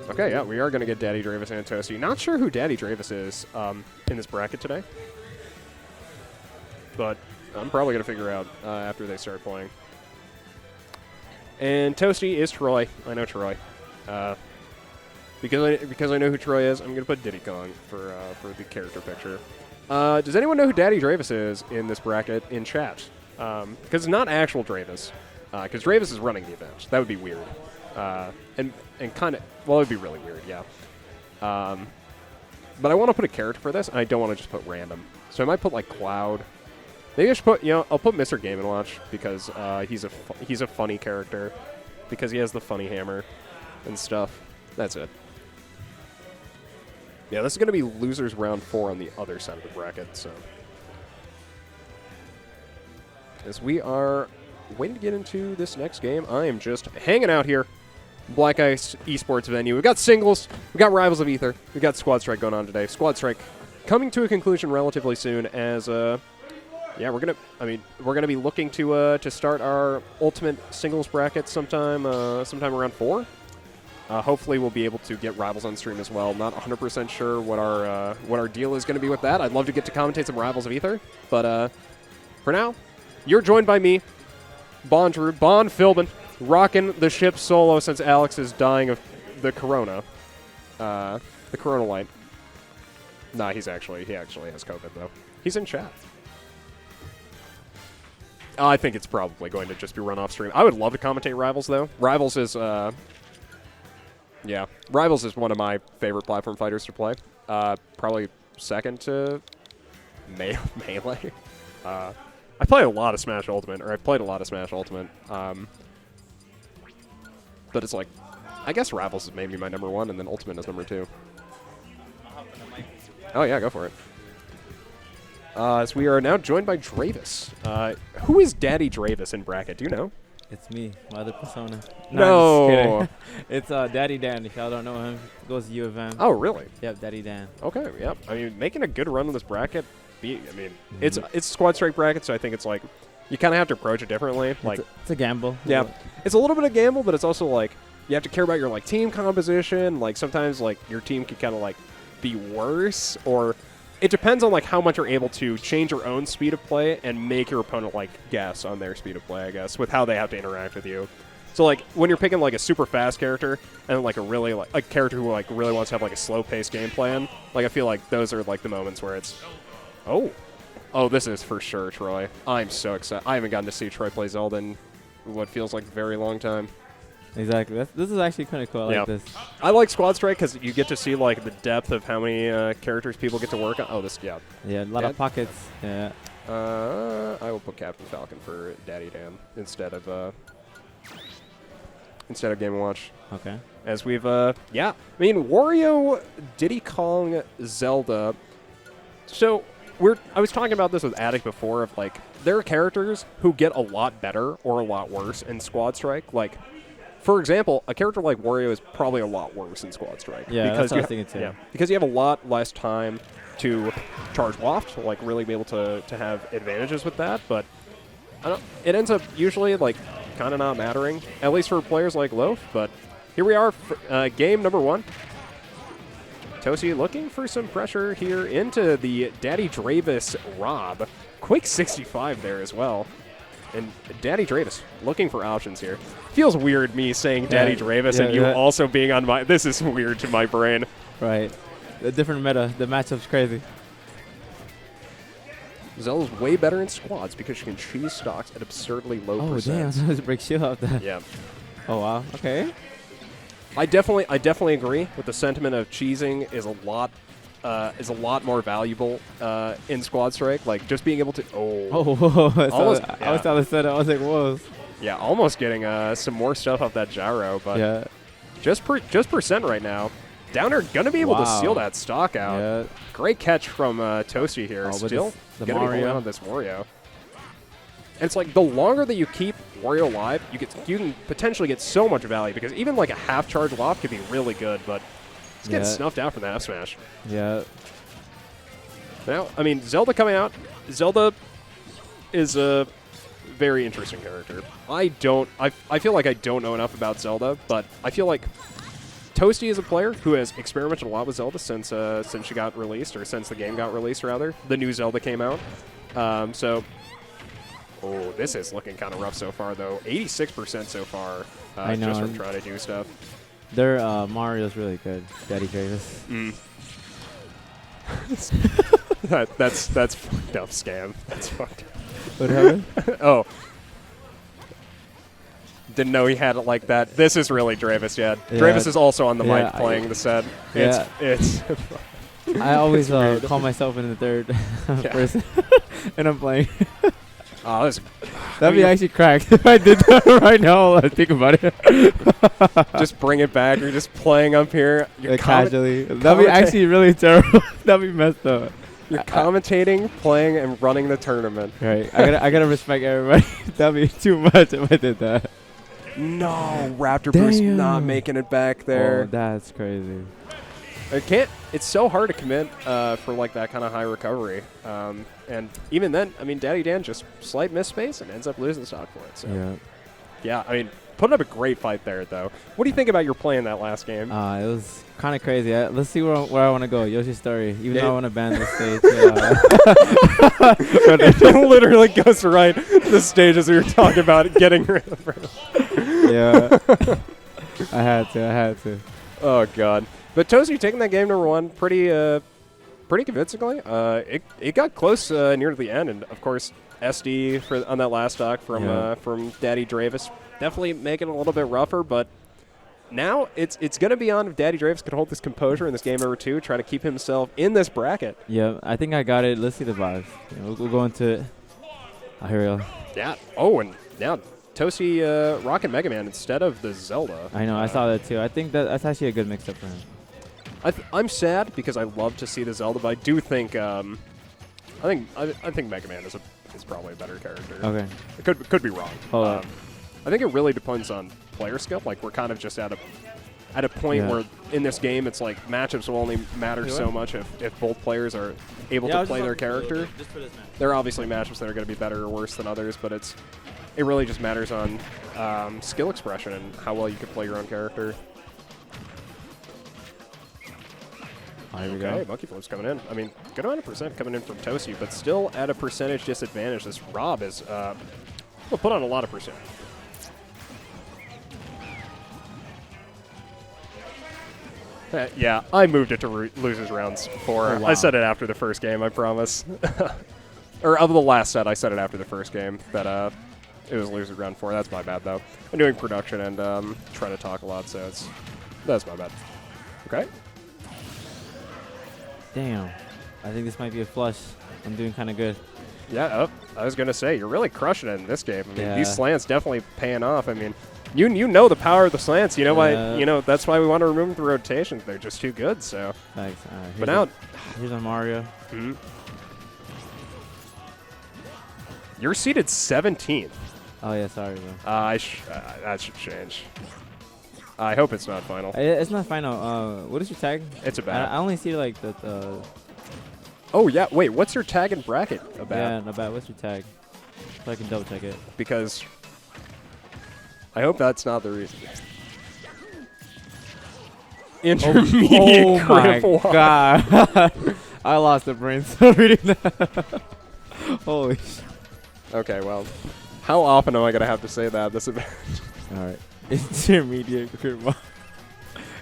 Okay, yeah, we are going to get Daddy Dravus and Tosty. Not sure who Daddy Dravus is in this bracket today, but I'm probably going to figure out after they start playing. And Tosty is Troy. I know Troy. Because I know who Troy is, I'm going to put Diddy Kong for the character picture. Does anyone know who Daddy Dravus is in this bracket in chat? Because it's not actual Dravus. Because Dravus is running the event. That would be weird. And kind of, well, it would be really weird, yeah. But I want to put a character for this, and I don't want to just put random. So I might put, like, Cloud. Maybe I should put, I'll put Mr. Game & Watch because he's a funny character. Because he has the funny hammer and stuff. That's it. Yeah, this is going to be losers round 4 on the other side of the bracket, so. As we are waiting to get into this next game, I am just hanging out here. Black Ice eSports venue. We've got singles, we've got Rivals of Ether, we've got Squad Strike going on today. Squad Strike coming to a conclusion relatively soon as, yeah, we're gonna be looking to start our ultimate singles bracket sometime around 4. Hopefully we'll be able to get Rivals on stream as well. Not 100% sure what our deal is going to be with that. I'd love to get to commentate some Rivals of Ether, but for now, you're joined by me, Bon Philbin, rocking the ship solo since Alex is dying of the corona. The corona light. Nah, he actually has COVID, though. He's in chat. I think it's probably going to just be run off stream. I would love to commentate Rivals, though. Rivals is, Rivals is one of my favorite platform fighters to play. Probably second to Melee. I play a lot of Smash Ultimate, or I've played a lot of Smash Ultimate. But it's like, I guess Rivals is maybe my number 1, and then Ultimate is number 2. Oh yeah, go for it. So we are now joined by Dravus. Who is Daddy Dravus in bracket? Do you know? It's me, my other persona. No. I'm just kidding. It's Daddy Dan. If y'all don't know him, goes to U of M. Oh, really? Yep, Daddy Dan. Okay, yep. I mean, making a good run in this bracket. It's squad strike bracket, so I think it's like you kind of have to approach it differently. Like it's a gamble. Yeah, it's a little bit of gamble, but it's also like you have to care about your like team composition. Like sometimes like your team can kind of like be worse, or it depends on like how much you're able to change your own speed of play and make your opponent like guess on their speed of play, I guess, with how they have to interact with you. So like when you're picking like a super fast character and like a character who like really wants to have like a slow paced game plan, like I feel like those are like the moments where it's oh, this is for sure Troy. I'm so excited. I haven't gotten to see Troy play Zelda in what feels like a very long time. Exactly. This is actually kind of cool. I like this. I like Squad Strike because you get to see like the depth of how many characters people get to work on. Oh, Yeah, a lot of pockets. Yeah. I will put Captain Falcon for Daddy Dan instead of Game & Watch. Okay. As we've I mean Wario, Diddy Kong, Zelda. So I was talking about this with Attic before of like there are characters who get a lot better or a lot worse in Squad Strike. Like, for example, a character like Wario is probably a lot worse in Squad Strike. Yeah, because that's what I was thinking too. Yeah, because you have a lot less time to charge waft, to like really be able to have advantages with that. But it ends up usually like kind of not mattering, at least for players like Loaf. But here we are, for, game number 1. Tosty looking for some pressure here into the Daddy Dravus Rob. Quick 65 there as well. And Daddy Dravus looking for options here. Feels weird me saying Daddy Dravus and you also being on my... This is weird to my brain. Right. The different meta. The matchup's crazy. Zelda's way better in squads because she can cheese stocks at absurdly low percents. Oh, damn. I was break shield out there. Yeah. Oh, wow. Okay. I definitely agree with the sentiment of cheesing is a lot more valuable in Squad Strike. Like just being able to I was trying to set it. I was like, whoa. Yeah, almost getting some more stuff off that gyro, but just percent right now. Downer gonna be able to seal that stock out. Yeah. Great catch from Tosty here. Still the gonna be holding on this Wario. And it's like the longer that you keep Wario alive, you can potentially get so much value because even like a half charge Loft could be really good, but it's getting snuffed out from the F smash. Yeah. Now, I mean, Zelda coming out. Zelda is a very interesting character. I feel like I don't know enough about Zelda, but I feel like Tosty is a player who has experimented a lot with Zelda since she got released, or since the game got released, rather. The new Zelda came out. Oh, this is looking kind of rough so far, though. 86% so far, I know. just from trying to do stuff. Their Mario's really good, Daddy Dravus. That's fucked up, Scam. That's fucked up. What happened? Oh. Didn't know he had it like that. This is really Dravus, yeah. Dravus is also on the mic playing the set. It's I always call myself in the third person, and I'm playing. Oh, that'd be actually cracked if I did that right now. I think about it. Just bring it back. You're just playing up here. You're casually. That'd be actually really terrible. That'd be messed up. You're commentating, playing, and running the tournament. Right. I gotta respect everybody. That'd be too much if I did that. No, Raptor Boost not making it back there. Oh, that's crazy. It's so hard to commit for like that kind of high recovery. And even then, I mean, Daddy Dan just slight miss space and ends up losing the stock for it. So yeah, I mean, putting up a great fight there, though. What do you think about your play in that last game? It was kind of crazy. Let's see where I want to go. Yoshi's story. Even though I want to ban the stage. But it literally goes right to the stage as we were talking about getting rid of her. Yeah. I had to. Oh, God. But Tosty taking that game number 1 pretty convincingly. It got close near the end, and of course SD on that last stock from Daddy Dravus definitely making it a little bit rougher. But now it's going to be on if Daddy Dravus can hold this composure in this game number 2, try to keep himself in this bracket. Yeah, I think I got it. Let's see the vibes. We'll go into it. Oh, here we go. Yeah. Oh, and now Tosty rocking Mega Man instead of the Zelda. I know. I saw that too. I think that's actually a good mix-up for him. I'm sad because I love to see the Zelda, but I do think I think Mega Man is probably a better character. Okay. It could be wrong. Hold on. I think it really depends on player skill. Like we're kind of just at a point where in this game it's like matchups will only matter so much if both players are able to play their character. Just for this match. There are obviously matchups that are going to be better or worse than others, but it really just matters on skill expression and how well you can play your own character. Here we Okay, go. Monkey Flip's coming in. I mean, good amount of percent coming in from Tosty, but still at a percentage disadvantage. This Rob is will put on a lot of percent. Yeah, I moved it to losers rounds before. Oh, wow. I said it after the first game, I promise. Or of the last set, I said it after the first game that it was loser round 4. That's my bad, though. I'm doing production and trying to talk a lot, so that's my bad. Okay. Damn. I think this might be a flush. I'm doing kind of good. Yeah, I was going to say, you're really crushing it in this game. I mean, these Yeah. slants definitely paying off. I mean, you know the power of the slants. You know why? That's why we want to remove the rotations. They're just too good. So, Thanks. but now here's Lamario. You're seated 17th. Oh yeah, sorry, bro. That should change. I hope it's not final. It's not final. What is your tag? It's a bad. I only see like the. Oh yeah, wait. What's your tag and bracket about? Yeah, not bad. What's your tag? So I can double check it. Because I hope that's not the reason. Intermediate Oh my critical. god! I lost the brain cell reading that. Holy shit. Okay, well, how often am I gonna have to say that this event? All right. Intermediate critical.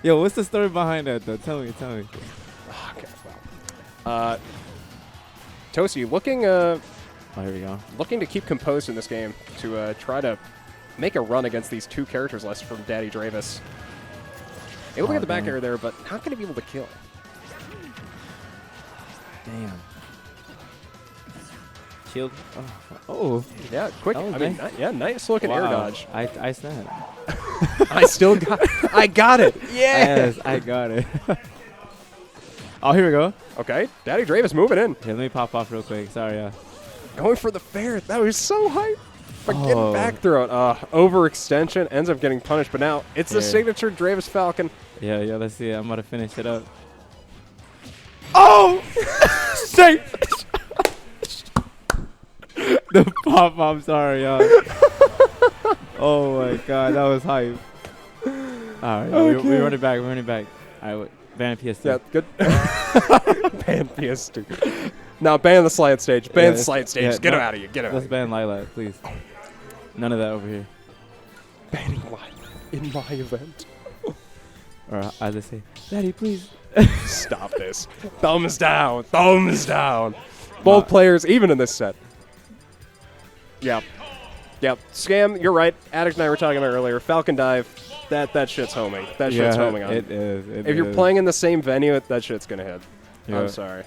Yo, what's the story behind that though? Tell me. Okay, well, Tosty looking Oh, here we go. looking to keep composed in this game to try to make a run against these 2 characters left from Daddy Dravus. Able to get the back air there, but not going to be able to kill. Damn. Shield. Oh. Yeah, quick. That was I mean, nice. nice looking air Wow. dodge. I snapped. I got it. Yes, I got it. Oh, here we go. Okay, Daddy Dravus moving in. Here, let me pop off real quick. Sorry, Going for the fair. That was so hype. But getting Oh. back throw it. Overextension. Ends up getting punished. But now it's the Yeah. signature Dravus Falcon. Yeah, let's see it. I'm about to finish it up. Oh! Safe! The pop, I'm sorry, y'all. Oh my god, that was hype. Alright, Okay. we run it back, Alright, ban PS2. Yeah, good. Ban PS2. Now ban the slide stage. Ban the slide stage. yeah, Get no, him out of here. Get him out Let's of here. ban Lilac, please. None of that over here. Banning live in my event. Or I just say, Daddy, please. Stop this. Thumbs down. Thumbs down. Both players, even in this set. Yep. Scam, you're right. Addict and I were talking about earlier. Falcon Dive, that shit's homing. That shit's homing on. It is. If you're playing in the same venue, that shit's going to hit. Yeah. I'm sorry.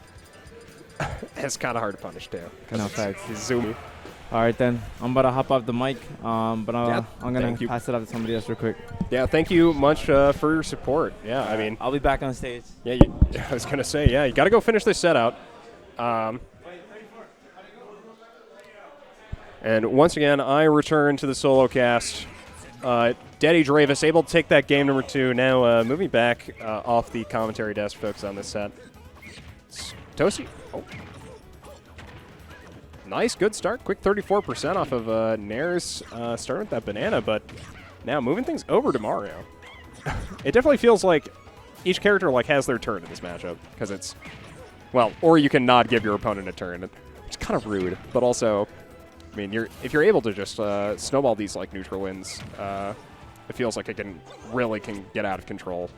It's kind of hard to punish, too. No facts. He's zoomy. Alright then, I'm about to hop off the mic, but I'm gonna thank you. pass it off to somebody else real quick. Yeah, thank you much for your support. Yeah, I mean, I'll be back on stage. yeah, I was going to say, yeah, you got to go finish this set out. And once again, I return to the solo cast. Daddy Dravus able to take that game number 2. Now moving back off the commentary desk, focus on this set. Tosty. Oh. Nice, good start. Quick 34% off of Nair's starting with that banana, but Now, moving things over to Mario. It definitely feels like each character like has their turn in this matchup, because it's, well, or you can not give your opponent a turn. It's kind of rude, but also, I mean, if you're able to just snowball these like neutral wins, it feels like it can get out of control.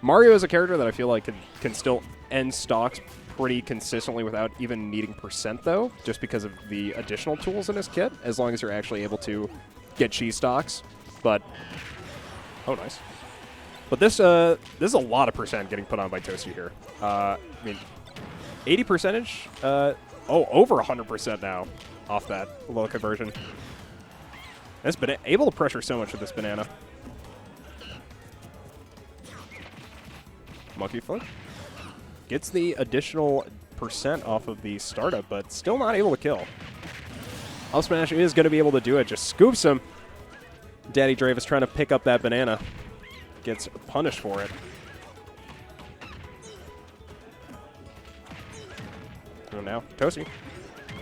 Mario is a character that I feel like can still end stocks pretty consistently without even needing percent, though, just because of the additional tools in his kit, as long as you're actually able to get cheese stocks. But, oh, nice. But this is a lot of percent getting put on by Tosty here. I mean, 80 percentage, over 100% now off that low conversion. It's been able to pressure so much with this banana. Monkey flip. Gets the additional percent off of the startup, but still not able to kill. Up smash is going to be able to do it. Just scoops him. Daddy Dravus trying to pick up that banana. Gets punished for it. Oh, now Tosty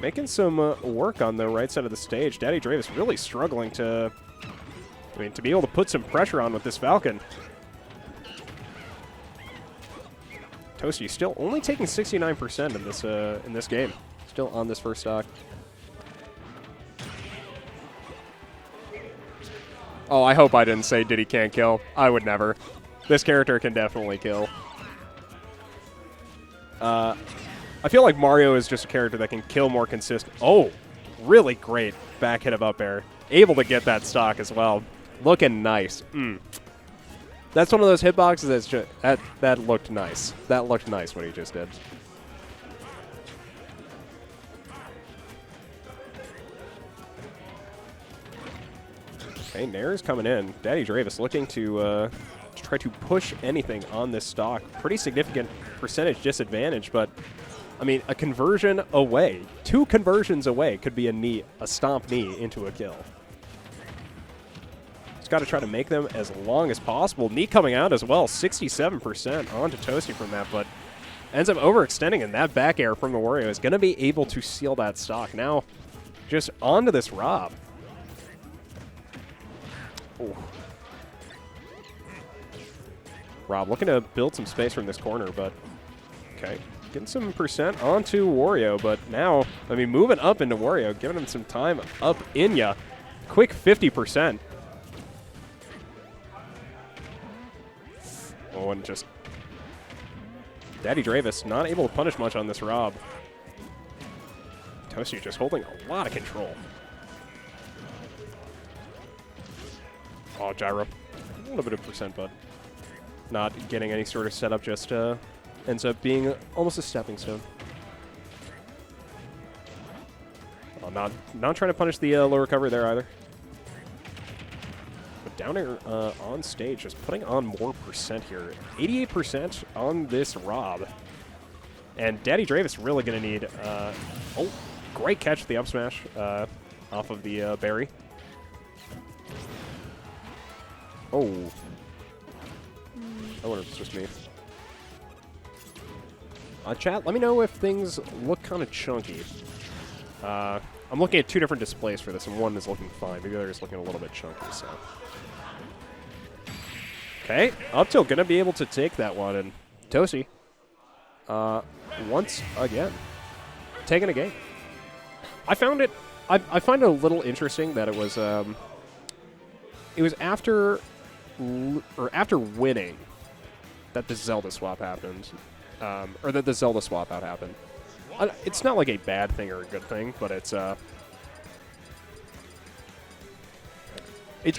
making some work on the right side of the stage. Daddy Dravus really struggling to be able to put some pressure on with this Falcon. Tosty still only taking 69% in this game. Still on this first stock. Oh, I hope I didn't say Diddy can't kill. I would never. This character can definitely kill. I feel like Mario is just a character that can kill more consistent. Oh, really great back hit of up air. Able to get that stock as well. Looking nice. That's one of those hitboxes that's just, that looked nice. That looked nice what he just did. Okay, Nair's coming in. Daddy Dravus looking to try to push anything on this stock. Pretty significant percentage disadvantage, but I mean, a conversion away, 2 conversions away could be a stomp knee into a kill. Just got to try to make them as long as possible. Knee coming out as well, 67% onto Tosty from that, but ends up overextending, and that back air from the Wario is going to be able to seal that stock. Now, just onto this Rob. Ooh. Rob looking to build some space from this corner, but okay. Getting some percent onto Wario, but now, I mean, moving up into Wario, giving him some time up in ya. Quick 50%. Oh, and just Daddy Dravus not able to punish much on this Rob. Tosty just holding a lot of control. Oh, gyro. A little bit of percent, but not getting any sort of setup, just ends up being almost a stepping stone. Oh, not trying to punish the low recovery there either. But down here on stage, just putting on more percent here. 88% on this Rob. And Daddy Dravus really going to need... oh, great catch with the up smash off of the berry. Oh. I wonder if it's just me. Chat, let me know if things look kind of chunky. I'm looking at 2 different displays for this, and one is looking fine. Maybe the other is looking a little bit chunky, so. Okay, up tilt gonna be able to take that one, and Tosty, once again, taking a game. I found it, I find it a little interesting that it was after winning that the Zelda swap happened. Or that the Zelda swap out happened. It's not like a bad thing or a good thing, but it's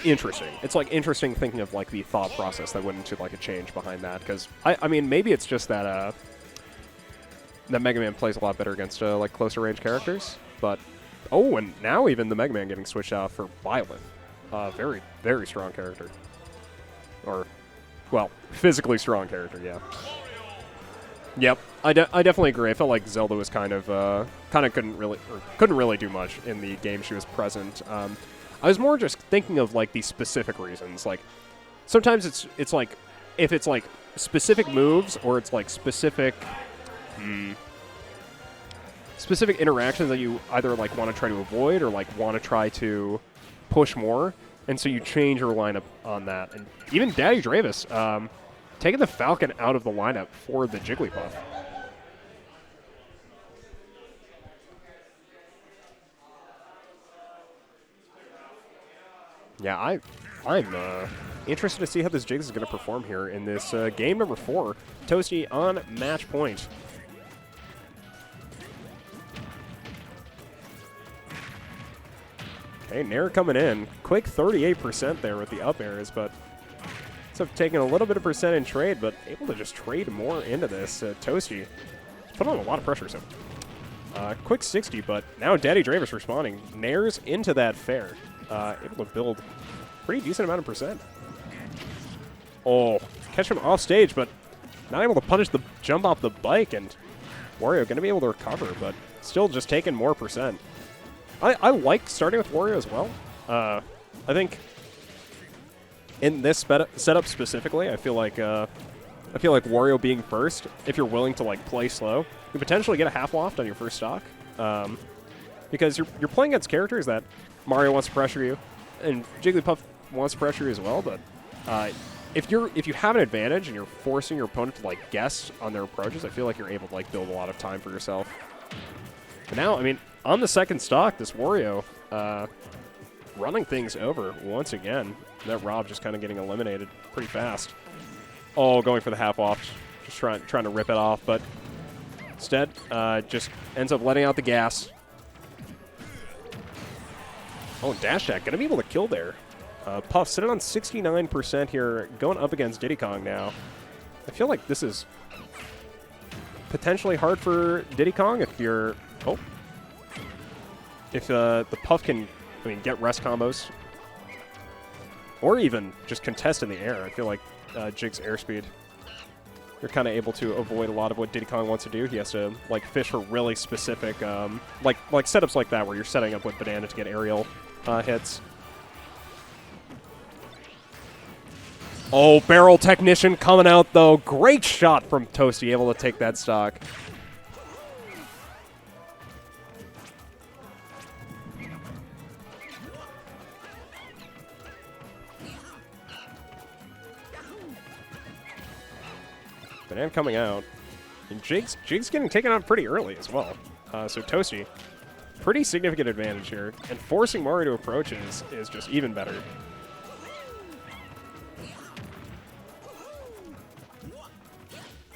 interesting. It's like interesting thinking of like the thought process that went into like a change behind that. Because I mean, maybe it's just that that Mega Man plays a lot better against like closer range characters. But oh, and now even the Mega Man getting switched out for Violent, very very strong character, or well, physically strong character, yeah. Yep, I definitely agree. I felt like Zelda was kind of couldn't really do much in the game she was present. I was more just thinking of like the specific reasons. Like sometimes it's like if it's like specific moves or it's like specific interactions that you either like want to try to avoid or like want to try to push more. And so you change your lineup on that. And even Daddy Dravus taking the Falcon out of the lineup for the Jigglypuff. Yeah, I'm interested to see how this Jigs is going to perform here in this game number 4. Tosty on match point. Okay, Nair coming in. Quick 38% there with the up airs, but so taking a little bit of percent in trade, but able to just trade more into this. Tosty put on a lot of pressure, so quick 60, but now Daddy Dravus responding. Nairs into that fair. Able to build pretty decent amount of percent. Oh, catch him off stage, but not able to punish the jump off the bike, and Wario going to be able to recover, but still just taking more percent. I like starting with Wario as well. I think in this setup specifically, I feel like Wario being first, if you're willing to like play slow, you potentially get a half loft on your first stock, because you're playing against characters that Mario wants to pressure you, and Jigglypuff wants to pressure you as well. But if you have an advantage and you're forcing your opponent to like guess on their approaches, I feel like you're able to like build a lot of time for yourself. But now, I mean, on the second stock, this Wario running things over once again. That Rob just kind of getting eliminated pretty fast. Oh, going for the half off, just trying to rip it off, but instead just ends up letting out the gas. Oh, Dash Attack gonna be able to kill there. Puff sitting on 69% here, going up against Diddy Kong now. I feel like this is potentially hard for Diddy Kong if you're if the Puff can, I mean, get rest combos or even just contest in the air. I feel like Jig's airspeed, you're kind of able to avoid a lot of what Diddy Kong wants to do. He has to like fish for really specific like setups like that where you're setting up with Banana to get aerial hits. Oh, Barrel Technician coming out though. Great shot from Tosty, able to take that stock. Banana coming out. And Jig's getting taken out pretty early as well. So Tosty, pretty significant advantage here. And forcing Mario to approach is just even better.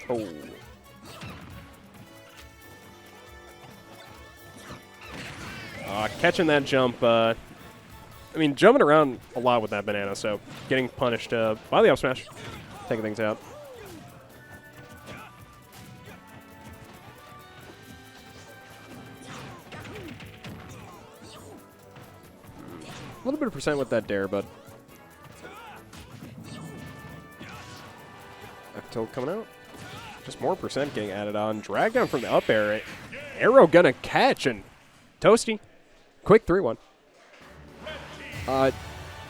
Oh. Catching that jump. I mean, jumping around a lot with that banana, so getting punished by the up smash. Taking things out. A little bit of percent with that dare, but F tilt coming out. Just more percent getting added on. Drag down from the up air. Arrow gonna catch, and Tosty. Quick 3-1.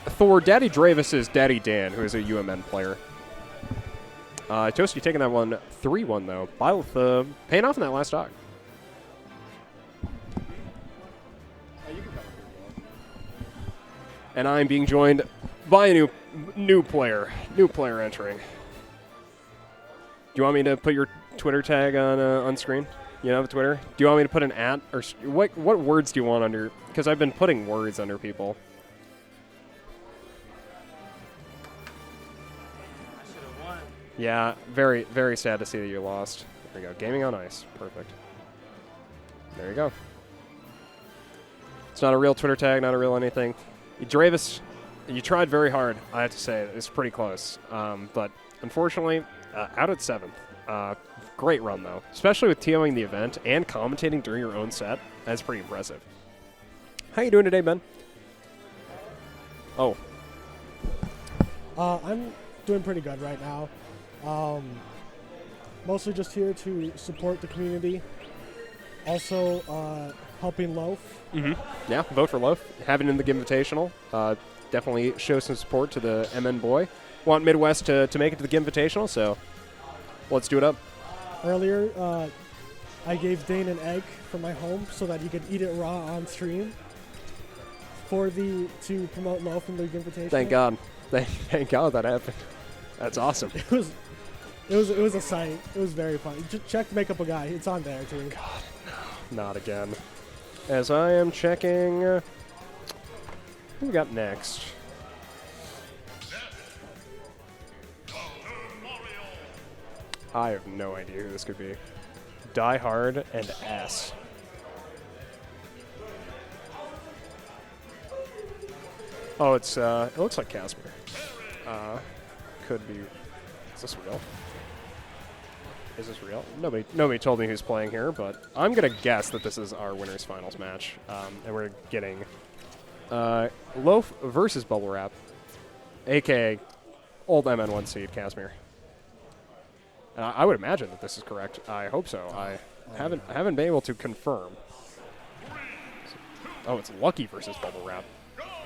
For Daddy Dravus' Daddy Dan, who is a UMN player. Tosty taking that one 3-1 though. Byleth paying off in that last stock. And I'm being joined by a new player entering. Do you want me to put your Twitter tag on screen? You know, the Twitter. Do you want me to put an @ or what words do you want under? Because I've been putting words under people. I should have won. Yeah, very, very sad to see that you lost. There you go. Gaming on ice. Perfect. There you go. It's not a real Twitter tag, not a real anything. Dravus, you tried very hard, I have to say. It's pretty close. But unfortunately, out at 7th. Great run, though. Especially with TOing the event and commentating during your own set. That's pretty impressive. How you doing today, Ben? Oh. I'm doing pretty good right now. Mostly just here to support the community. Also, helping Loaf. Mm-hmm. Yeah, vote for Loaf. Have it in the Invitational. Definitely show some support to the MN boy. Want Midwest to make it to the Invitational, so let's do it up. Earlier, I gave Dane an egg from my home so that he could eat it raw on stream. to promote Loaf in League Invitational. Thank God. Thank God that happened. That's awesome. It was a sight. It was very fun. Just check Make Up a Guy. It's on there too. God, no. Not again. As I am checking, who we got next? I have no idea who this could be. Die Hard and S. Oh, it's it looks like Casimir. Could be. Is this real? Is this real? Nobody told me who's playing here, but I'm gonna guess that this is our winners finals match, and we're getting Loaf versus Bubblewrap, aka old MN1 seed Casimir. And I would imagine that this is correct. I hope so. I haven't been able to confirm. Oh, it's Lucky versus Bubblewrap.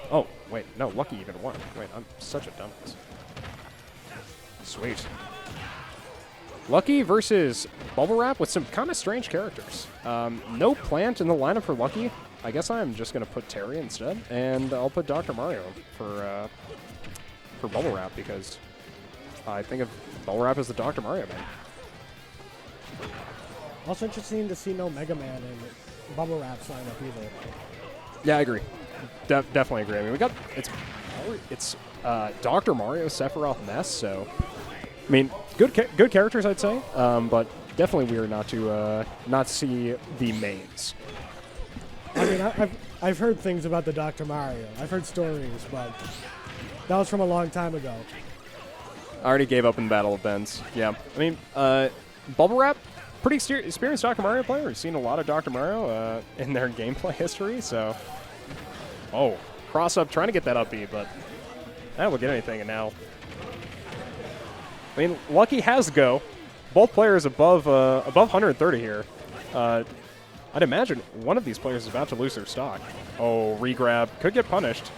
Oh, wait, no, Lucky even won. Wait, I'm such a dumbass. Sweet. Lucky versus Bubblewrap with some kind of strange characters. No Plant in the lineup for Lucky. I guess I'm just going to put Terry instead, and I'll put Dr. Mario for Bubblewrap because I think of Bubblewrap as the Dr. Mario man. Also interesting to see no Mega Man in Bubblewrap's lineup either. Yeah, I agree. Definitely agree. I mean, we got it's Dr. Mario, Sephiroth, Ness. So, I mean, good characters, I'd say. But definitely weird not to see the mains. I mean, I've heard things about the Dr. Mario. I've heard stories, but that was from a long time ago. I already gave up in Battle of Bends. Yeah, I mean, Bubblewrap, pretty experienced Dr. Mario player. We've seen a lot of Dr. Mario in their gameplay history. So, oh, cross up, trying to get that up B, but that will get anything. And now, I mean, Lucky has go. Both players above 130 here. I'd imagine one of these players is about to lose their stock. Oh, regrab, could get punished.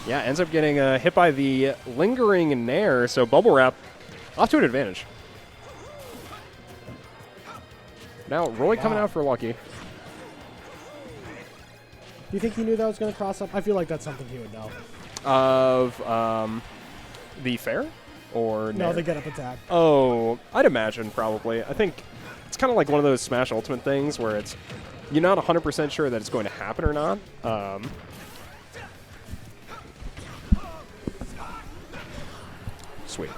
Yeah, ends up getting hit by the lingering Nair, so Bubblewrap off to an advantage. Now, Roy coming out for Lucky. Do you think he knew that was going to cross up? I feel like that's something he would know. Of the fair? Or No, Nair? the get-up attack. Oh, I'd imagine probably. I think it's kind of like one of those Smash Ultimate things where it's you're not 100% sure that it's going to happen or not. Sweet.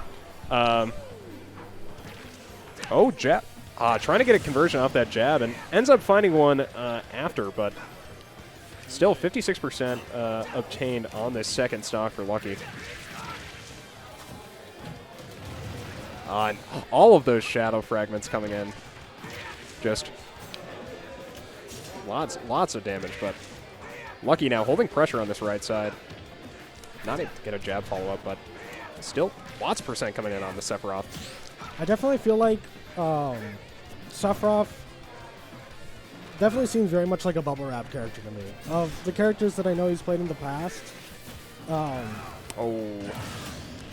Oh, jab. Trying to get a conversion off that jab and ends up finding one after, but still 56% obtained on this second stock for Lucky. And all of those shadow fragments coming in. Just lots of damage, but Lucky now holding pressure on this right side. Not able to get a jab follow-up, but still lots of percent coming in on the Sephiroth. I definitely feel like Sephiroth definitely seems very much like a Bubblewrap character to me. Of the characters that I know he's played in the past, Oh.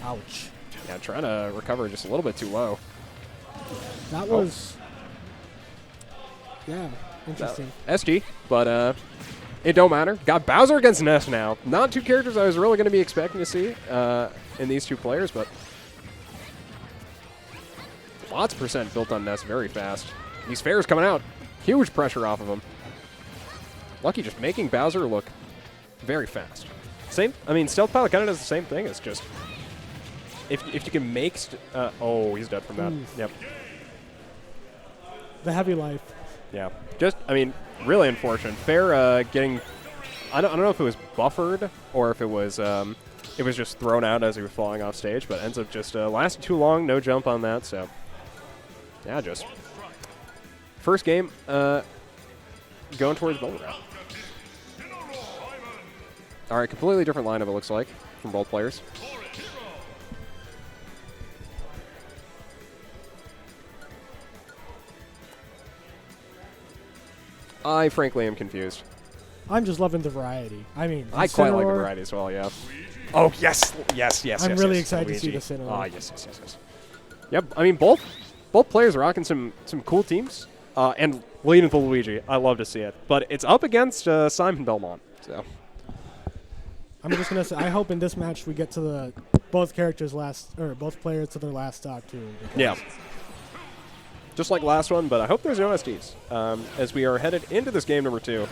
ouch. Yeah, trying to recover just a little bit too low. That was, yeah, interesting. SD, but it don't matter. Got Bowser against Ness now. Not two characters I was really going to be expecting to see in these two players, but lots of percent built on Ness very fast. These fairs coming out. Huge pressure off of him. Lucky just making Bowser look very fast. Stealth Pilot kind of does the same thing. It's just if you can make oh, he's dead from that. Oof. Yep. The heavy life. Yeah. Just, really unfortunate. Fair getting, I don't know if it was buffered or if it was just thrown out as he was falling off stage, but ends up just lasting too long. No jump on that, so yeah, just first game going towards Bubblewrap. All right, completely different lineup it looks like from both players. I frankly am confused. I'm just loving the variety. I mean, I quite like the Incineroar, variety as well, yeah. Oh, yes. I'm really excited to see the Incineroar. Ah, yes. Yep, both players are rocking some cool teams. And leading to Luigi. I love to see it. But it's up against Simon Belmont. So I'm just gonna say I hope in this match we get to the both players to their last stock too. Yeah. Just like last one, but I hope there's no SDs. As we are headed into this game number 2.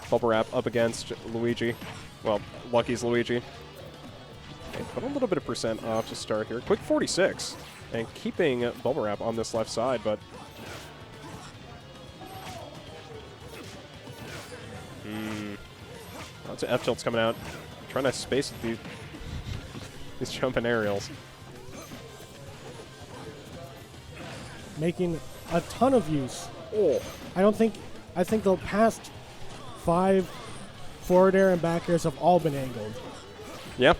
Bubblewrap up against Luigi. Well, Lucky's Luigi. Okay, put a little bit of percent off to start here. Quick 46. And keeping Bubblewrap on this left side, but... Lots of F-tilts coming out. Trying to space these jumping aerials. Making a ton of use. Oh. I think the past 5 forward air and back airs have all been angled. Yep.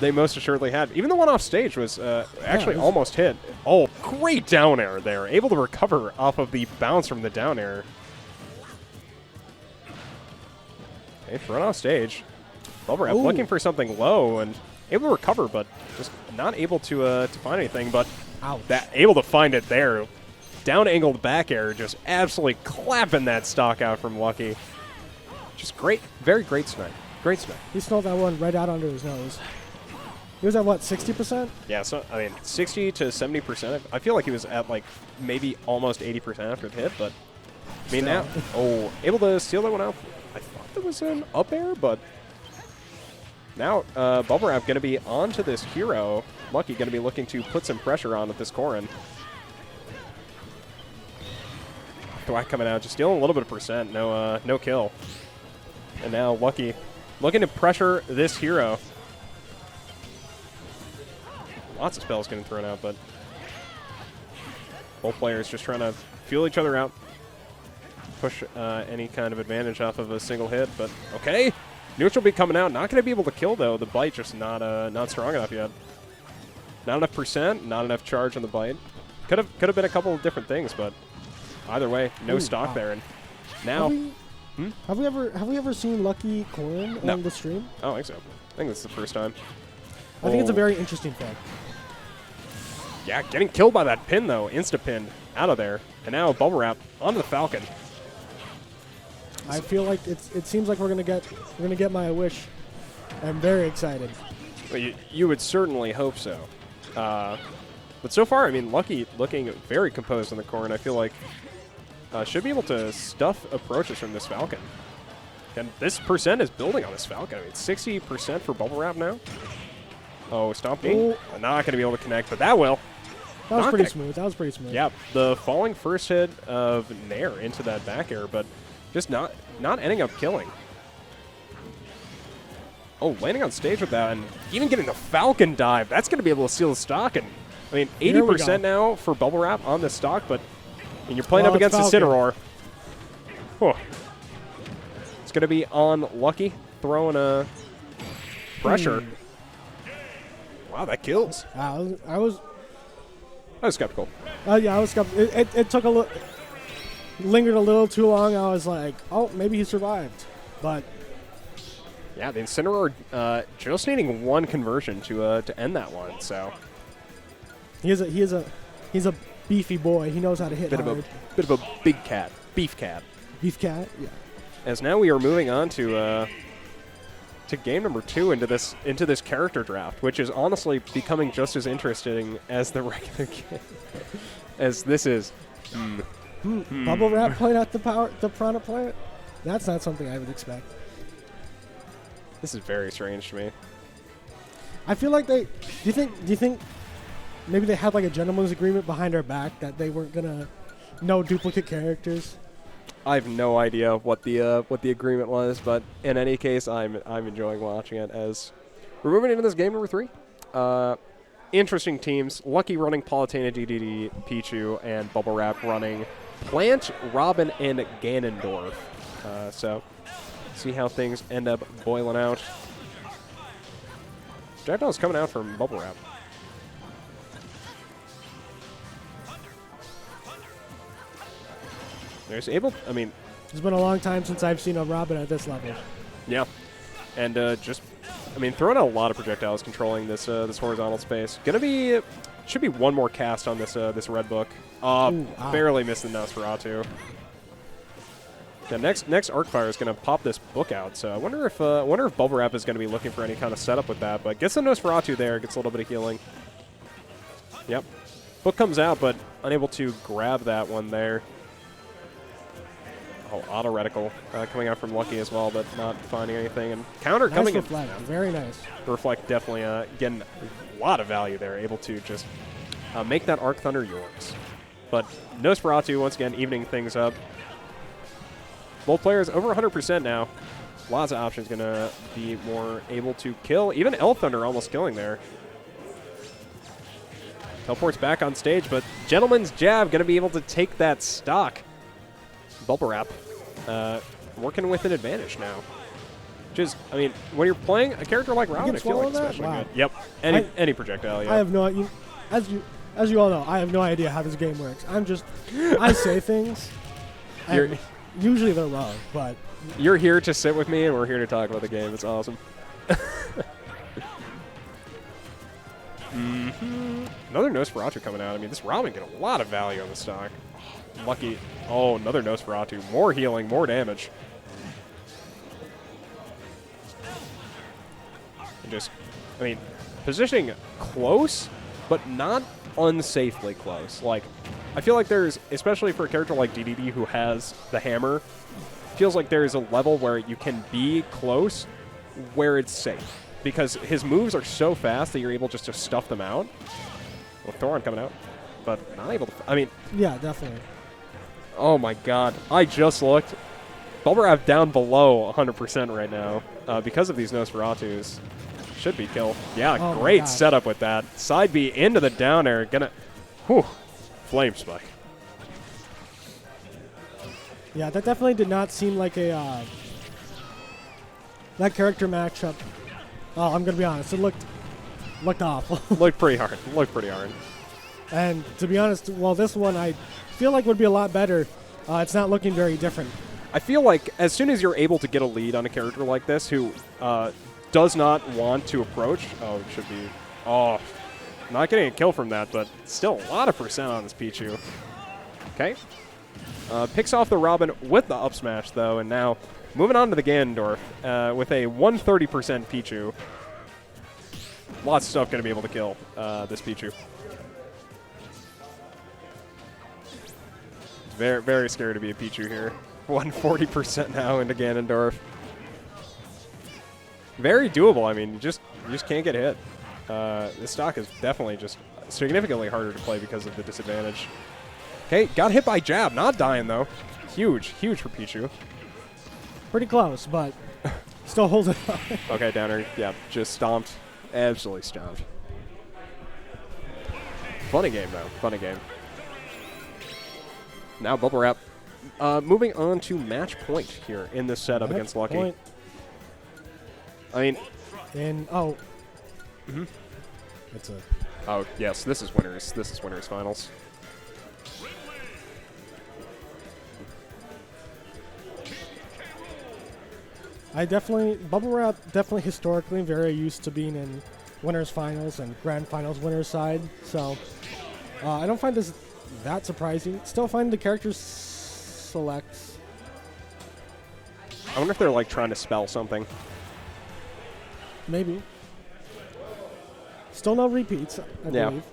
They most assuredly had. Even the one off stage was actually almost hit. Oh, great down air there. Able to recover off of the bounce from the down air. Okay, thrown off stage. Bubblewrap looking for something low and able to recover, but just not able to find anything. But able to find it there. Down angled back air, just absolutely clapping that stock out from Lucky. Just great, very great snipe. Great snipe. He snowed that one right out under his nose. He was at what, 60%? Yeah, so I mean, 60 to 70%. I feel like he was at like maybe almost 80% after the hit, but I mean now, able to steal that one out. I thought there was an up air, but now Bubblewrap going to be onto this hero. Lucky going to be looking to put some pressure on with this Corrin. Thwack coming out, just stealing a little bit of percent, no kill. And now Lucky looking to pressure this hero. Lots of spells getting thrown out, but both players just trying to feel each other out. Push any kind of advantage off of a single hit, but okay. Neutral be coming out, not going to be able to kill though. The bite just not strong enough yet. Not enough percent, not enough charge on the bite. Could have been a couple of different things, but either way, no stock there. And now, have we ever seen Lucky Corrin on the stream? I don't think so. I think this is the first time. I think it's a very interesting fact. Yeah, getting killed by that pin though, insta-pin out of there. And now Bubblewrap onto the Falcon. I feel like it seems like we're gonna get my wish. I'm very excited. Well, you would certainly hope so. But so far, I mean, Lucky looking very composed on the Corrin. I feel like should be able to stuff approaches from this Falcon. And this percent is building on this Falcon. I mean, 60% for Bubblewrap now. Oh, stomping. Not going to be able to connect, but that will. That was pretty smooth. That was pretty smooth. Yeah, the falling first hit of Nair into that back air, but just not ending up killing. Oh, landing on stage with that, and even getting the Falcon dive. That's going to be able to steal the stock. And I mean, 80% now for Bubblewrap on this stock, but and you're playing up against Incineroar. Oh. It's going to be on Lucky, throwing a pressure. Wow, that kills. I was skeptical. Yeah, I was skeptical. It took lingered a little too long. I was like, oh, maybe he survived, but yeah, the Incineroar just needing one conversion to end that one. So he's a beefy boy. He knows how to hit bit hard. Bit of a big cat, beef cat. Beef cat, yeah. As now we are moving on to game number 2 into this character draft, which is honestly becoming just as interesting as the regular game. As this is. Bubblewrap playing at the Piranha Plant? That's not something I would expect. This is very strange to me. I feel like do you think maybe they had like a gentleman's agreement behind our back that they weren't gonna no duplicate characters? I have no idea what the agreement was, but in any case, I'm enjoying watching it as we're moving into this game number 3. Interesting teams. Lucky running Palutena, DDD, Pichu, and Bubblewrap running Plant, Robin, and Ganondorf. So see how things end up boiling out. DrFil is coming out from Bubblewrap. There's I mean, it's been a long time since I've seen a Robin at this level. Yeah, and throwing out a lot of projectiles, controlling this horizontal space. Should be one more cast on this red book. Barely missed the Nosferatu. The next arc fire is going to pop this book out, so I wonder if Bubblewrap is going to be looking for any kind of setup with that. But gets the Nosferatu there, gets a little bit of healing. Yep, book comes out, but unable to grab that one there. Oh, auto reticle coming out from Lucky as well, but not finding anything. And counter Nice coming in. reflect. Very nice. Reflect definitely getting a lot of value there, able to just make that Arc Thunder yours. But Nosferatu once again evening things up. Both players over 100% now. Lots of options going to be more able to kill. Even Elf Thunder almost killing there. Teleport's back on stage, but Gentleman's Jab going to be able to take that stock. Bubblewrap working with an advantage now. Just, I mean, when you're playing a character like Robin, I feel like especially good. Yep, any projectile, yeah. I have no idea. As you all know, I have no idea how this game works. I say things, and usually they're wrong, but... You're here to sit with me, and we're here to talk about the game. It's awesome. Another Nosferatu coming out. I mean, this Robin get a lot of value on the stock. Lucky. Oh, another Nosferatu. More healing, more damage. And just, I mean, positioning close, but not unsafely close. Like, I feel like there's, especially for a character like DDD who has the hammer, feels like there is a level where you can be close where it's safe. Because his moves are so fast that you're able just to stuff them out. Well, Thoron coming out, but not able to, I mean. Yeah, definitely. Oh my god, I just looked. Bubblewrap down below 100% right now because of these Nosferatus. Should be kill. Yeah, great setup with that. Side B into the down air. Gonna, whew, flame spike. Yeah, that definitely did not seem like a that character matchup. Oh, I'm gonna be honest, it looked awful. Looked pretty hard. Looked pretty hard. And to be honest, well, this one I feel like would be a lot better. It's not looking very different. I feel like as soon as you're able to get a lead on a character like this who does not want to approach, oh, it should be, oh, not getting a kill from that, but still a lot of percent on this Pichu. Okay. Picks off the Robin with the up smash, though, and now moving on to the Ganondorf with a 130% Pichu. Lots of stuff going to be able to kill this Pichu. Very, very scary to be a Pichu here. 140% now into Ganondorf. Very doable. I mean, you just can't get hit. This stock is definitely just significantly harder to play because of the disadvantage. Okay, got hit by jab. Not dying, though. Huge, huge for Pichu. Pretty close, but still holds it up. Okay, downer. Yeah, just stomped. Absolutely stomped. Funny game, though. Funny game. Now Bubblewrap moving on to match point here in this setup against Lucky. Point. I mean... And, oh. It's a... Oh, yes, this is winners. This is winners finals. Bubblewrap definitely historically very used to being in winners finals and grand finals winners side, so I don't find this that surprising. Still find the characters selects. I wonder if they're like trying to spell something. Maybe. Still no repeats, I believe.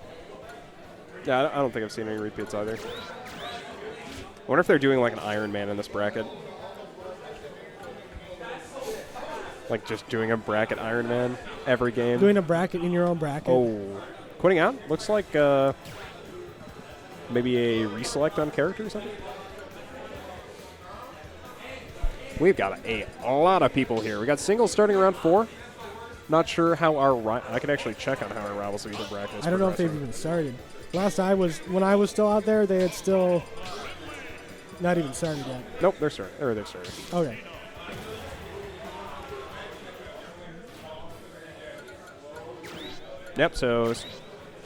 Yeah, I don't think I've seen any repeats either. I wonder if they're doing like an Iron Man in this bracket. Like just doing a bracket Iron Man every game. Doing a bracket in your own bracket. Oh. Quitting out? Looks like maybe a reselect on character or something? We've got a lot of people here. We got singles starting around 4. Not sure how I can actually check on how our Rivals Leader bracket is. I don't know if they've even started. When I was still out there, they had still not even started yet. Nope, they're starting. They're starting. Okay. Yep, so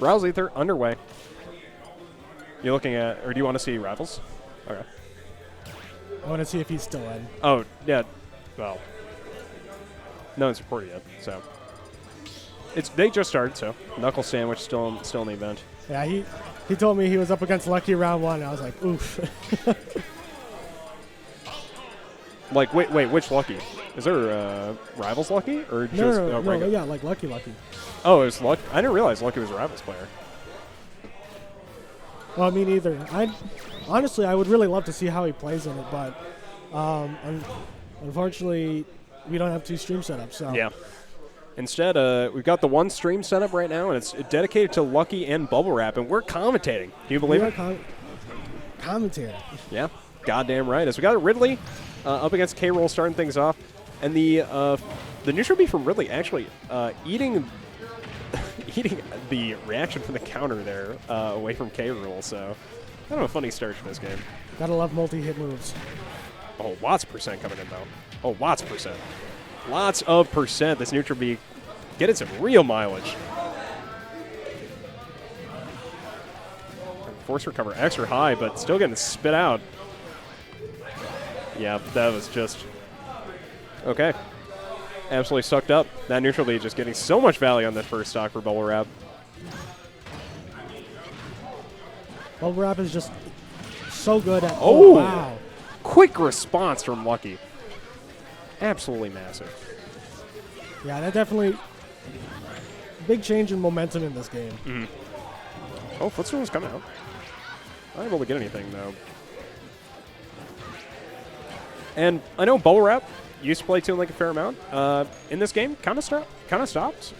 Rivals Leader underway. You looking at, or do you want to see Rivals? Okay. I want to see if he's still in. Oh, yeah. Well, no one's reported yet, so. They just started, so. Knuckle Sandwich still in the event. Yeah, he told me he was up against Lucky round 1, and I was like, oof. Like, wait, which Lucky? Is there Rivals Lucky or just No, regular? yeah, like Lucky. Oh, it was Lucky. I didn't realize Lucky was a Rivals player. Well, me neither. Honestly, I would really love to see how he plays in it, but unfortunately, we don't have 2 stream setups. So Yeah. Instead, we've got the 1 stream setup right now, and it's dedicated to Lucky and Bubblewrap, and we're commentating. Do you believe we it? are commentating. Yeah, goddamn right. As we got Ridley up against K-Roll starting things off, and the neutral B from Ridley actually eating the reaction from the counter there away from K-Roll. So kind of a funny start to this game. Gotta love multi-hit moves. Oh, lots of percent coming in though. Oh, lots of percent. Lots of percent. This neutral B getting some real mileage. Force recover extra high, but still getting spit out. Yeah, that was just okay. Absolutely sucked up. That neutral B just getting so much value on that first stock for Bubblewrap. Bubblewrap is just so good at. Oh, wow. Quick response from Lucky. Absolutely massive. Yeah, that definitely big change in momentum in this game. Mm-hmm. Oh, footstool's coming out. Not able to get anything though. And I know Bubblewrap used to play Toon Link a fair amount. In this game, kind of stopped.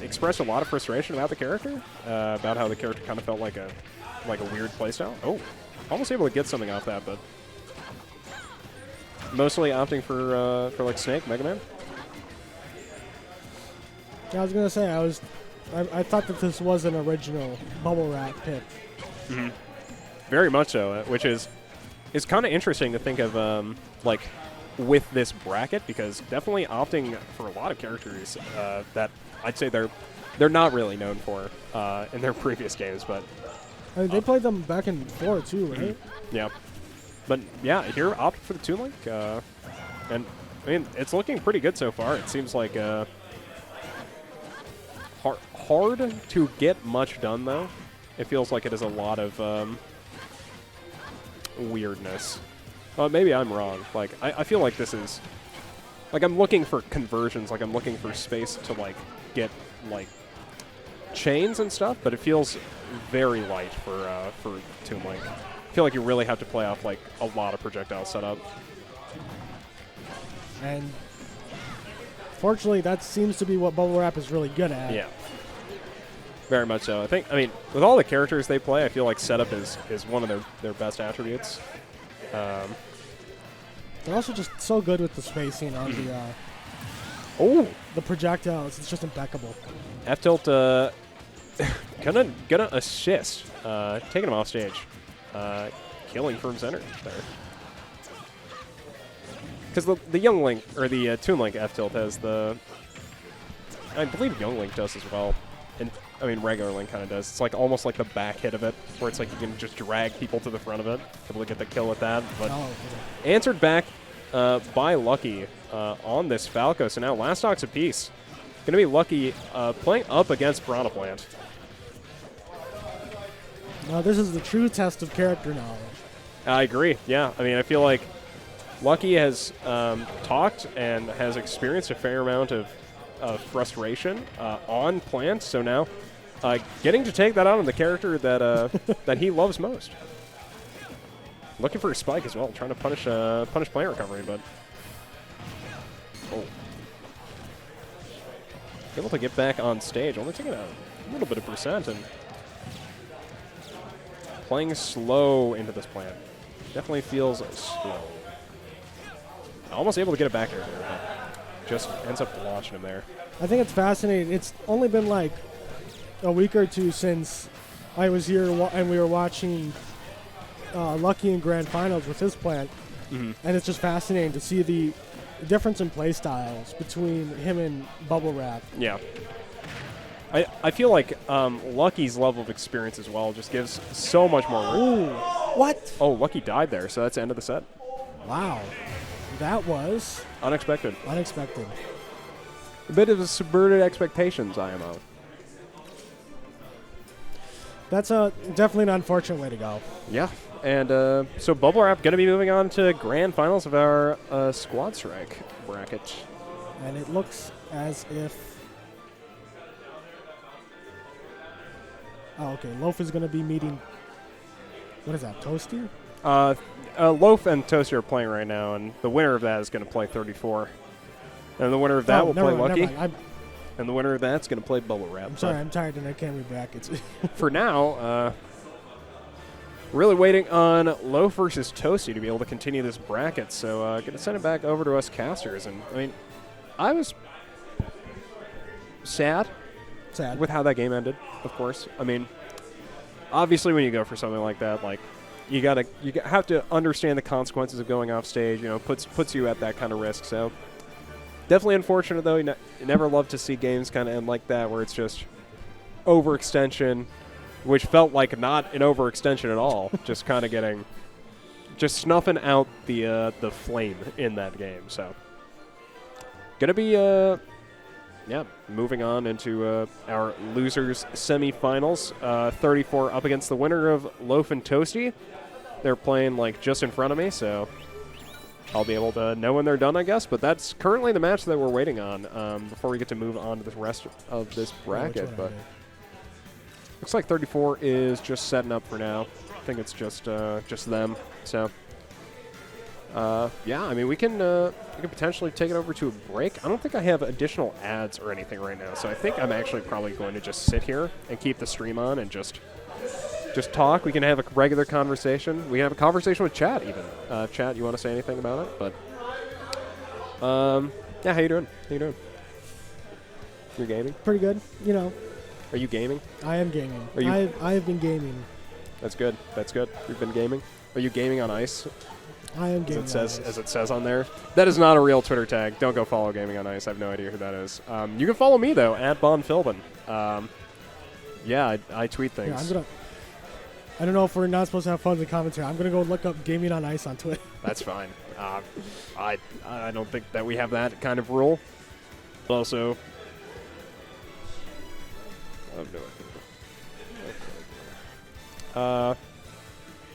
Expressed a lot of frustration about the character, about how the character kind of felt like a weird playstyle. Oh, almost able to get something off that, but mostly opting for like Snake, Mega Man. Yeah, I was gonna say I thought that this was an original Bubblewrap pick. Mm-hmm. Very much so, which is kind of interesting to think of like with this bracket, because definitely opting for a lot of characters that I'd say they're not really known for in their previous games, but I mean, they played them back in 4 too, right? Yeah. But yeah, here opted for the Toon Link, and I mean it's looking pretty good so far. It seems like hard to get much done though. It feels like it is a lot of weirdness. Maybe I'm wrong. Like I feel like this is like I'm looking for conversions. Like I'm looking for space to like get like chains and stuff, but it feels very light for Toon Link. I feel like you really have to play off like a lot of projectile setup. And fortunately, that seems to be what Bubblewrap is really good at. Yeah. Very much so. I mean, with all the characters they play, I feel like setup is one of their best attributes. They're also just so good with the spacing on the projectiles. It's just impeccable. F-Tilt gonna assist, taking him off stage, killing from center there. Because the Young Link, or the Toon Link F-Tilt has the, I believe Young Link does as well. And I mean, regular Link kind of does. It's like almost like the back hit of it, where it's like you can just drag people to the front of it, able to get the kill with that. But answered back by Lucky on this Falco. So now last stocks apiece. Going to be Lucky playing up against Piranha Plant. Now this is the true test of character knowledge. I agree. Yeah, I mean, I feel like Lucky has talked and has experienced a fair amount of frustration on Plant, so now getting to take that out on the character that that he loves most. Looking for a spike as well, trying to punish Plant recovery, but able to get back on stage, only taking a little bit of percent and playing slow into this Plant. Definitely feels slow. Almost able to get it back there, but just ends up launching him there. I think it's fascinating. It's only been like a week or two since I was here and we were watching Lucky in Grand Finals with his Plant, and it's just fascinating to see the difference in play styles between him and Bubblewrap. Yeah. I feel like Lucky's level of experience as well just gives so much more work. Ooh, what? Oh, Lucky died there, so that's the end of the set. Wow. That was Unexpected. unexpected. A bit of a subverted expectations, IMO. That's definitely an unfortunate way to go. Yeah, And so Bubblewrap going to be moving on to grand finals of our Squad Strike bracket. And it looks as if... Oh, okay. Loaf is going to be meeting... What is that, Tosty? Loaf and Tosty are playing right now, and the winner of that is going to play 34. And the winner of that will play Lucky. And the winner of that's going to play Bubblewrap. I'm sorry, I'm tired and I can't read brackets. For now, really waiting on Loaf versus Tosty to be able to continue this bracket. So going to send it back over to us casters. And, I mean, I was sad with how that game ended, of course. I mean, obviously when you go for something like that, like, you have to understand the consequences of going off stage. You know, puts you at that kind of risk. So definitely unfortunate, though. You never love to see games kind of end like that, where it's just overextension, which felt like not an overextension at all. Just kind of snuffing out the flame in that game. So gonna be moving on into our losers semifinals. 34 up against the winner of Loaf and Tosty. They're playing like just in front of me, so I'll be able to know when they're done, I guess. But that's currently the match that we're waiting on before we get to move on to the rest of this bracket. But looks like 34 is just setting up for now. I think it's just them. So yeah, I mean we can potentially take it over to a break. I don't think I have additional ads or anything right now, so I think I'm actually probably going to just sit here and keep the stream on and just talk. We can have a regular conversation. We can have a conversation with chat even. Chat, you want to say anything about it? But yeah, how you doing? How you doing? You're gaming? Pretty good, you know. Are you gaming? I am gaming. Are you? I have been gaming. That's good. That's good. You've been gaming. Are you gaming on ice? I am gaming as it says on there. That is not a real Twitter tag. Don't go follow Gaming on Ice. I have no idea who that is. You can follow me, though, at BonFilbin. Yeah, I tweet things. Yeah, I don't know if we're not supposed to have fun with the commentary. I'm going to go look up Gaming on Ice on Twitter. That's fine. I don't think that we have that kind of rule. But also,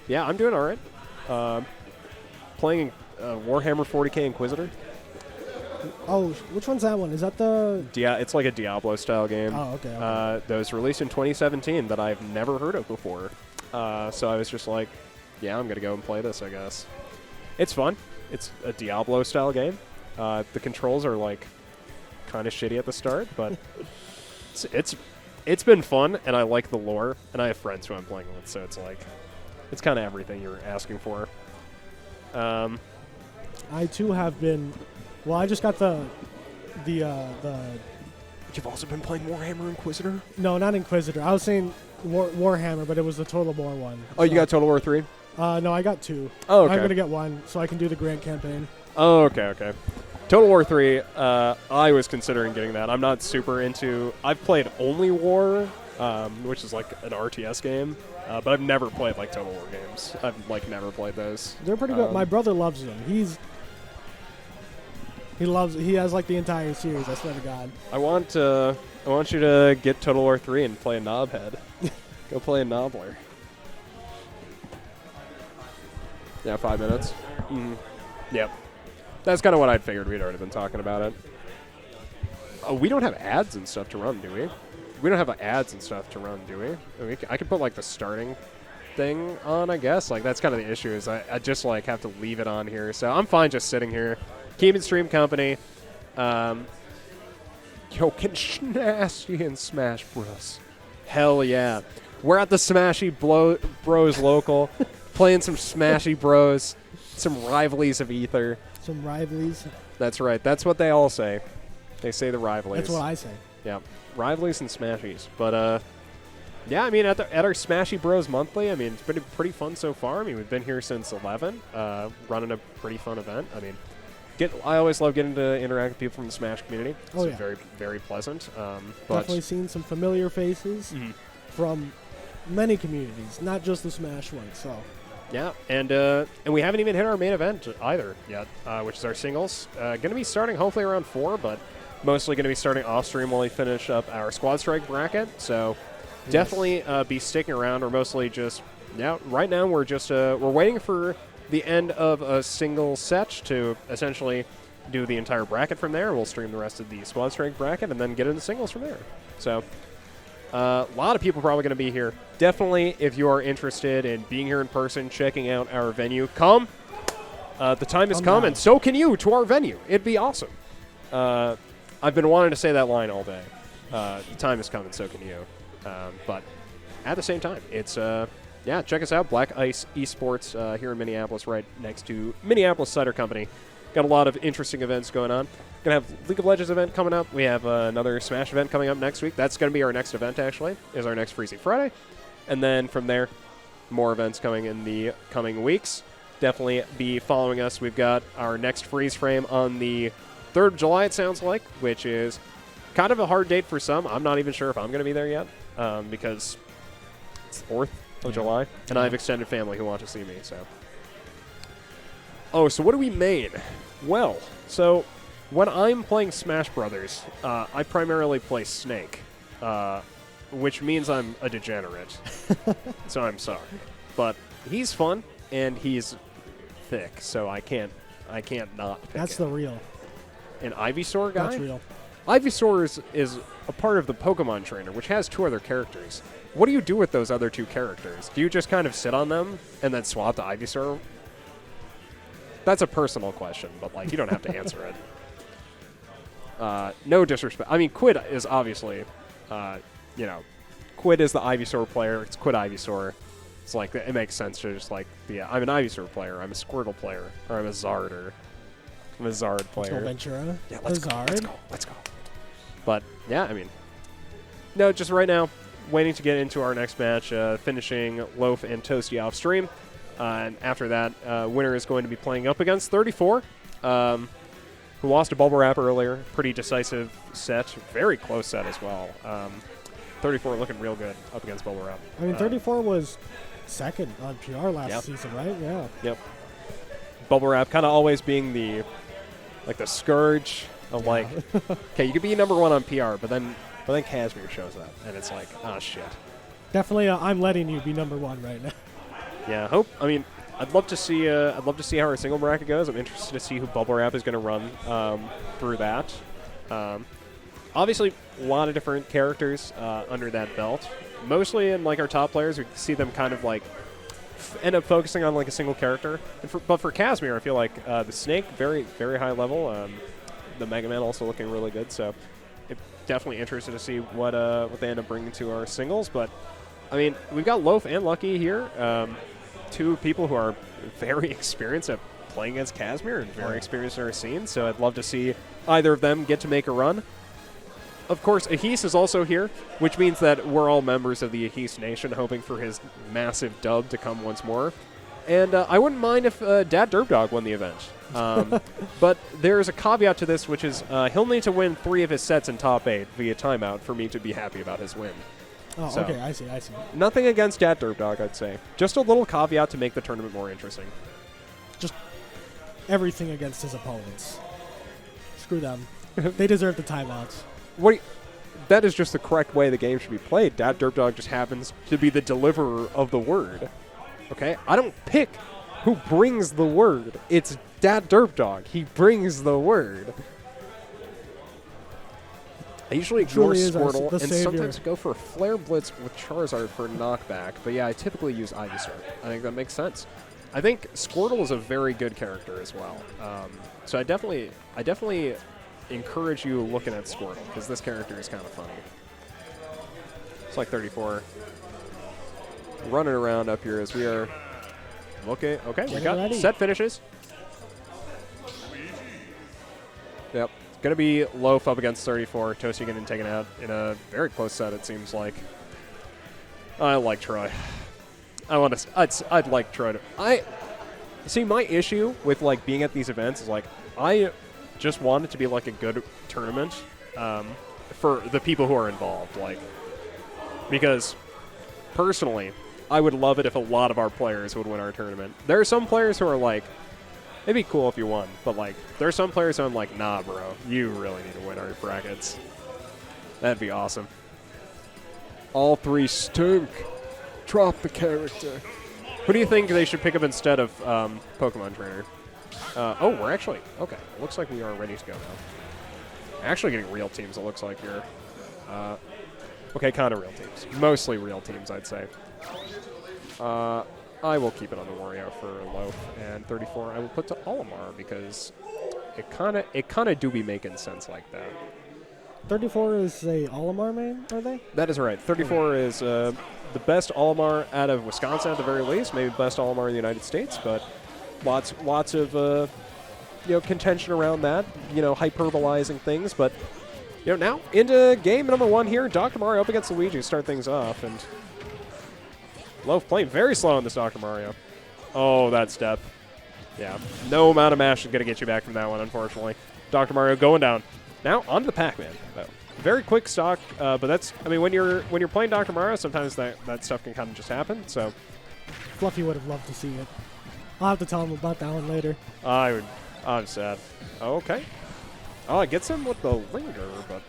yeah, I'm doing all right. Playing Warhammer 40k Inquisitor. Oh, which one's that one? Is that the... It's like a Diablo-style game. Oh, okay. That was released in 2017 that I've never heard of before. So I was just like, yeah, I'm going to go and play this, I guess. It's fun. It's a Diablo-style game. The controls are, like, kind of shitty at the start, but it's been fun, and I like the lore, and I have friends who I'm playing with, so it's like, it's kind of everything you're asking for. I, too, have been... Well, I just got the... You've also been playing Warhammer Inquisitor? No, not Inquisitor. I was saying Warhammer, but it was the Total War one. Oh, you got Total War 3? No, I got 2. Oh, okay. I'm going to get 1, so I can do the Grand Campaign. Oh, okay. Total War 3, I was considering getting that. I'm not super into... I've played only War, which is like an RTS game, but I've never played like Total War games. I've like never played those. They're pretty good. My brother loves them. He has like the entire series, I swear to God. I want you to get Total War 3 and play a knobhead. Go play a knobbler. Yeah, 5 minutes. Yep. That's kind of what I'd figured. We'd already been talking about it. Oh, we don't have ads and stuff to run, do we? We don't have ads and stuff to run, do we? I could put like the starting thing on, I guess. Like that's kind of the issue is I just like have to leave it on here. So I'm fine just sitting here, keeping stream company. Yo, can Nasty and Smash Bros. Hell yeah. We're at the Smashy Bros local, playing some Smashy Bros, some Rivalies of Ether. Some Rivalies. That's right. That's what they all say. They say the Rivalies. That's what I say. Yeah. Rivalies and Smashies. But, yeah, I mean, at our Smashy Bros Monthly, I mean, it's been pretty fun so far. I mean, we've been here since 11, running a pretty fun event. I mean, I always love getting to interact with people from the Smash community. It's very, very pleasant. Definitely seen some familiar faces from many communities, not just the Smash one. So. Yeah, and we haven't even hit our main event either yet, which is our singles. Going to be starting hopefully around 4, but mostly going to be starting off stream while we finish up our Squad Strike bracket. So definitely be sticking around. We're mostly just yeah, right now we're just we're waiting for the end of a single set to essentially do the entire bracket from there. We'll stream the rest of the squad strength bracket and then get into singles from there. So a lot of people probably going to be here. Definitely, if you are interested in being here in person, checking out our venue, come. The time has come, and so can you to our venue. It'd be awesome. I've been wanting to say that line all day. The time has come, and so can you. But at the same time, it's yeah, check us out, Black Ice eSports here in Minneapolis, right next to Minneapolis Cider Company. Got a lot of interesting events going on. Gonna have League of Legends event coming up. We have another Smash event coming up next week. That's gonna be our next event, actually, is our next Freezy Friday. And then from there, more events coming in the coming weeks. Definitely be following us. We've got our next freeze frame on the 3rd of July, it sounds like, which is kind of a hard date for some. I'm not even sure if I'm gonna be there yet because it's the 4th of July, and I have extended family who want to see me, so. Oh, so what do we main? Well, so when I'm playing Smash Brothers, I primarily play Snake, which means I'm a degenerate, so I'm sorry. But he's fun, and he's thick, so I can't not pick That's him. the real. An Ivysaur guy? That's real. Ivysaur is a part of the Pokemon trainer, which has 2 other characters. What do you do with those other 2 characters? Do you just kind of sit on them and then swap to Ivysaur? That's a personal question, but like you don't have to answer it. No disrespect. I mean, Quid is obviously, you know, Quid is the Ivysaur player. It's Quid Ivysaur. It's like it makes sense to just like be. I'm an Ivysaur player. I'm a Squirtle player, or I'm a Zard, or I'm a Zard player. Let's go Ventura. Yeah, let's go. Zard. Let's go. Let's go. But yeah, I mean, no, just right now, waiting to get into our next match, finishing Loaf and Tosty off stream. And after that, winner is going to be playing up against 34, who lost to Bubblewrap earlier. Pretty decisive set. Very close set as well. 34 looking real good up against Bubblewrap. I mean, 34 was second on PR last season, right? Yeah. Yep. Bubblewrap kind of always being the scourge of like, okay, you could be number 1 on PR, but then Casimir shows up, and it's like, oh shit. Definitely, I'm letting you be number 1 right now. Yeah, I mean, I'd love to see how our single bracket goes. I'm interested to see who Bubblewrap is going to run through that. Obviously, a lot of different characters under that belt. Mostly in like our top players, we see them kind of like end up focusing on like a single character. But for Casimir, I feel like the Snake very very high level. The Mega Man also looking really good. So definitely interested to see what they end up bringing to our singles. But I mean, we've got Loaf and Lucky here, 2 people who are very experienced at playing against Casimir and very experienced in our scene. So I'd love to see either of them get to make a run. Of course, Ehis is also here, which means that we're all members of the Ehis Nation, hoping for his massive dub to come once more. And I wouldn't mind if DatDerpDog won the event. But there's a caveat to this, which is he'll need to win 3 of his sets in top 8 via timeout for me to be happy about his win. Oh, So, okay, I see. Nothing against DatDerpDog, I'd say. Just a little caveat to make the tournament more interesting. Just everything against his opponents. Screw them. They deserve the timeouts. That is just the correct way the game should be played. DatDerpDog just happens to be the deliverer of the word. Okay? I don't pick who brings the word. It's DatDerpDog. He brings the word. I usually ignore Squirtle and sometimes go for a Flare Blitz with Charizard for knockback. But yeah, I typically use Ivysaur. I think that makes sense. I think Squirtle is a very good character as well. So I definitely encourage you looking at Squirtle, because this character is kind of funny. It's like 34. Running around up here as we are... Okay, we got set finishes. Yep. It's going to be Loaf up against 34. Tosty getting taken out in a very close set, it seems like. I like Troy. I'd like Troy to... See, my issue with like being at these events is like, I just want it to be like a good tournament for the people who are involved. Like, because personally, I would love it if a lot of our players would win our tournament. There are some players who are like, it'd be cool if you won, but like, there are some players who I'm like, nah, bro, you really need to win our brackets. That'd be awesome. All 3 stink. Drop the character. Who do you think they should pick up instead of Pokemon Trainer? Oh, we're actually... Okay, looks like we are ready to go now. Actually getting real teams, it looks like here. Okay, kind of real teams. Mostly real teams, I'd say. I will keep it on the Wario for Loaf, and 34 I will put to Olimar because it kind of do be making sense like that. 34 is a Olimar main, are they? That is right. 34 is the best Olimar out of Wisconsin at the very least, maybe best Olimar in the United States, but lots of contention around that, hyperbolizing things, but now into game number 1 here. Dr. Mario up against Luigi to start things off, and Loaf playing very slow on this Dr. Mario. Oh, that step. Yeah, no amount of mash is going to get you back from that one, unfortunately. Dr. Mario going down. Now onto the Pac-Man, though. Very quick stock, but that's, when you're playing Dr. Mario, sometimes that stuff can kind of just happen, so. Fluffy would have loved to see it. I'll have to tell him about that one later. I'm sad. Oh, okay. Oh, it gets him with the linger, but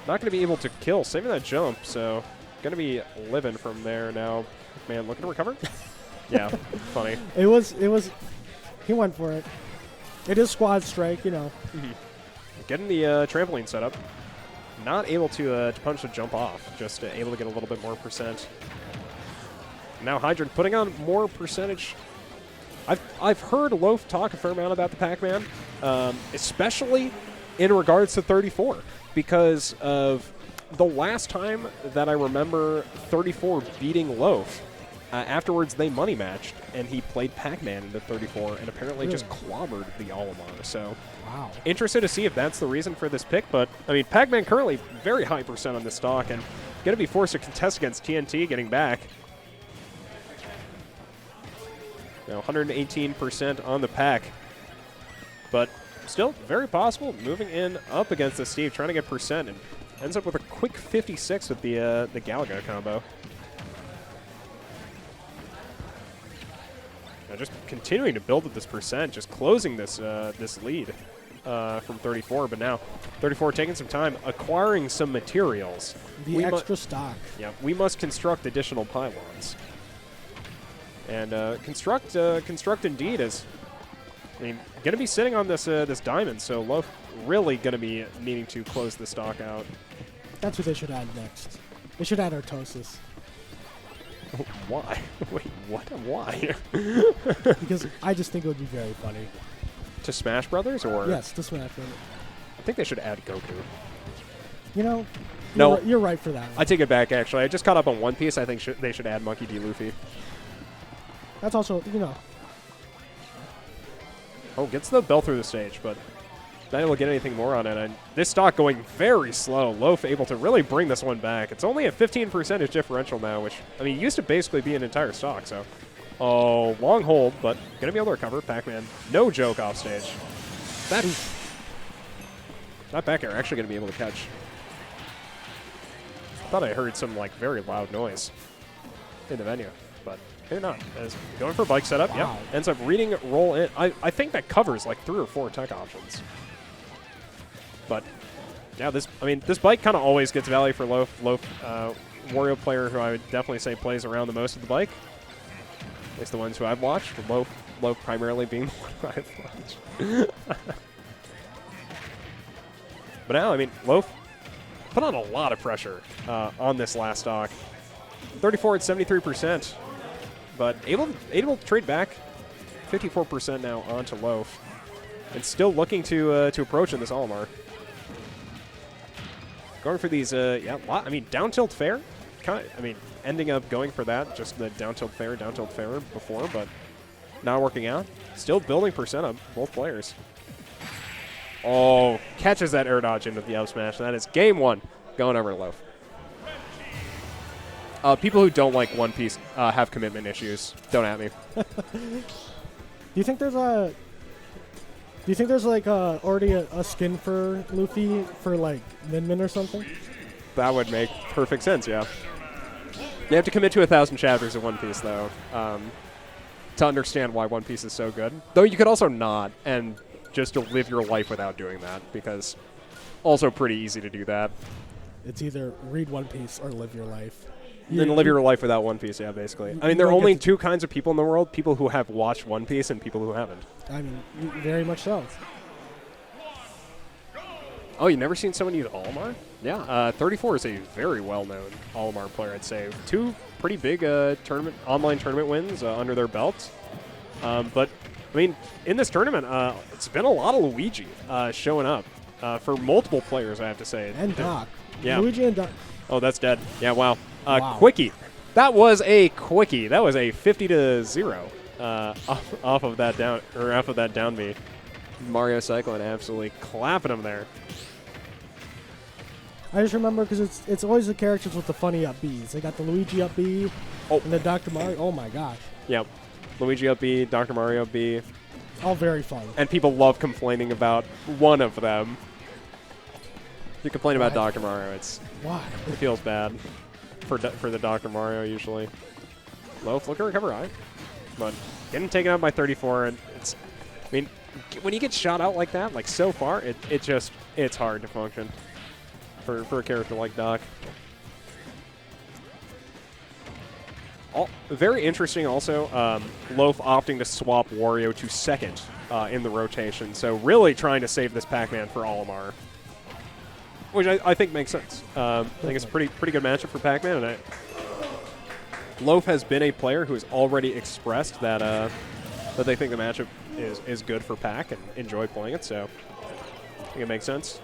not going to be able to kill. Saving that jump, so going to be living from there now. Man, looking to recover? Yeah, funny. It was, he went for it. It is squad strike, Mm-hmm. Getting the trampoline set up. Not able to punch the jump off, just able to get a little bit more percent. Now Hydrant putting on more percentage. I've heard Loaf talk a fair amount about the Pac-Man, especially in regards to 34, because of the last time that I remember 34 beating Loaf. Afterwards, they money matched, and he played Pac-Man into 34, and apparently just clobbered the Olimar. So, wow. Interested to see if that's the reason for this pick. But Pac-Man currently very high percent on this stock, and going to be forced to contest against TNT, getting back. Now 118% on the Pac, but still very possible. Moving in up against the Steve, trying to get percent, and ends up with a quick 56 with the Galaga combo. Now just continuing to build with this percent, just closing this this lead from 34. But now 34 taking some time, acquiring some materials. The extra stock. Yeah, we must construct additional pylons. And construct indeed is, going to be sitting on this this diamond, so Loaf really going to be needing to close the stock out. That's what they should add next. They should add Artosis. Why? Wait, what? Why? Because I just think it would be very funny. To Smash Brothers, or? Yes, to Smash Brothers. I think they should add Goku. No, you're right for that one. I take it back, actually. I just caught up on One Piece. I think they should add Monkey D. Luffy. That's also, Oh, gets the bell through the stage, but not able to get anything more on it. And this stock going very slow. Loaf able to really bring this one back. It's only a 15% differential now, which, used to basically be an entire stock. So, long hold, but going to be able to recover. Pac-Man, no joke off stage. That back air actually going to be able to catch. I thought I heard some, very loud noise in the venue, but maybe not. As going for bike setup, wow. Yep. Ends up reading roll in. I think that covers 3 or 4 tech options. But yeah, this bike kind of always gets value for Loaf. Loaf, Wario player who I would definitely say plays around the most of the bike. At least the ones who I've watched. Loaf primarily being the one I've watched. But now, Loaf put on a lot of pressure on this last stock. 34 at 73%. But able to trade back 54% now onto Loaf. And still looking to approach in this Olimar. Going for these, down tilt fair. Ending up going for that. Just the down tilt fair before, but not working out. Still building percent up, both players. Oh, catches that air dodge into the up smash. That is game 1 going over to Loaf. People who don't like One Piece have commitment issues. Don't at me. Do you think there's already a skin for Luffy for Min Min or something? That would make perfect sense, yeah. You have to commit to 1,000 chapters of One Piece, though, to understand why One Piece is so good. Though you could also not, and just to live your life without doing that, because also pretty easy to do that. It's either read One Piece or live your life. then live your life without One Piece, yeah, basically. I mean, there are only two kinds of people in the world, people who have watched One Piece and people who haven't. I mean, very much so. Oh, you never seen someone use Olimar? Yeah, 34 is a very well-known Olimar player, I'd say. 2 pretty big online tournament wins under their belts. But, I mean, in this tournament, it's been a lot of Luigi showing up for multiple players, I have to say. And Doc. Yeah. Luigi and Doc. Oh, that's dead. Yeah, wow. Wow. Quickie. That was a quickie. That was a 50-0 off of that down B. Mario Cyclone absolutely clapping him there. I just remember because it's always the characters with the funny up Bs. They got the Luigi up B and the Dr. Mario. Oh my gosh. Yep. Luigi up B, Dr. Mario up B. All very fun. And people love complaining about one of them. You complain about Dr. Mario, it feels bad for the Dr. Mario usually. Loaf, look at recover high. But getting taken out by 34, and it's, I mean, when you get shot out like that, like so far, it's hard to function for a character like Doc. Very interesting also, Loaf opting to swap Wario to second in the rotation, so really trying to save this Pac-Man for Olimar, which I think makes sense. I think it's a pretty good matchup for Pac-Man, and Loaf has been a player who has already expressed that that they think the matchup is good for Pac and enjoy playing it, so I think it makes sense.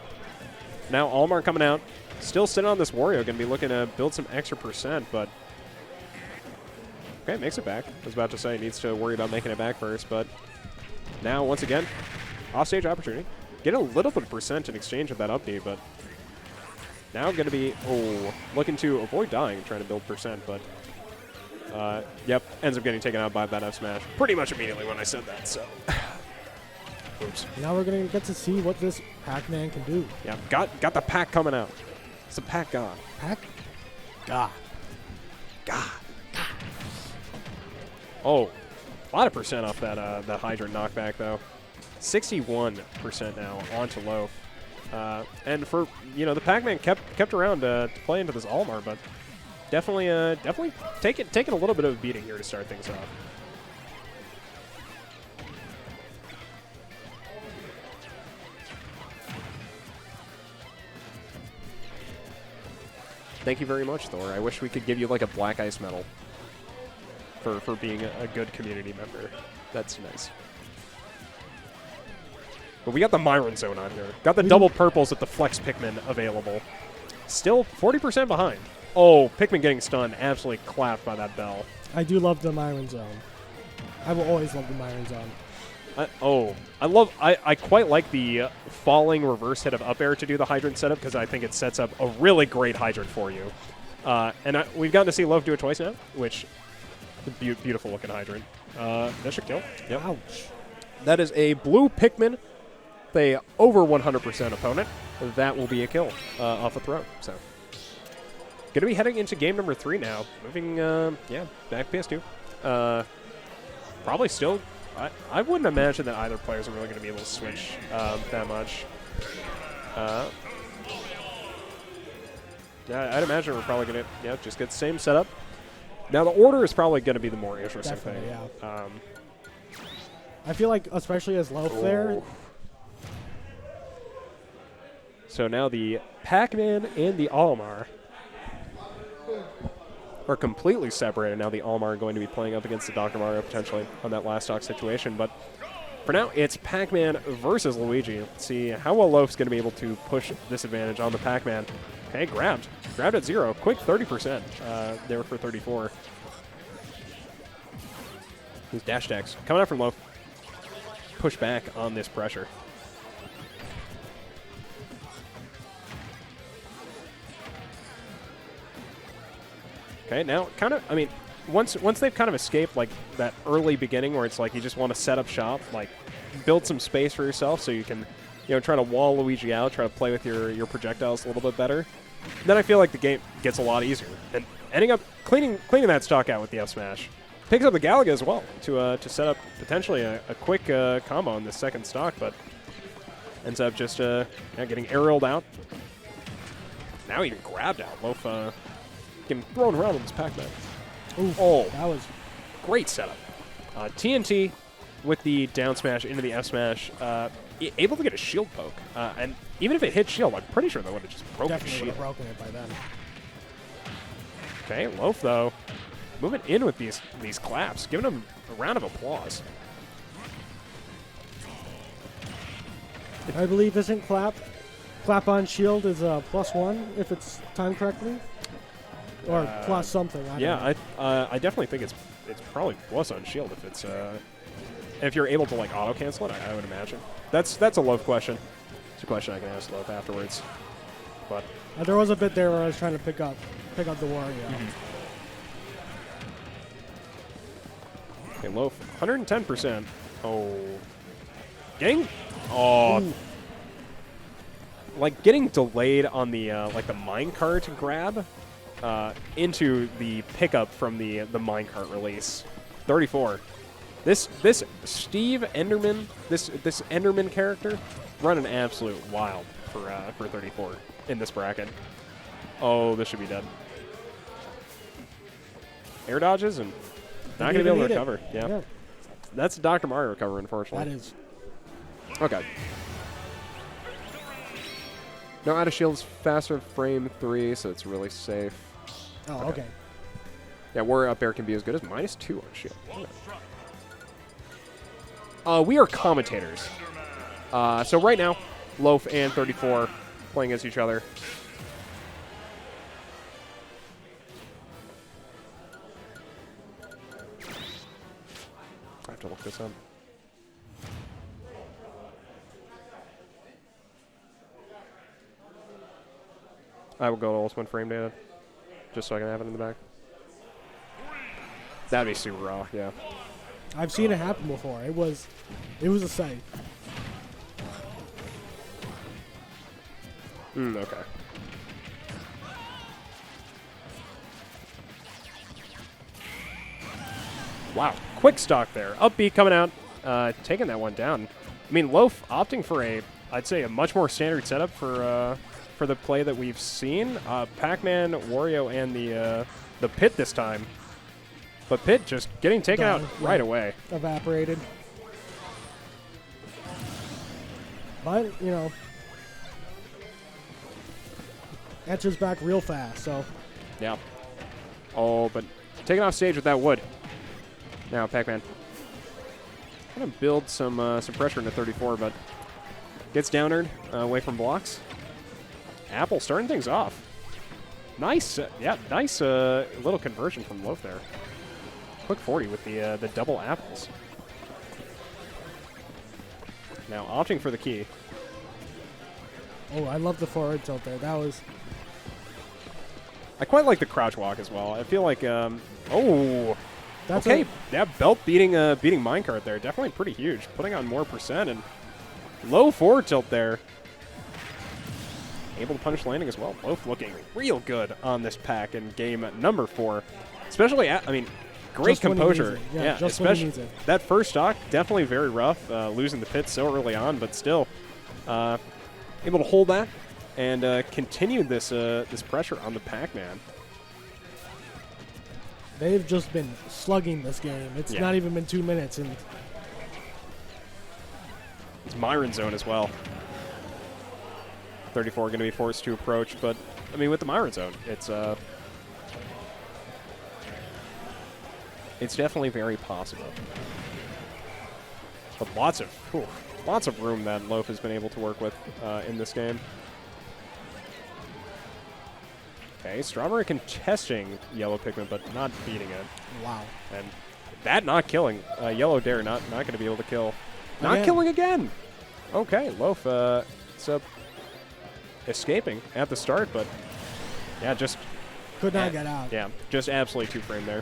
Now Olimar coming out, still sitting on this Wario, going to be looking to build some extra percent, but okay, makes it back. I was about to say needs to worry about making it back first, but now once again, offstage opportunity. Get a little bit of percent in exchange of that update, but now going to be looking to avoid dying, trying to build percent, but yep, ends up getting taken out by that F smash pretty much immediately when I said that. So. Oops. Now we're going to get to see what this Pac-Man can do. Yeah, got the Pac coming out. It's a Pac God. Pac? God. Oh, a lot of percent off that that Hydrant knockback though. 61% now onto Loaf. And for the Pac-Man kept around to play into this Olimar, but definitely taking a little bit of a beating here to start things off. Thank you very much, Thor. I wish we could give you like a black ice medal for being a good community member. That's nice. But we got the Myron Zone on here. Got the double purples with the Flex Pikmin available. Still 40% behind. Oh, Pikmin getting stunned. Absolutely clapped by that bell. I do love the Myron Zone. I will always love the Myron Zone. I quite like the falling reverse hit of up air to do the Hydrant setup because I think it sets up a really great Hydrant for you. And we've gotten to see Loaf do it twice now, which is a beautiful looking Hydrant. That should kill. Yep. Ouch. That is a blue Pikmin, a over 100% opponent. That will be a kill off a throw. So, going to be heading into game number 3 now. Moving, back PS2. Probably still. I wouldn't imagine that either players are really going to be able to switch that much. Yeah, I'd imagine we're probably going to just get the same setup. Now, the order is probably going to be the more interesting thing. Yeah. I feel like, especially as Loaf there. So now the Pac-Man and the Olimar are completely separated. Now the Olimar are going to be playing up against the Dr. Mario potentially on that last stock situation. But for now, it's Pac-Man versus Luigi. Let's see how well Loaf's going to be able to push this advantage on the Pac-Man. Okay, grabbed at 0. Quick 30% there for 34. These dash attacks coming out from Loaf. Push back on this pressure. Okay, now once they've kind of escaped like that early beginning where it's like you just want to set up shop, like build some space for yourself so you can, try to wall Luigi out, try to play with your projectiles a little bit better. Then I feel like the game gets a lot easier. And ending up cleaning that stock out with the F smash. Picks up the Galaga as well to set up potentially a quick combo in the second stock, but ends up just getting aerialed out. Now even grabbed out. Loaf getting thrown around in this Pac-Man. Ooh, Oh, that was great setup. TNT with the down smash into the F smash, able to get a shield poke. And even if it hit shield, I'm pretty sure that would have just broken definitely would shield. have broken it by then. Okay, Loaf, though, moving in with these claps, giving him a round of applause. I believe isn't clap on shield is a +1 if it's timed correctly, or plus something. I don't know. I definitely think it's probably plus on shield if it's if you're able to like auto cancel it. I would imagine that's a Loaf question. It's a question I can ask Loaf afterwards. But There was a bit there where I was trying to pick up the Wario. okay, Loaf 110%. Oh, getting Ooh. like getting delayed on the like the minecart grab into the pickup from the minecart release. 34. This Steve Enderman, this Enderman character, running absolute wild for 34 in this bracket. Oh, this should be dead. Air dodges and not going to be able to recover. Yeah. That's a Dr. Mario recover, unfortunately. That is. Okay. No out of shields, faster frame 3, so it's really safe. Oh, okay. Yeah, warrior up air can be as good as -2 on shield. Okay. We are commentators. So right now, Loaf and 34 playing against each other. I have to look this up. I will go to ultimate frame data, just so I can have it in the back. That'd be super raw, yeah. I've seen it happen before. It was a sight. Okay. Wow, quick stock there. Upbeat coming out, taking that one down. I mean, Loaf opting for I'd say a much more standard setup for the play that we've seen. Pac-Man, Wario, and the Pit this time. But Pit just getting taken out right away. Evaporated. But, you know, answers back real fast, so. Yeah. Oh, but taking off stage with that wood. Now Pac-Man kind of build some pressure into 34, but gets downward away from blocks. Apple starting things off. Nice, nice little conversion from Loaf there. Quick 40 with the double apples. Now opting for the key. Oh, I love the forward tilt there. That was. I quite like the crouch walk as well. I feel like, oh, That's okay. Yeah, belt beating minecart there. Definitely pretty huge. Putting on more percent and low forward tilt there. Able to punish landing as well. Loaf looking real good on this pack in game number 4. Especially, great Just when he composure. needs it. Yeah, just when he especially needs it. that first stock, definitely very rough. Losing the pit so early on, but still able to hold that and continue this this pressure on the Pac-Man. They've just been slugging this game. It's not even been 2 minutes, and It's Myron zone as well. 34 going to be forced to approach, but I mean with the Myron zone, it's definitely very possible. But lots of room that Loaf has been able to work with in this game. Okay, Strawberry contesting Yellow Pikmin, but not beating it. wow. And that not killing. Yellow Dare not going to be able to kill. Not Again. killing again. Okay, Loaf escaping at the start, but yeah, just Could not get out. yeah, just absolutely 2-frame there.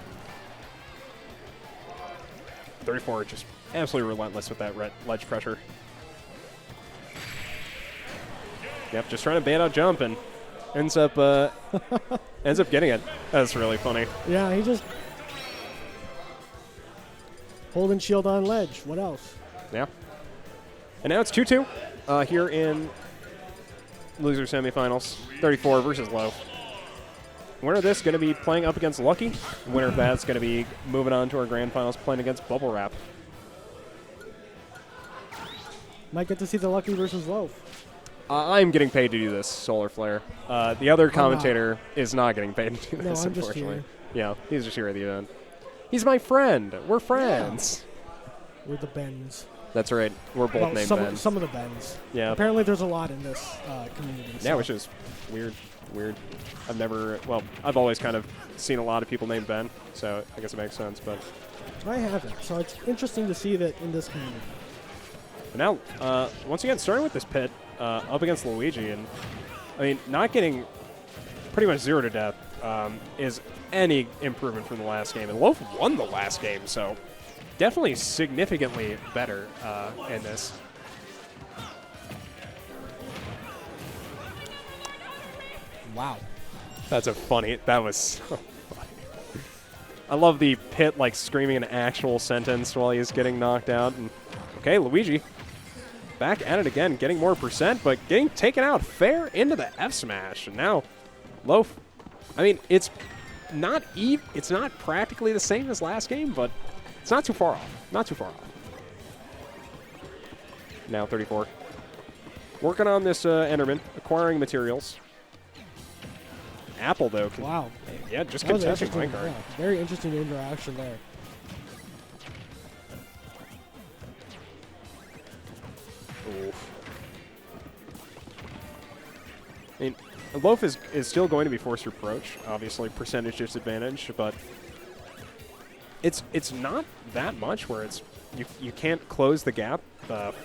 34 just absolutely relentless with that ledge pressure. Yep, just trying to bait out jump and ends up getting it. That's really funny. Yeah, he just holding shield on ledge. What else? Yeah. And now it's 2-2 here in loser semifinals. 34 versus Loaf. winner of this going to be playing up against Lucky. The winner of that's going to be moving on to our grand finals, playing against Bubblewrap. Might get to see the Lucky versus Loaf. I'm getting paid to do this, Solar Flare. The other commentator is not getting paid to do No, this, I'm just unfortunately. here. Yeah, he's just here at the event. He's my friend. We're friends. We're the Bens. That's right. We're both Well, named some, Ben. some of the Bens. Yeah. Apparently there's a lot in this community. Yeah, so. which is weird. Weird. I've always kind of seen a lot of people named Ben, so I guess it makes sense. But I haven't, so it's interesting to see that in this community. now, once again, starting with this pit up against Luigi, and I mean, not getting pretty much 0 to death is any improvement from the last game. And Loaf won the last game, so definitely significantly better in this. Wow. That was so funny. I love the pit like screaming an actual sentence while he's getting knocked out. And okay, Luigi back at it again, getting more percent, but getting taken out fair into the F smash. And now Loaf, I mean, it's not practically the same as last game, but it's not too far off. Not too far off. Now 34. Working on this Enderman, acquiring materials. Apple, though. Wow. Yeah, just That was contesting interesting. minecart. Yeah, very interesting interaction there. Oof. I mean, Loaf is still going to be forced to approach, obviously percentage disadvantage, but it's not that much where it's you can't close the gap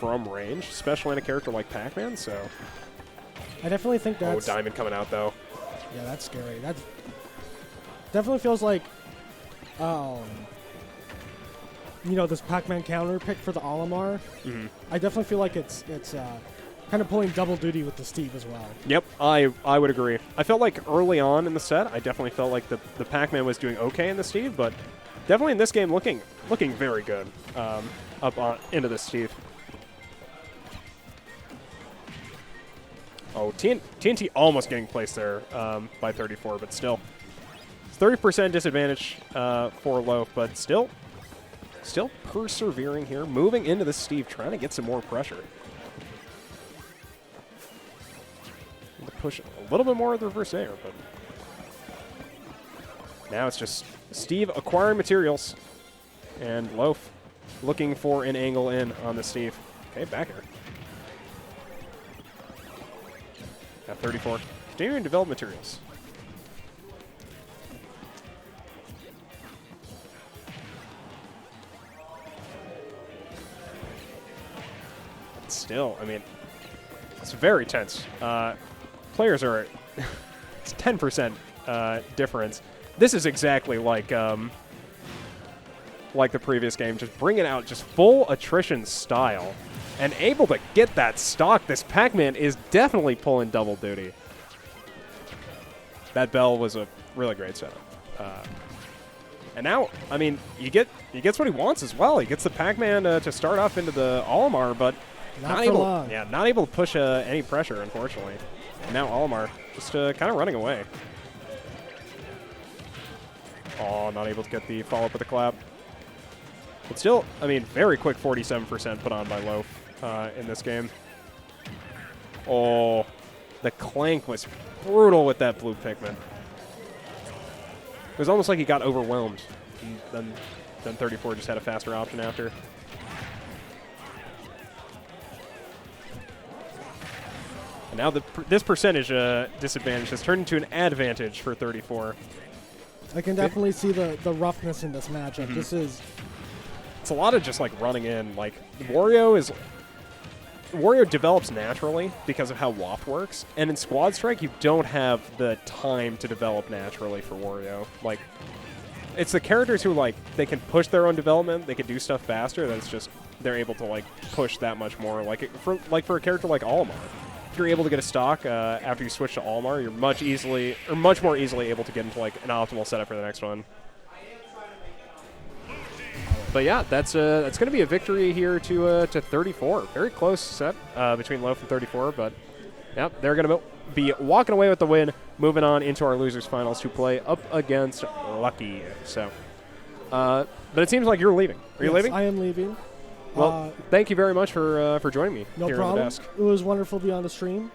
from range, especially in a character like Pac-Man. So, I definitely think oh, that's Diamond coming out though. yeah, that's scary. That definitely feels like this Pac-Man counter pick for the Olimar. Mhm. I definitely feel like it's kind of pulling double duty with the Steve as well. Yep, I would agree. I felt like early on in the set, I definitely felt like the Pac-Man was doing okay in the Steve, but definitely in this game looking very good up on into the Steve. Oh, TNT almost getting placed there by 34, but still. It's 30% disadvantage for Loaf, but still persevering here, moving into the Steve, trying to get some more pressure. Push a little bit more of the reverse air, but now it's just Steve acquiring materials and Loaf looking for an angle in on the Steve. Okay, back air. Now 34. Continuing to develop materials. Still, I mean, it's very tense. Players are it's 10% difference. This is exactly like the previous game, just bringing out just full attrition style and able to get that stock. This Pac-Man is definitely pulling double duty. That bell was a really great setup. And now, I mean, he gets what he wants as well. He gets the Pac-Man to start off into the Olimar, but Not for long. Yeah, not able to push any pressure, unfortunately. And now Olimar just kind of running away. Oh, not able to get the follow-up with the clap. But still, I mean, very quick 47% put on by Loaf in this game. Oh, the clank was brutal with that blue Pikmin. It was almost like he got overwhelmed. And then 34 just had a faster option after. And now this percentage disadvantage has turned into an advantage for 34. I can definitely see the roughness in this matchup. Mm-hmm. This is It's a lot of just like running in. Like Wario develops naturally because of how Waft works, and in Squad Strike you don't have the time to develop naturally for Wario. Like it's the characters who like they can push their own development, they can do stuff faster. That's just they're able to like push that much more. Like for a character like Olimar, if you're able to get a stock after you switch to Olimar, you're much more easily able to get into like an optimal setup for the next one. But yeah, that's going to be a victory here to 34. Very close set between Loaf and 34, but yeah, they're going to be walking away with the win, moving on into our losers finals to play up against Lucky. So, but it seems like you're leaving. Are you leaving? I am leaving. Well, thank you very much for joining me No here problem. on the desk. It was wonderful to be on the stream.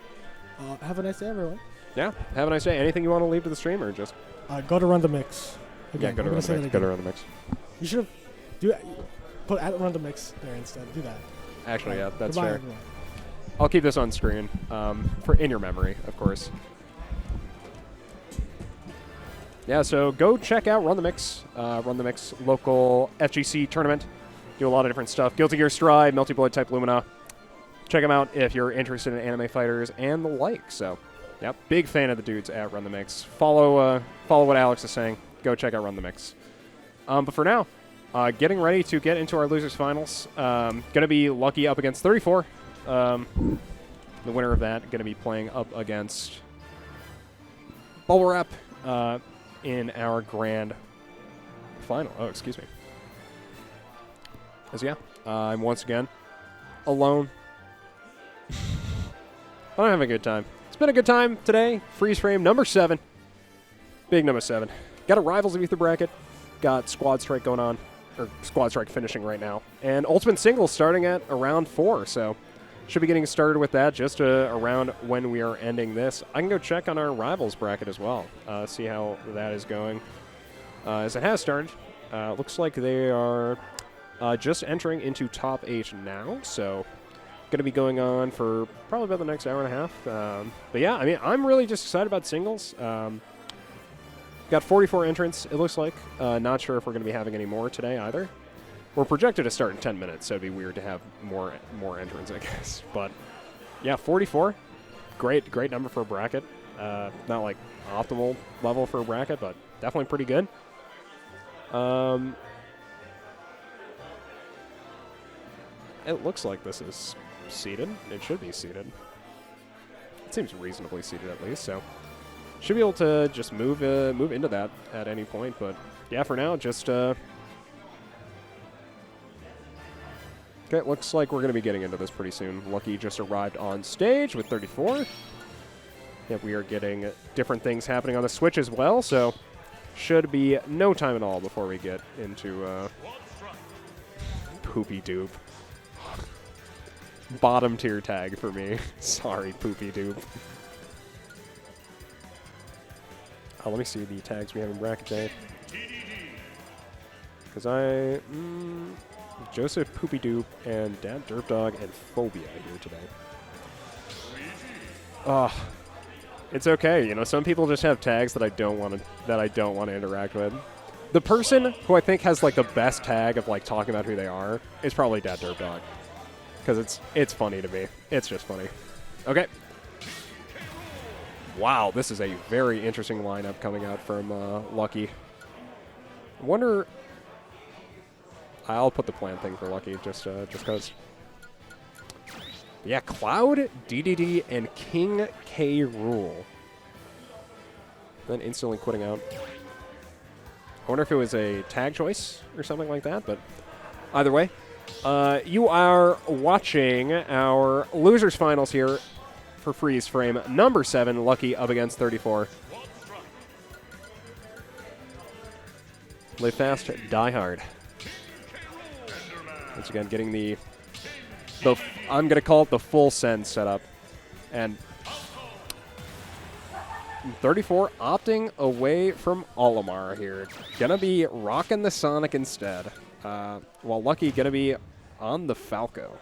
Have a nice day, everyone. Yeah, have a nice day. Anything you want to leave to the stream, or just Go to Run the Mix. Again, go to I'm Run gonna the say Mix. that Go to again. Run the Mix. You should have put at Run the Mix there instead. Do that. Actually, yeah, that's Goodbye, fair. everyone. I'll keep this on screen for in your memory, of course. Yeah, so go check out Run the Mix. Run the Mix local FGC tournament. Do a lot of different stuff. Guilty Gear Strive, Multi-Blade Type Lumina. Check them out if you're interested in anime fighters and the like. So, yeah, big fan of the dudes at Run the Mix. Follow what Alex is saying. Go check out Run the Mix. But for now, getting ready to get into our losers finals. Going to be Lucky up against 34. The winner of that going to be playing up against Bubblewrap in our grand final. Oh, excuse me. So yeah, I'm once again alone. I'm having a good time. It's been a good time today. Freeze frame number 7. Big number 7. Got a Rivals of Ether bracket. Got Squad Strike going on. Or Squad Strike finishing right now. And Ultimate Singles starting at around 4. So should be getting started with that just around when we are ending this. I can go check on our Rivals bracket as well. See how that is going. As it has started. Looks like they are just entering into top 8 now. So going to be going on for probably about the next hour and a half. But yeah, I mean, I'm really just excited about singles. Got 44 entrants, it looks like. Not sure if we're going to be having any more today either. We're projected to start in 10 minutes, so it'd be weird to have more entrants, I guess. But yeah, 44. Great number for a bracket. Not like optimal level for a bracket, but definitely pretty good. It looks like this is seated. It should be seated. It seems reasonably seated at least, so should be able to just move into that at any point. But yeah, for now, just okay. Looks like we're going to be getting into this pretty soon. Lucky just arrived on stage with 34. Yeah, we are getting different things happening on the Switch as well, so should be no time at all before we get into Poopy Doop. Bottom tier tag for me. Sorry, Poopy Doop. Let me see the tags we have in bracket day. Because Joseph, Poopy Doop, and DatDerpDog and Phobia here today. It's okay. You know, some people just have tags that I don't want to interact with. The person who I think has like the best tag of like talking about who they are is probably DatDerpDog. Because it's funny to me. It's just funny. Okay. Wow, this is a very interesting lineup coming out from Lucky. I wonder... I'll put the plan thing for Lucky just because. Yeah, Cloud, DDD, and King K. Rool. Then instantly quitting out. I wonder if it was a tag choice or something like that, but either way. You are watching our losers finals here for Freeze Frame number 7, Lucky up against 34. Live fast, die hard. Once again, getting the I'm going to call it the full send setup. And 34 opting away from Olimar here. Going to be rocking the Sonic instead. While Lucky going to be on the Falco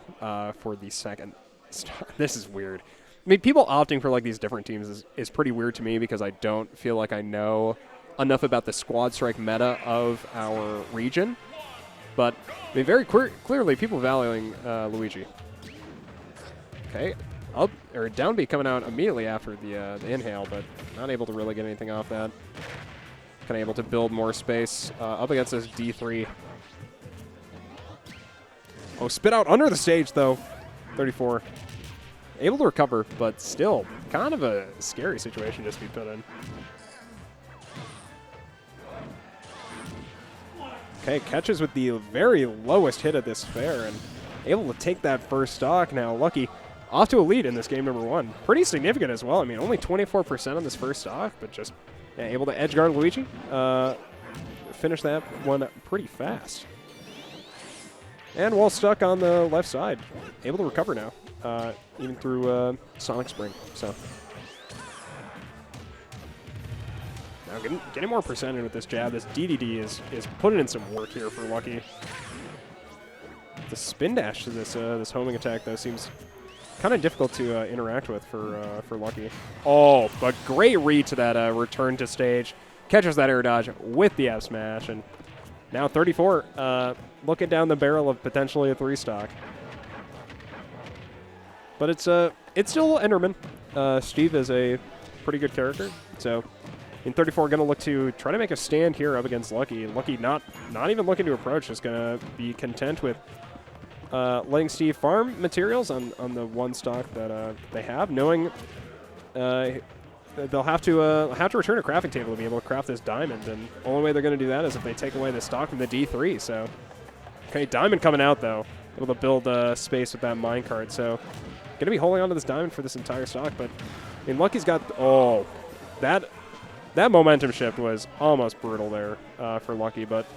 for the second start. This is weird. I mean, people opting for like these different teams is pretty weird to me because I don't feel like I know enough about the Squad Strike meta of our region. But I mean, very clearly, people valuing Luigi. Okay, up or down B coming out immediately after the inhale, but not able to really get anything off that. Kind of able to build more space up against this D3. Oh, spit out under the stage though. 34. Able to recover, but still kind of a scary situation just to be put in. Okay, catches with the very lowest hit of this fair and able to take that first stock now. Lucky off to a lead in this game number 1. Pretty significant as well. I mean, only 24% on this first stock, but just able to edge guard Luigi. Finish that one pretty fast. And while stuck on the left side, able to recover now, even through Sonic Spring. So now getting more percent in with this jab. This DDD is putting in some work here for Lucky. The spin dash to this homing attack though seems kind of difficult to interact with for Lucky. Oh, but great read to that return to stage. Catches that air dodge with the F smash, and now 34 looking down the barrel of potentially a 3-stock. But it's still Enderman. Steve is a pretty good character, so in 34 going to look to try to make a stand here up against Lucky. Lucky not even looking to approach, just going to be content with letting Steve farm materials on the 1 stock that they have, knowing they'll have to return a crafting table to be able to craft this diamond, and the only way they're going to do that is if they take away the stock from the D3. So, okay, diamond coming out though, able to build space with that minecart. So, going to be holding on to this diamond for this entire stock. But I mean, Lucky's got that momentum shift was almost brutal there for Lucky, but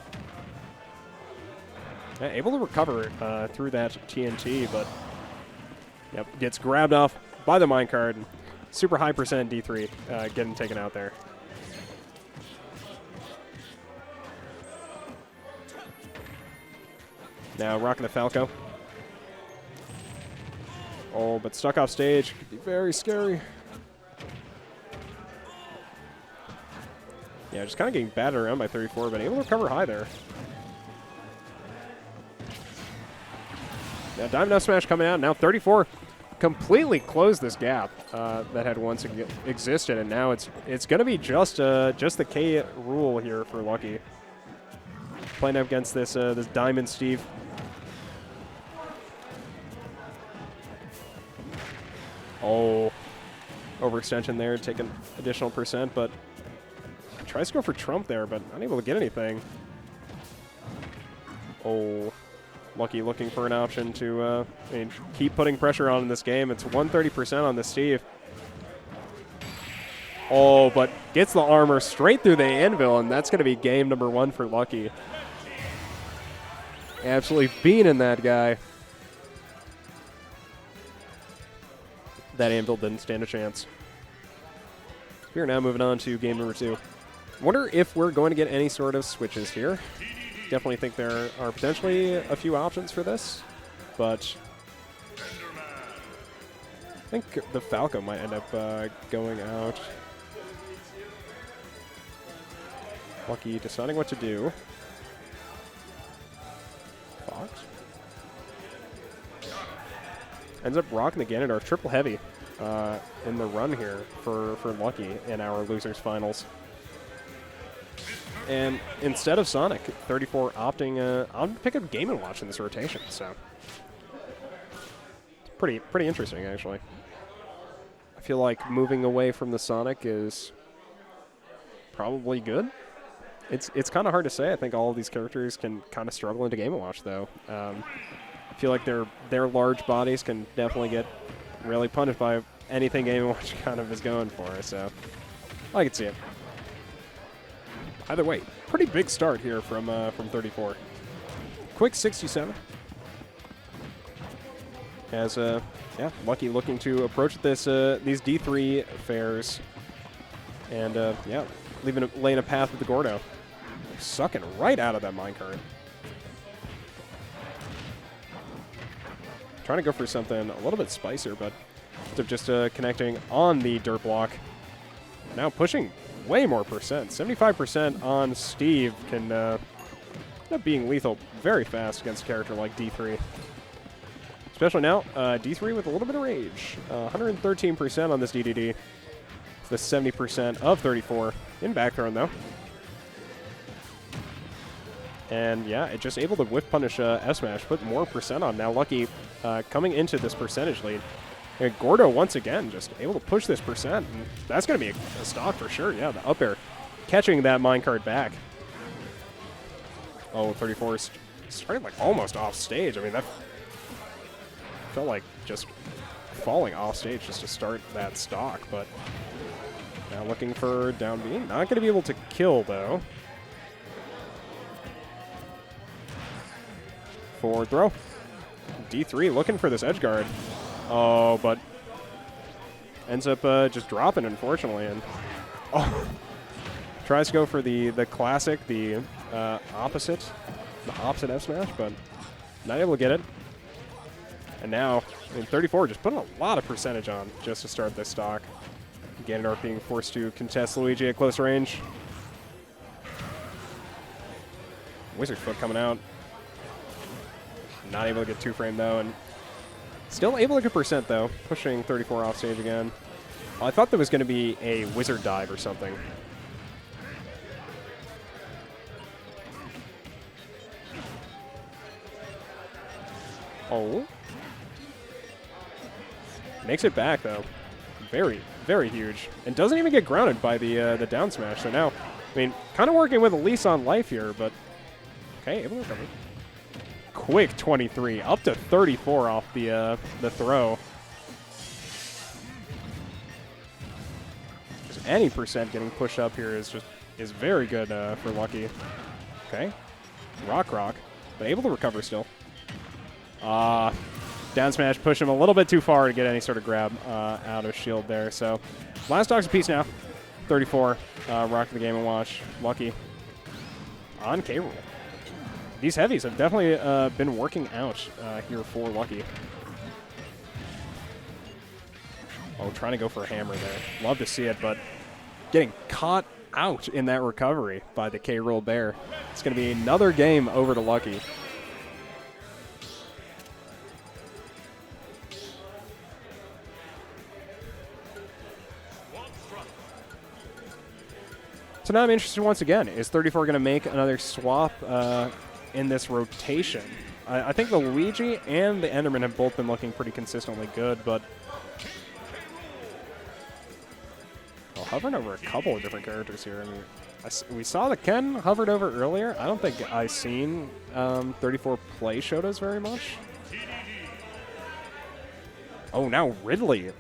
able to recover through that TNT, but yep, gets grabbed off by the minecart. Super high percent D3 getting taken out there. Now rocking the Falco. Oh, but stuck off stage. Could be very scary. Yeah, just kind of getting battered around by 34, but able to recover high there. Now Diamond F Smash coming out. Now 34 completely closed this gap that had once existed, and now it's going to be just the K rule here for Lucky. Playing up against this this Diamond Steve. Oh, overextension there, taking additional percent, but tries to go for Trump there, but unable to get anything. Oh, Lucky looking for an option to keep putting pressure on in this game. It's 130% on the Steve. Oh, but gets the armor straight through the anvil, and that's going to be game number 1 for Lucky. Absolutely beaning that guy. That anvil didn't stand a chance. We are now moving on to game number 2. Wonder if we're going to get any sort of switches here. Definitely think there are potentially a few options for this, but I think the Falco might end up going out. Lucky deciding what to do. Fox ends up rocking the Ganondorf triple heavy in the run here for Lucky in our losers finals. And instead of Sonic, 34 opting to pick up Game & Watch in this rotation. So it's pretty interesting, actually. I feel like moving away from the Sonic is probably good. It's kind of hard to say. I think all of these characters can kind of struggle into Game & Watch, though. I feel like their large bodies can definitely get really punished by anything Game & Watch kind of is going for. So I can see it. Either way, pretty big start here from 34. Quick 67. As Lucky looking to approach this these D3 fairs, and laying a path with the Gordo, sucking right out of that minecart. Trying to go for something a little bit spicier, but just connecting on the dirt block. Now pushing way more percent. 75% on Steve can end up being lethal very fast against a character like D3. Especially now, D3 with a little bit of rage. 113% on this DDD. The 70% of 34 in back thrown, though. And yeah, it just able to whiff punish S-Smash, put more percent on. Now Lucky coming into this percentage lead. And Gordo, once again, just able to push this percent. And that's going to be a stock for sure. Yeah, the up air catching that minecart back. Oh, 34 started like almost off stage. I mean, that felt like just falling off stage just to start that stock, but now looking for down B. Not going to be able to kill, though. Forward throw. D3 looking for this edge guard. Oh, but ends up just dropping, unfortunately. And tries to go for the classic, the opposite F smash, but not able to get it. And now, I mean, 34 just putting a lot of percentage on just to start this stock. Ganondorf being forced to contest Luigi at close range. Wizard Foot coming out. Not able to get 2-frame though, and still able to get percent though, pushing 34 off stage again. Well, I thought there was going to be a wizard dive or something. Oh. Makes it back though. Very, very huge. And doesn't even get grounded by the down smash. So now, I mean, kind of working with a lease on life here, but okay, able to recover. Quick 23, up to 34 off the throw. Just any percent getting pushed up here is very good for Lucky. Okay, rock, but able to recover still. Down smash push him a little bit too far to get any sort of grab out of shield there. So last stock's a piece now. 34, rock the game and watch. Lucky on K-Rool. These heavies have definitely been working out here for Lucky. Oh, trying to go for a hammer there. Love to see it, but getting caught out in that recovery by the K-Rool bear. It's going to be another game over to Lucky. So now I'm interested once again. Is 34 going to make another swap in this rotation? I think the Luigi and the Enderman have both been looking pretty consistently good, but hovering over a couple of different characters here. I mean, we saw that Ken hovered over earlier. I don't think I've seen 34 play Shotos very much. Oh, now Ridley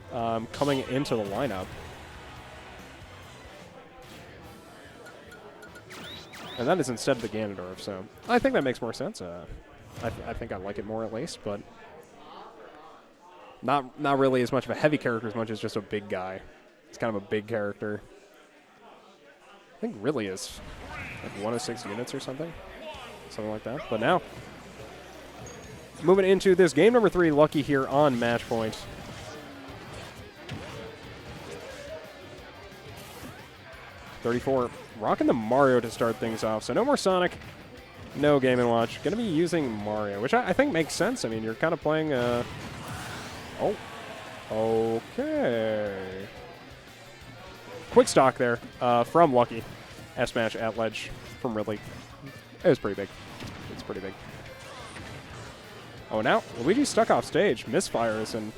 coming into the lineup. And that is instead of the Ganondorf, so I think that makes more sense. I think I like it more at least, but not really as much of a heavy character as much as just a big guy. It's kind of a big character. I think really is like 106 units or something like that. But now, moving into this game number 3, Lucky here on match point. Rocking the Mario to start things off. So no more Sonic, no Game & Watch. Going to be using Mario, which I think makes sense. I mean, you're kind of playing... Oh. Okay. Quick stock there from Lucky. S-Smash at ledge from Ridley. It was pretty big. It's pretty big. Oh, now Luigi's stuck off stage. Misfires, and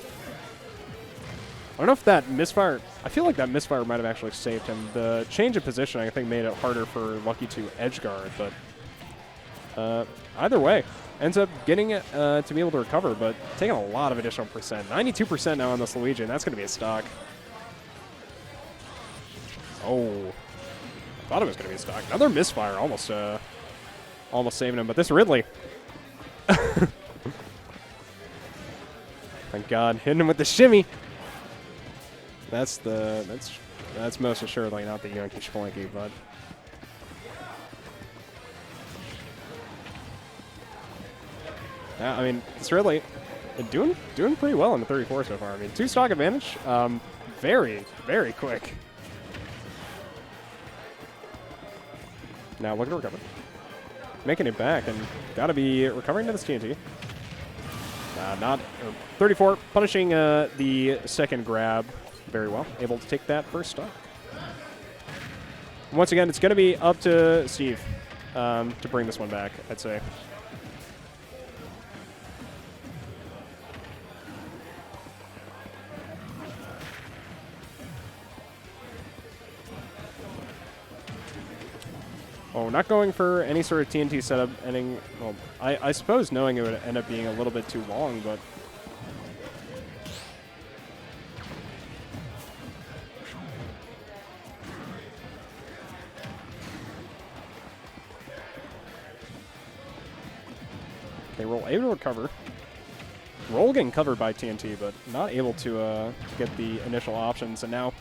I don't know if that misfire... I feel like that misfire might have actually saved him. The change of position, I think, made it harder for Lucky to edge guard, but either way, ends up getting it to be able to recover, but taking a lot of additional percent. 92% now on this Luigi, and that's going to be a stock. Oh. I thought it was going to be a stock. Another misfire, almost saving him, but this Ridley... Thank God, hitting him with the shimmy. That's most assuredly not the Yankee Schpoinky, but yeah, I mean, it's really doing pretty well in the 34 so far. I mean, 2 stock advantage, very, very quick. Now look at recover, making it back, and gotta be recovering to this TNT. 34 punishing the second grab. Very well, able to take that first stock. Once again, it's going to be up to Steve to bring this one back, I'd say. Oh, not going for any sort of TNT setup, ending, well, I suppose knowing it would end up being a little bit too long, but K-Roll able to recover. Roll getting covered by TNT, but not able to get the initial options. And now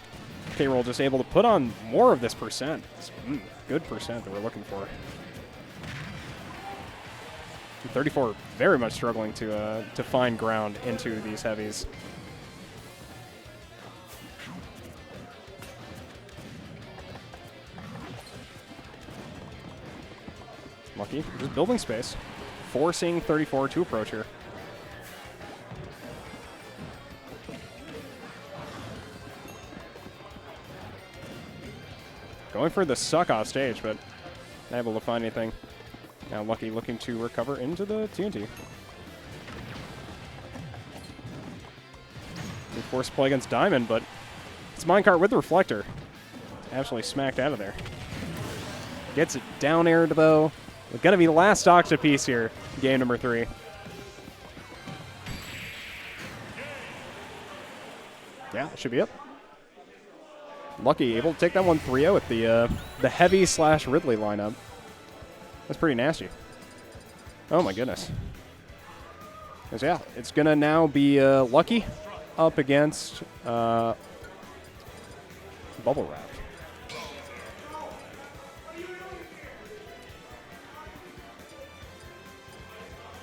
K-Roll just able to put on more of this percent. It's, good percent that we're looking for. 34 very much struggling to find ground into these heavies. Lucky, just building space, forcing 34 to approach here. Going for the suck off stage, but not able to find anything. Now Lucky looking to recover into the TNT. We force play against Diamond, but it's minecart with the reflector. Absolutely smacked out of there. Gets it down aired though. It's gonna be the last stocks apiece here, game number 3. Yeah, it should be it. Lucky able to take that one 3-0 with the heavy / Ridley lineup. That's pretty nasty. Oh my goodness. 'Cause yeah, it's gonna now be Lucky up against Bubblewrap.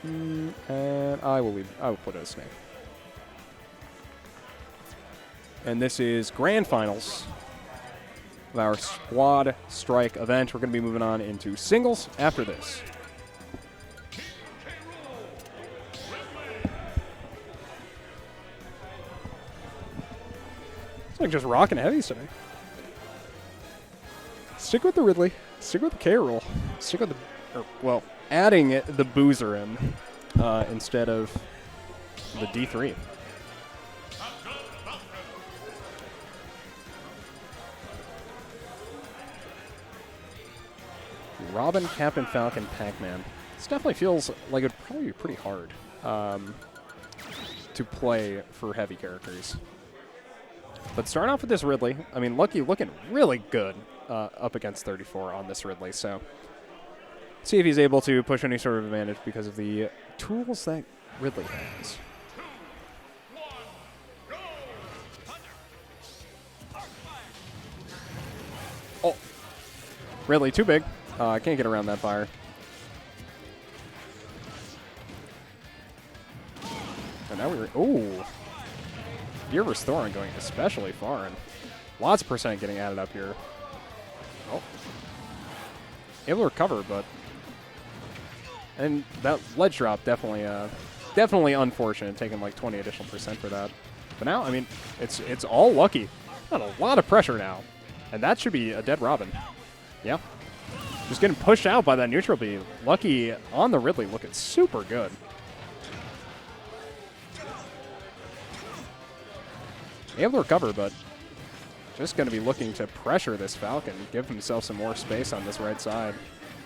And I will put it as Snake. And this is grand finals of our squad strike event. We're going to be moving on into singles after this. It's like just rocking heavies today. Stick with the Ridley. Stick with the K-Roll. Stick with the, adding the Boozer in instead of the D3. Robin, Captain Falcon, Pac-Man. This definitely feels like it'd probably be pretty hard to play for heavy characters. But starting off with this Ridley, I mean, Lucky looking really good up against 34 on this Ridley, so see if he's able to push any sort of advantage because of the tools that Ridley has. Oh, Ridley too big. I can't get around that fire. And now we're... Ooh. Gearverse Thorin going especially far, and lots of percent getting added up here. Oh. Able to recover, but... And that ledge drop definitely definitely unfortunate, taking like 20 additional percent for that. But now, I mean, it's all Lucky. Got a lot of pressure now. And that should be a dead Robin. Yeah. Just getting pushed out by that neutral B. Lucky on the Ridley looking super good. Able to recover, but just going to be looking to pressure this Falcon, give himself some more space on this right side.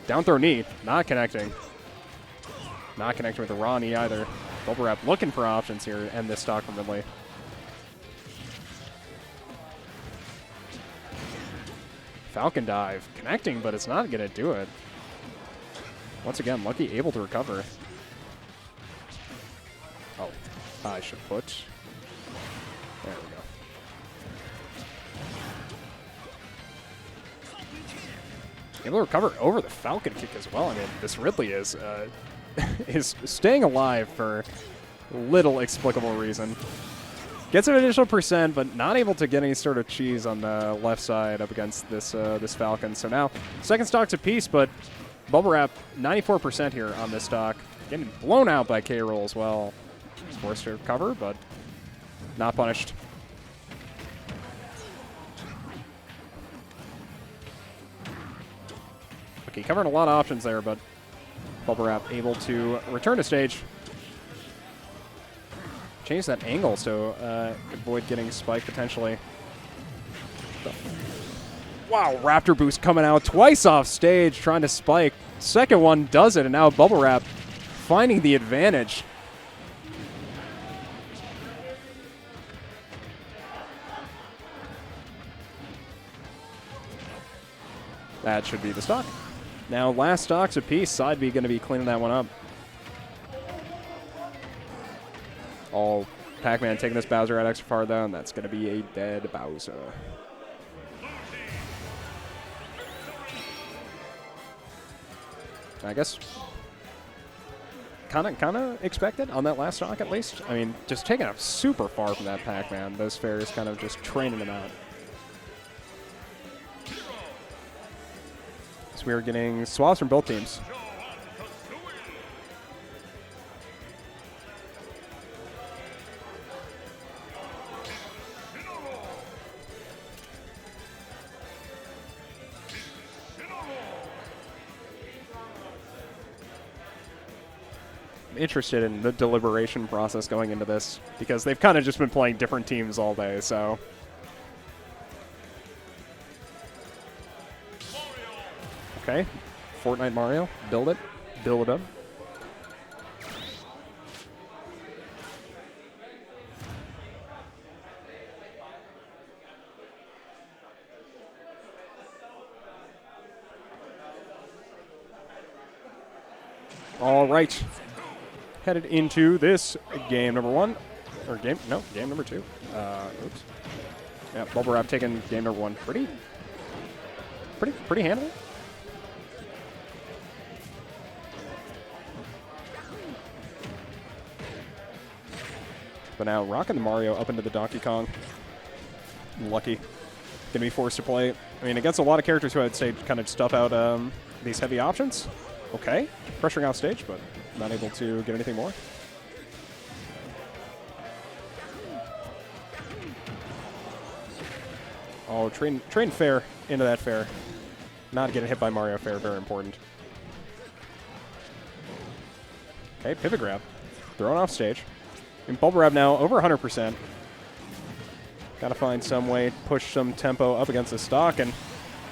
Down throw knee, not connecting. Not connecting with the raw knee either. Bubblewrap looking for options here to end this stock from Ridley. Falcon dive, connecting, but it's not going to do it. Once again, Lucky able to recover. Oh, I should put. There we go. Able to recover over the Falcon kick as well. I mean, this Ridley is is staying alive for little explicable reason. Gets an additional percent, but not able to get any sort of cheese on the left side up against this this Falcon. So now, second stock's apiece, but Bubblewrap 94% here on this stock. Getting blown out by K-Roll as well. He's forced to recover, but not punished. Okay, covering a lot of options there, but Bubblewrap able to return to stage. Change that angle so avoid getting spiked potentially. Wow, Raptor Boost coming out twice off stage trying to spike. Second one does it, and now Bubblewrap finding the advantage. That should be the stock. Now last stocks apiece, side B going to be cleaning that one up. Oh, Pac-Man taking this Bowser out extra far, though, and that's going to be a dead Bowser. I guess kind of expected on that last stock, at least. I mean, just taking up super far from that Pac-Man. Those fairs kind of just training him out. So we are getting swaps from both teams. Interested in the deliberation process going into this because they've kind of just been playing different teams all day, so. Okay, Fortnite Mario, build it up. All right. Headed into this game number 1, or game number 2. Oops. Yeah, Bubblewrap taking game number 1 pretty handily. But now rocking the Mario up into the Donkey Kong. Lucky. Gonna be forced to play. I mean, against a lot of characters who I'd say kind of stuff out these heavy options. Okay, pressuring off stage, but not able to get anything more. Oh, train fair into that fair. Not getting hit by Mario fair, very important. Okay, pivot grab. Thrown off stage. And Bubblewrap now over 100%. Gotta find some way to push some tempo up against the stock. And,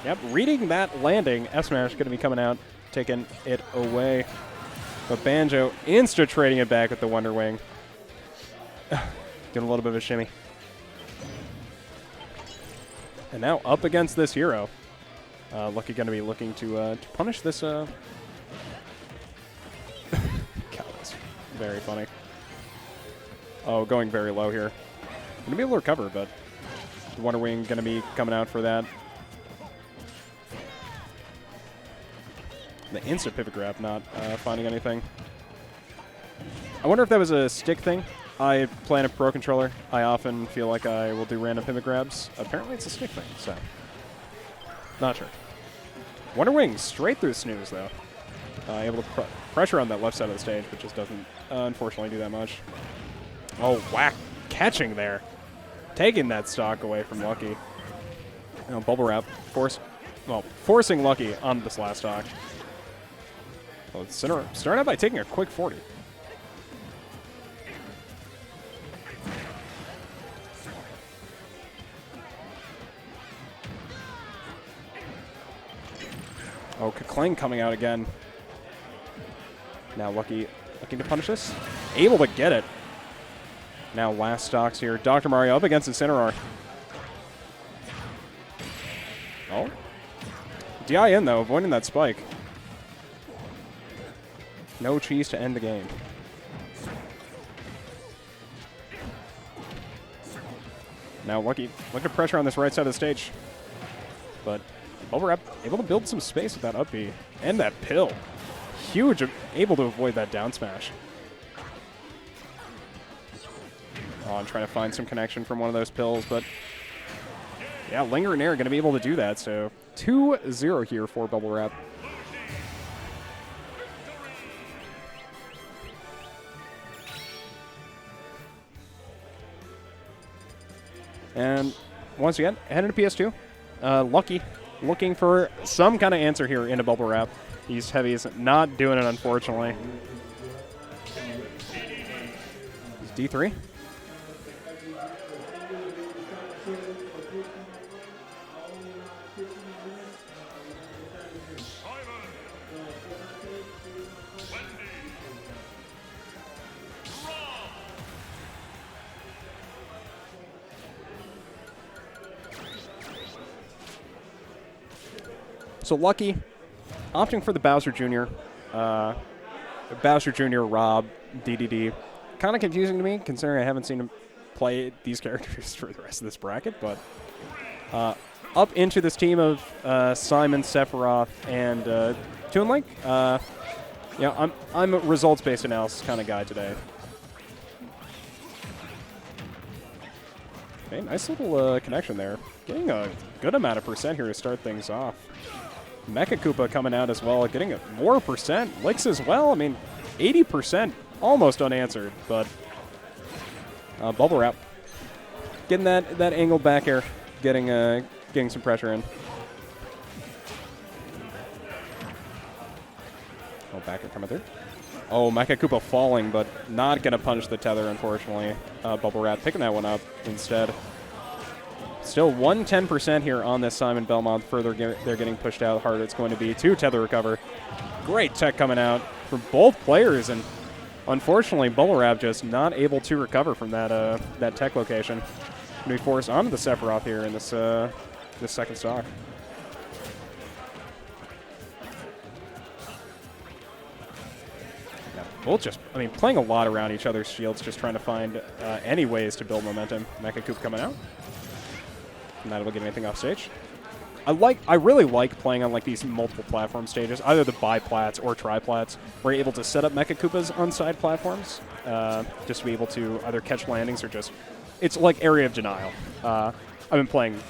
yep, reading that landing, F-Smash gonna be coming out, taking it away. But Banjo insta-trading it back with the Wonder Wing. Doing a little bit of a shimmy. And now up against this hero. Lucky going to be looking to punish this. God, that's very funny. Oh, going very low here. Going to be able to recover, but the Wonder Wing going to be coming out for that. The instant pivot grab not finding anything. I wonder if that was a stick thing. I play on a Pro Controller. I often feel like I will do random pivot grabs. Apparently it's a stick thing, so not sure. Wonder Wing straight through snooze, though. Able to pressure on that left side of the stage, but just doesn't, unfortunately, do that much. Oh, whack. Catching there. Taking that stock away from Lucky. You know, Bubblewrap forcing Lucky onto this last stock. Well, starting out by taking a quick 40. Oh, Kaklang coming out again. Now Lucky looking to punish this. Able to get it. Now last stocks here. Dr. Mario up against Incineroar. Oh. DI in, though, avoiding that spike. No cheese to end the game. Now Lucky looking to pressure on this right side of the stage. But Bubblewrap able to build some space with that up B. And that pill. Huge, able to avoid that down smash. Oh, I'm trying to find some connection from one of those pills, but yeah, Linger and Air going to be able to do that. So 2-0 here for Bubblewrap. And once again, heading to PS2. Lucky looking for some kind of answer here into Bubblewrap. He's heavy, is not doing it, unfortunately. He's D3. So Lucky opting for the Bowser Jr. Bowser Jr., Rob, DDD. kind of confusing to me, considering I haven't seen him play these characters for the rest of this bracket. But up into this team of Simon, Sephiroth, and Toon Link. Yeah, I'm a results-based analysis kind of guy today. Okay, nice little connection there. Getting a good amount of percent here to start things off. Mecha Koopa coming out as well, getting more percent. Licks as well. I mean, 80% almost unanswered, but Bubblewrap getting that angle back air, getting some pressure in. Oh, back air coming through. Oh, Mecha Koopa falling, but not going to punish the tether, unfortunately. Bubblewrap picking that one up instead. Still 110% here on this Simon Belmont. Further, they're getting pushed out. Harder it's going to be to tether recover. Great tech coming out from both players, and unfortunately, Bubblewrap just not able to recover from that tech location. Going to be forced onto the Sephiroth here in this this second stock. Both just, I mean, playing a lot around each other's shields, just trying to find any ways to build momentum. Mecha Koopa coming out. Not able to get anything off stage. I really like playing on like these multiple platform stages, either the bi-plats or tri-plats, where you're able to set up Mecha Koopas on side platforms, just to be able to either catch landings or just, it's like area of denial. I've been playing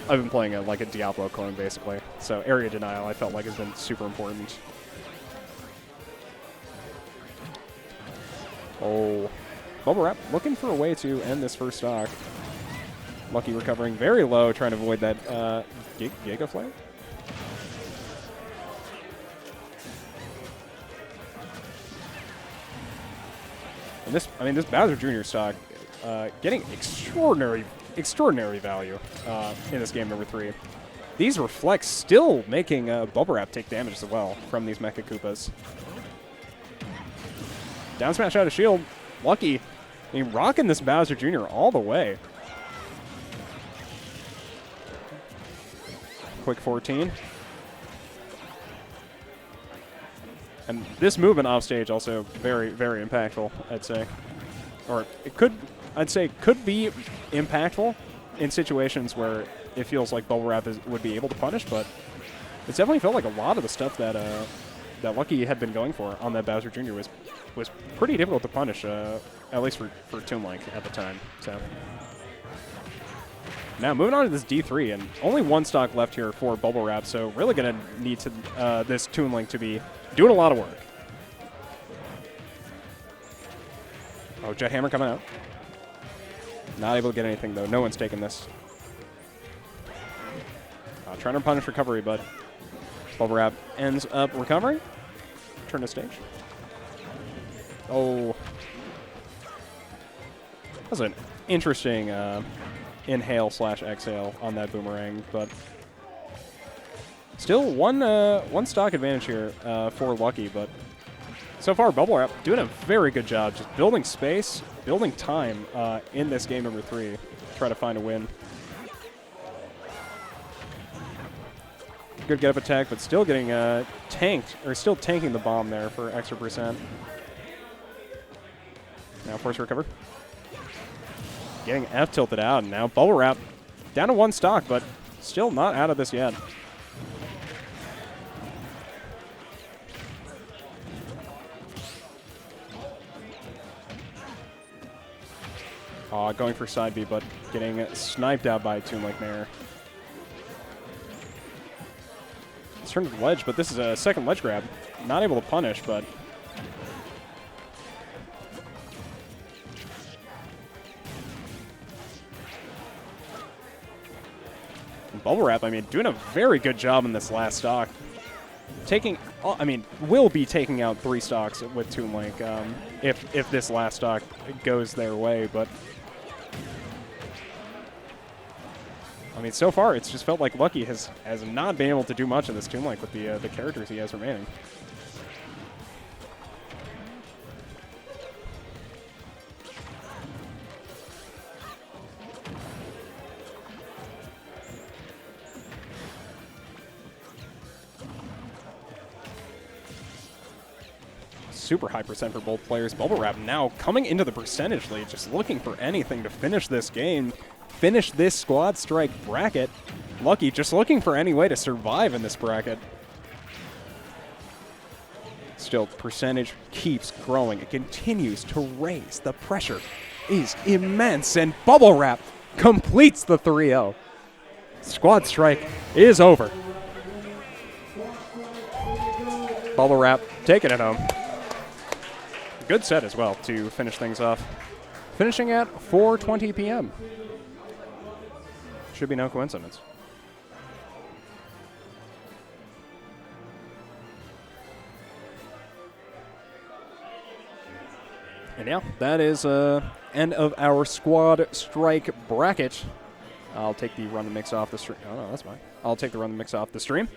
like a Diablo clone basically, so area denial I felt like has been super important. Oh, Bubblewrap looking for a way to end this first stock. Lucky recovering very low, trying to avoid that Giga Flare. And this Bowser Jr. stock getting extraordinary value in this game number 3. These reflects still making Bubblewrap take damage as well from these Mecha Koopas. Down smash out of shield. Lucky. I mean, rocking this Bowser Jr. all the way. Quick 14. And this movement off stage also very, very impactful, I'd say. Or it could, I'd say, could be impactful in situations where it feels like Bubblewrap would be able to punish, but it's definitely felt like a lot of the stuff that that Lucky had been going for on that Bowser Jr. was pretty difficult to punish, at least for Toon Link at the time. So now moving on to this D3, and only one stock left here for Bubblewrap, so really going to need to this Toon Link to be doing a lot of work. Oh, Jet Hammer coming out. Not able to get anything though. No one's taking this. Trying to punish recovery, but Bubblewrap ends up recovering. Turn to stage. Oh. That was an interesting inhale/exhale on that boomerang, but still one stock advantage here for Lucky, but so far Bubblewrap doing a very good job just building space, building time in this game number 3. Try to find a win. Good get up attack, but still getting tanked, or still tanking the bomb there for extra percent. Now force recover. Getting F tilted out, and now Bubblewrap down to one stock, but still not out of this yet. Going for side B, but getting sniped out by Toon Link there. It's turned to the ledge, but this is a second ledge grab. Not able to punish, but Bubblewrap, I mean, doing a very good job in this last stock. Taking, I mean, will be taking out 3 stocks with Toon Link if this last stock goes their way, but I mean, so far it's just felt like Lucky has not been able to do much in this Toon Link with the characters he has remaining. super high percent for both players. Bubblewrap now coming into the percentage lead, just looking for anything to finish this game, finish this squad strike bracket. Lucky just looking for any way to survive in this bracket. Still, percentage keeps growing. It continues to raise. The pressure is immense, and Bubblewrap completes the 3-0. Squad strike is over. Bubblewrap taking it home. Good set as well to finish things off. Finishing at 4:20 p.m. Should be no coincidence. And yeah, that is end of our squad strike bracket. I'll take the run the mix off the stream. Oh, no, that's fine. I'll take the run the mix off the stream.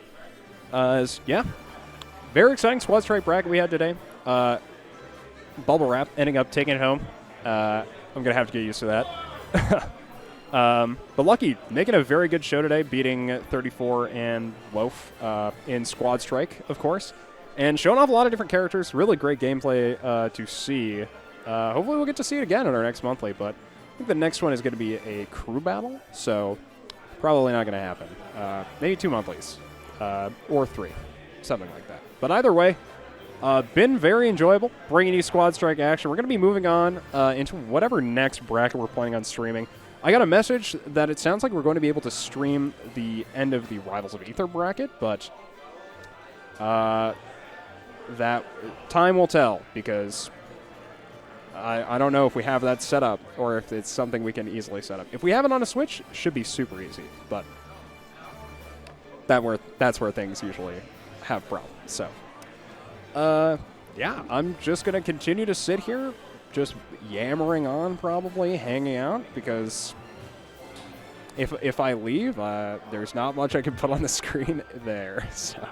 Yeah, very exciting squad strike bracket we had today. Bubblewrap ending up taking it home. I'm going to have to get used to that. But Lucky making a very good show today, beating 34 and Loaf in squad strike, of course. And showing off a lot of different characters. Really great gameplay to see. Hopefully we'll get to see it again in our next monthly, but I think the next one is going to be a crew battle, so probably not going to happen. Maybe 2 monthlies, or 3, something like that. But either way, been very enjoyable bringing you squad strike action. We're going to be moving on into whatever next bracket we're planning on streaming. I got a message that it sounds like we're going to be able to stream the end of the Rivals of Aether bracket, but that time will tell, because I don't know if we have that set up or if it's something we can easily set up. If we have it on a Switch, it should be super easy, but that's where things usually have problems. So, yeah, I'm just going to continue to sit here, just yammering on, probably hanging out, because if I leave, there's not much I can put on the screen there. So.